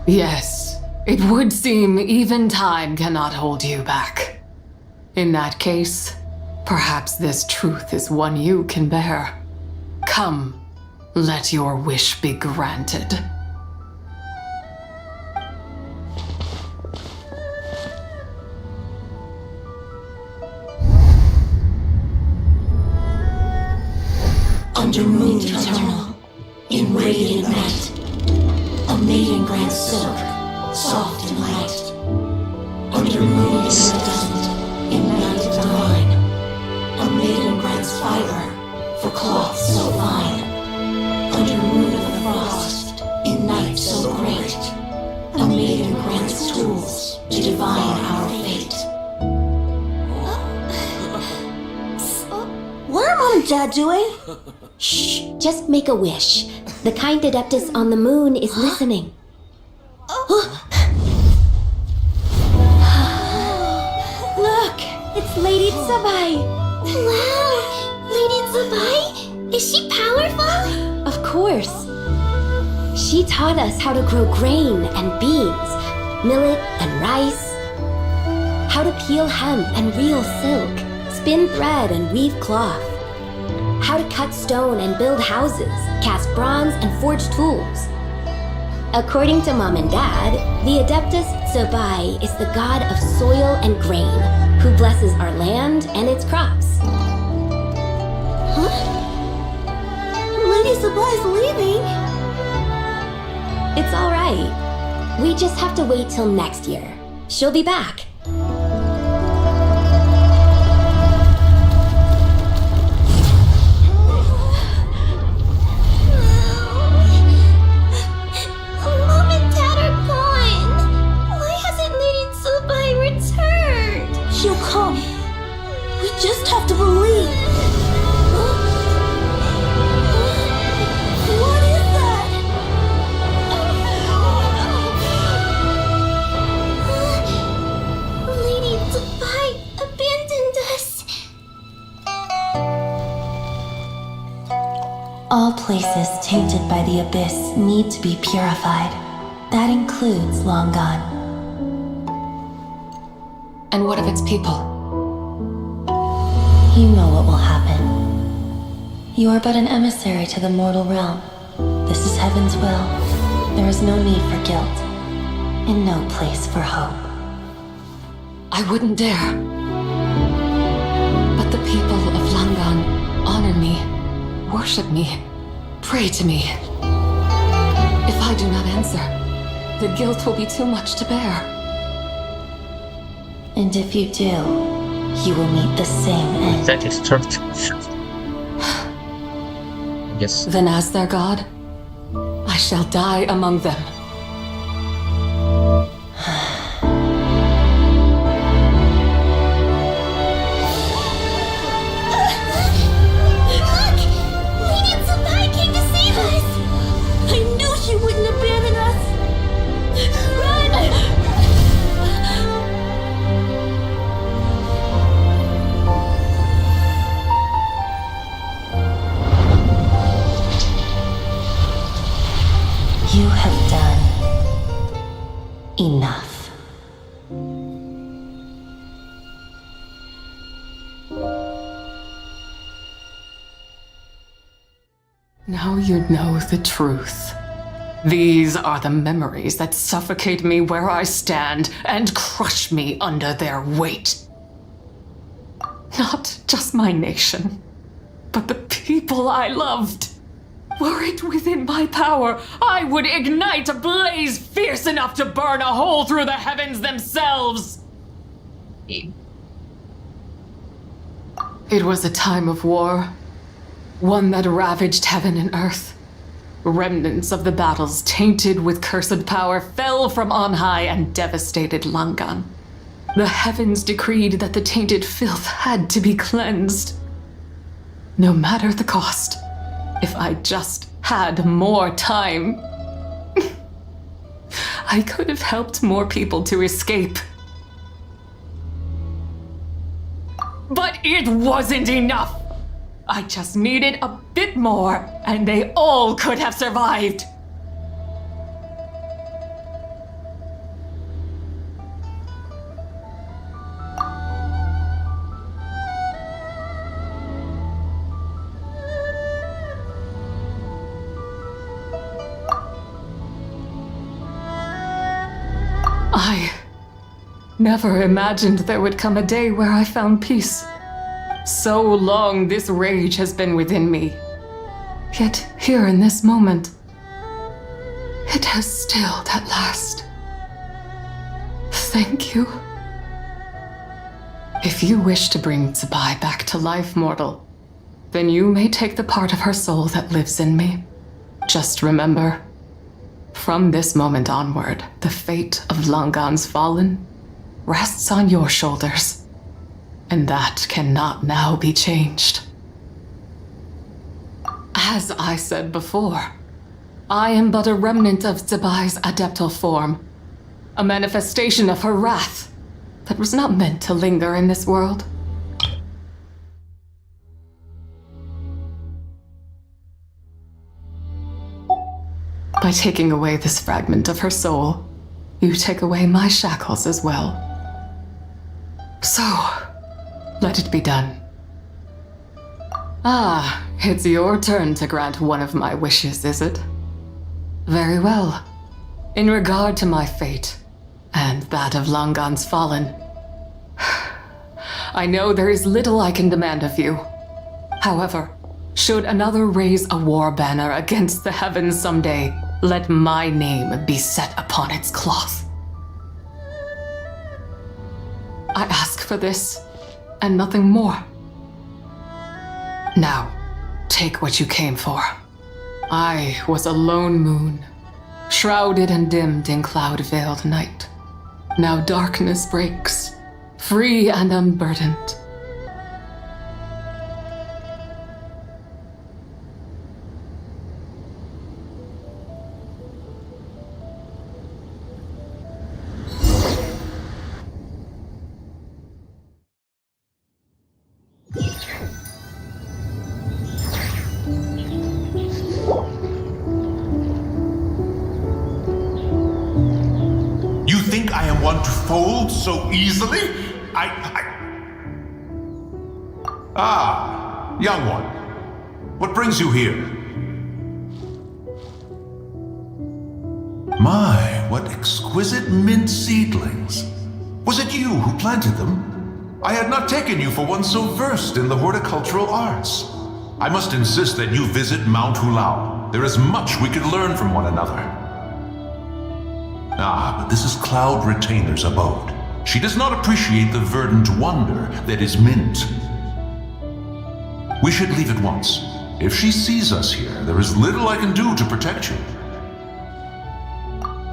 Yes, it would seem even time cannot hold you back. In that case, perhaps this truth is one you can bear. Come, Let your wish be granted.
Under moon eternal, in radiant night, a maiden grants silk, soft and light. Under moon iridescent, in night divine, a maiden grants fiber for cloth so fine. Under moon of frost, in night so great, a maiden grants tools to divine our fate.
What are Mom and Dad doing? Shh, just make a wish. The kind Adeptus on the moon is listening. Look, it's Lady Tsabai. Wow, Lady Tsabai? Is she powerful? Of course. She taught us how to grow grain and beans, millet and rice, how to peel hemp and reel silk, spin thread and weave cloth, how to cut stone and build houses, cast bronze and forge tools. According to Mom and Dad, the Adeptus Tsabai is the god of soil and grain, who blesses our land and its crops. Huh? Lady Tsabai's leaving? It's alright. We just have to wait till next year. She'll be back. She'll come. We just have to believe. What is that? Lady Tsabai abandoned us.
All places tainted by the abyss need to be purified. That includes Long Gone.
And what of its people?
You know what will happen. You are but an emissary to the mortal realm. This is heaven's will. There is no need for guilt, and no place for hope.
I wouldn't dare. But the people of Langan honor me, worship me, pray to me. If I do not answer, the guilt will be too much to bear.
And if you do, you will meet the same end.
That is true. Yes.
Then as their god, I shall die among them.
Look! Lady Tsabai came to save us! I knew she wouldn't abandon us! Run!
You have done enough.
Now you know the truth. These are the memories that suffocate me where I stand and crush me under their weight. Not just my nation, but the people I loved. Were it within my power, I would ignite a blaze fierce enough to burn a hole through the heavens themselves. It was a time of war, one that ravaged heaven and earth. Remnants of the battles tainted with cursed power fell from on high and devastated Langan. The heavens decreed that the tainted filth had to be cleansed. No matter the cost. If I just had more time, I could have helped more people to escape. But it wasn't enough! I just needed a bit more, and they all could have survived! I never imagined there would come a day where I found peace. So long this rage has been within me. Yet here in this moment, it has stilled at last. Thank you. If you wish to bring Zibai back to life, mortal, then you may take the part of her soul that lives in me. Just remember, from this moment onward, the fate of Langan's fallen rests on your shoulders, and that cannot now be changed. As I said before, I am but a remnant of Zibai's adeptal form, a manifestation of her wrath that was not meant to linger in this world. By taking away this fragment of her soul, you take away my shackles as well. So, let it be done. Ah, it's your turn to grant one of my wishes, is it? Very well. In regard to my fate, and that of Langan's fallen, I know there is little I can demand of you. However, should another raise a war banner against the heavens someday, let my name be set upon its cloth. I ask for this, and nothing more. Now, take what you came for. I was a lone moon, shrouded and dimmed in cloud-veiled night. Now darkness breaks, free and unburdened.
Fold so easily? Ah, young one. What brings you here? My, what exquisite mint seedlings. Was it you who planted them? I had not taken you for one so versed in the horticultural arts. I must insist that you visit Mount Hulao. There is much we could learn from one another. Ah, but this is Cloud Retainer's abode. She does not appreciate the verdant wonder that is mint. We should leave at once. If she sees us here, there is little I can do to protect you.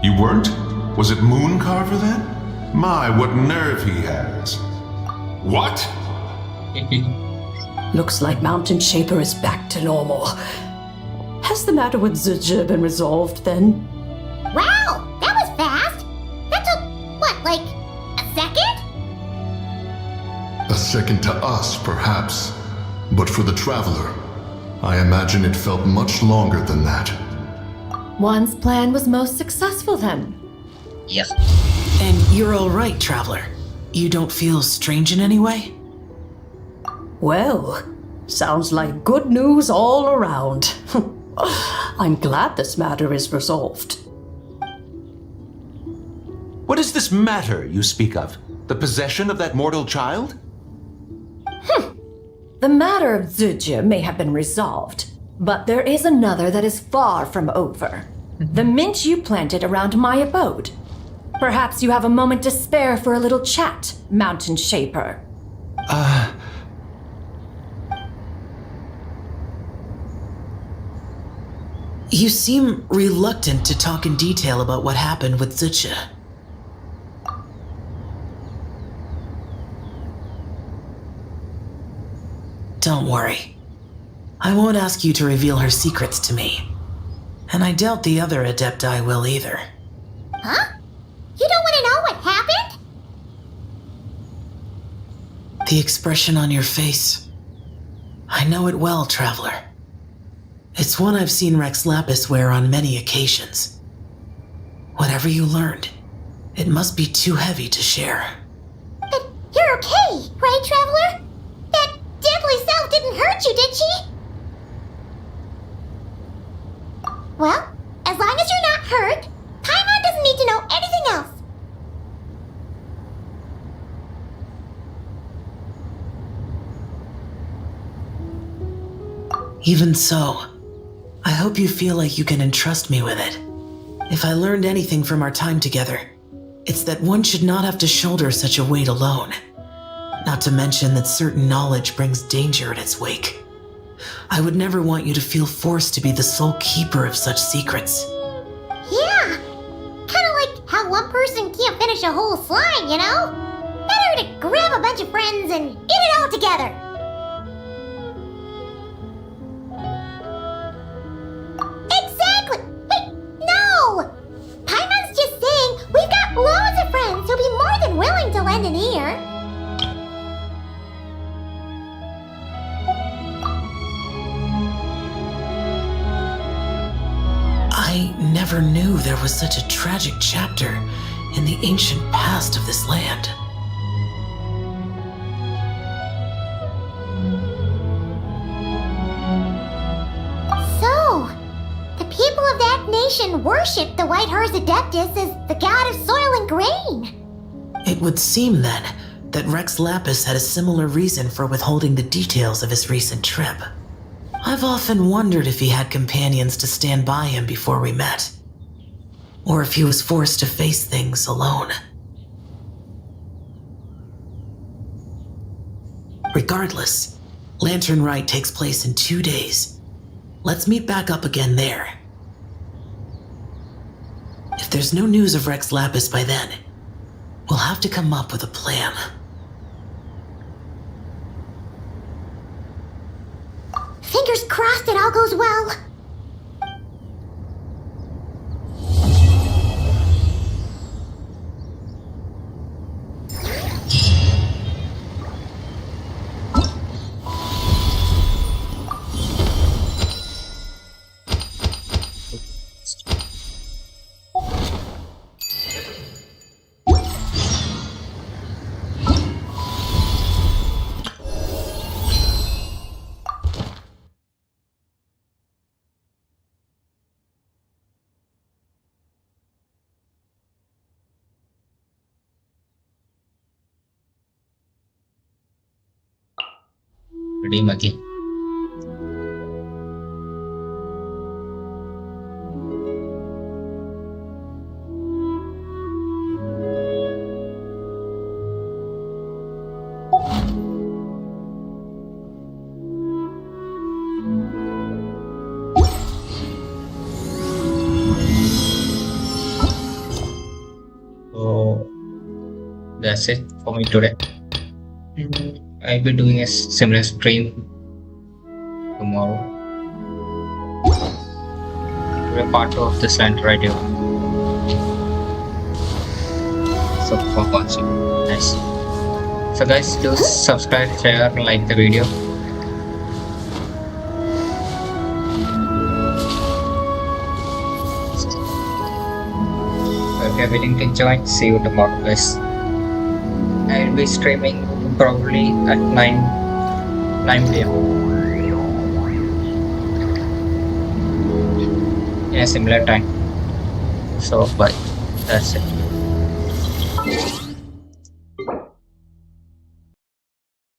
You weren't? Was it Mooncarver then? My, what nerve he has. What?
Looks like Mountain Shaper is back to normal. Has the matter with Zizha been resolved then?
Wow! That was fast! That took, what, like, a second?
A second to us, perhaps. But for the Traveler, I imagine it felt much longer than that.
One's plan was most successful then.
Yes.
And you're alright, Traveler. You don't feel strange in any way?
Well, sounds like good news all around. I'm glad this matter is resolved.
What is this matter you speak of? The possession of that mortal child?
The matter of Zizha may have been resolved, but there is another that is far from over. The mint you planted around my abode. Perhaps you have a moment to spare for a little chat, Mountain Shaper.
You seem reluctant to talk in detail about what happened with Zizha. Don't worry. I won't ask you to reveal her secrets to me. And I doubt the other Adepti will either.
Huh? You don't want to know what happened?
The expression on your face. I know it well, Traveler. It's one I've seen Rex Lapis wear on many occasions. Whatever you learned, it must be too heavy to share.
But you're okay, right, Traveler? That deadly self didn't hurt you, did she? Well, as long as you're not hurt, Paimon doesn't need to know anything else.
Even so, I hope you feel like you can entrust me with it. If I learned anything from our time together, it's that one should not have to shoulder such a weight alone. Not to mention that certain knowledge brings danger in its wake. I would never want you to feel forced to be the sole keeper of such secrets.
Yeah, kind of like how one person can't finish a whole slime, you know? Better to grab a bunch of friends and eat it all together. Exactly! Wait, no! Paimon's just saying we've got loads of friends who'll be more than willing to lend an ear.
I never knew there was such a tragic chapter in the ancient past of this land.
So, the people of that nation worship the White Horse Adeptus as the god of soil and grain.
It would seem then that Rex Lapis had a similar reason for withholding the details of his recent trip. I've often wondered if he had companions to stand by him before we met, or if he was forced to face things alone. Regardless, Lantern Rite takes place in 2 days. Let's meet back up again there. If there's no news of Rex Lapis by then, we'll have to come up with a plan.
Fingers crossed it all goes well.
Redeem again. So that's it for me today. I'll be doing a similar stream tomorrow. We're part of this Lantern Rite event. So for watching, nice. So guys, do subscribe, share, and like the video. So if you're willing to join, see you tomorrow, guys. I'll be streaming probably at 9 p.m. in a similar time. So bye. That's it.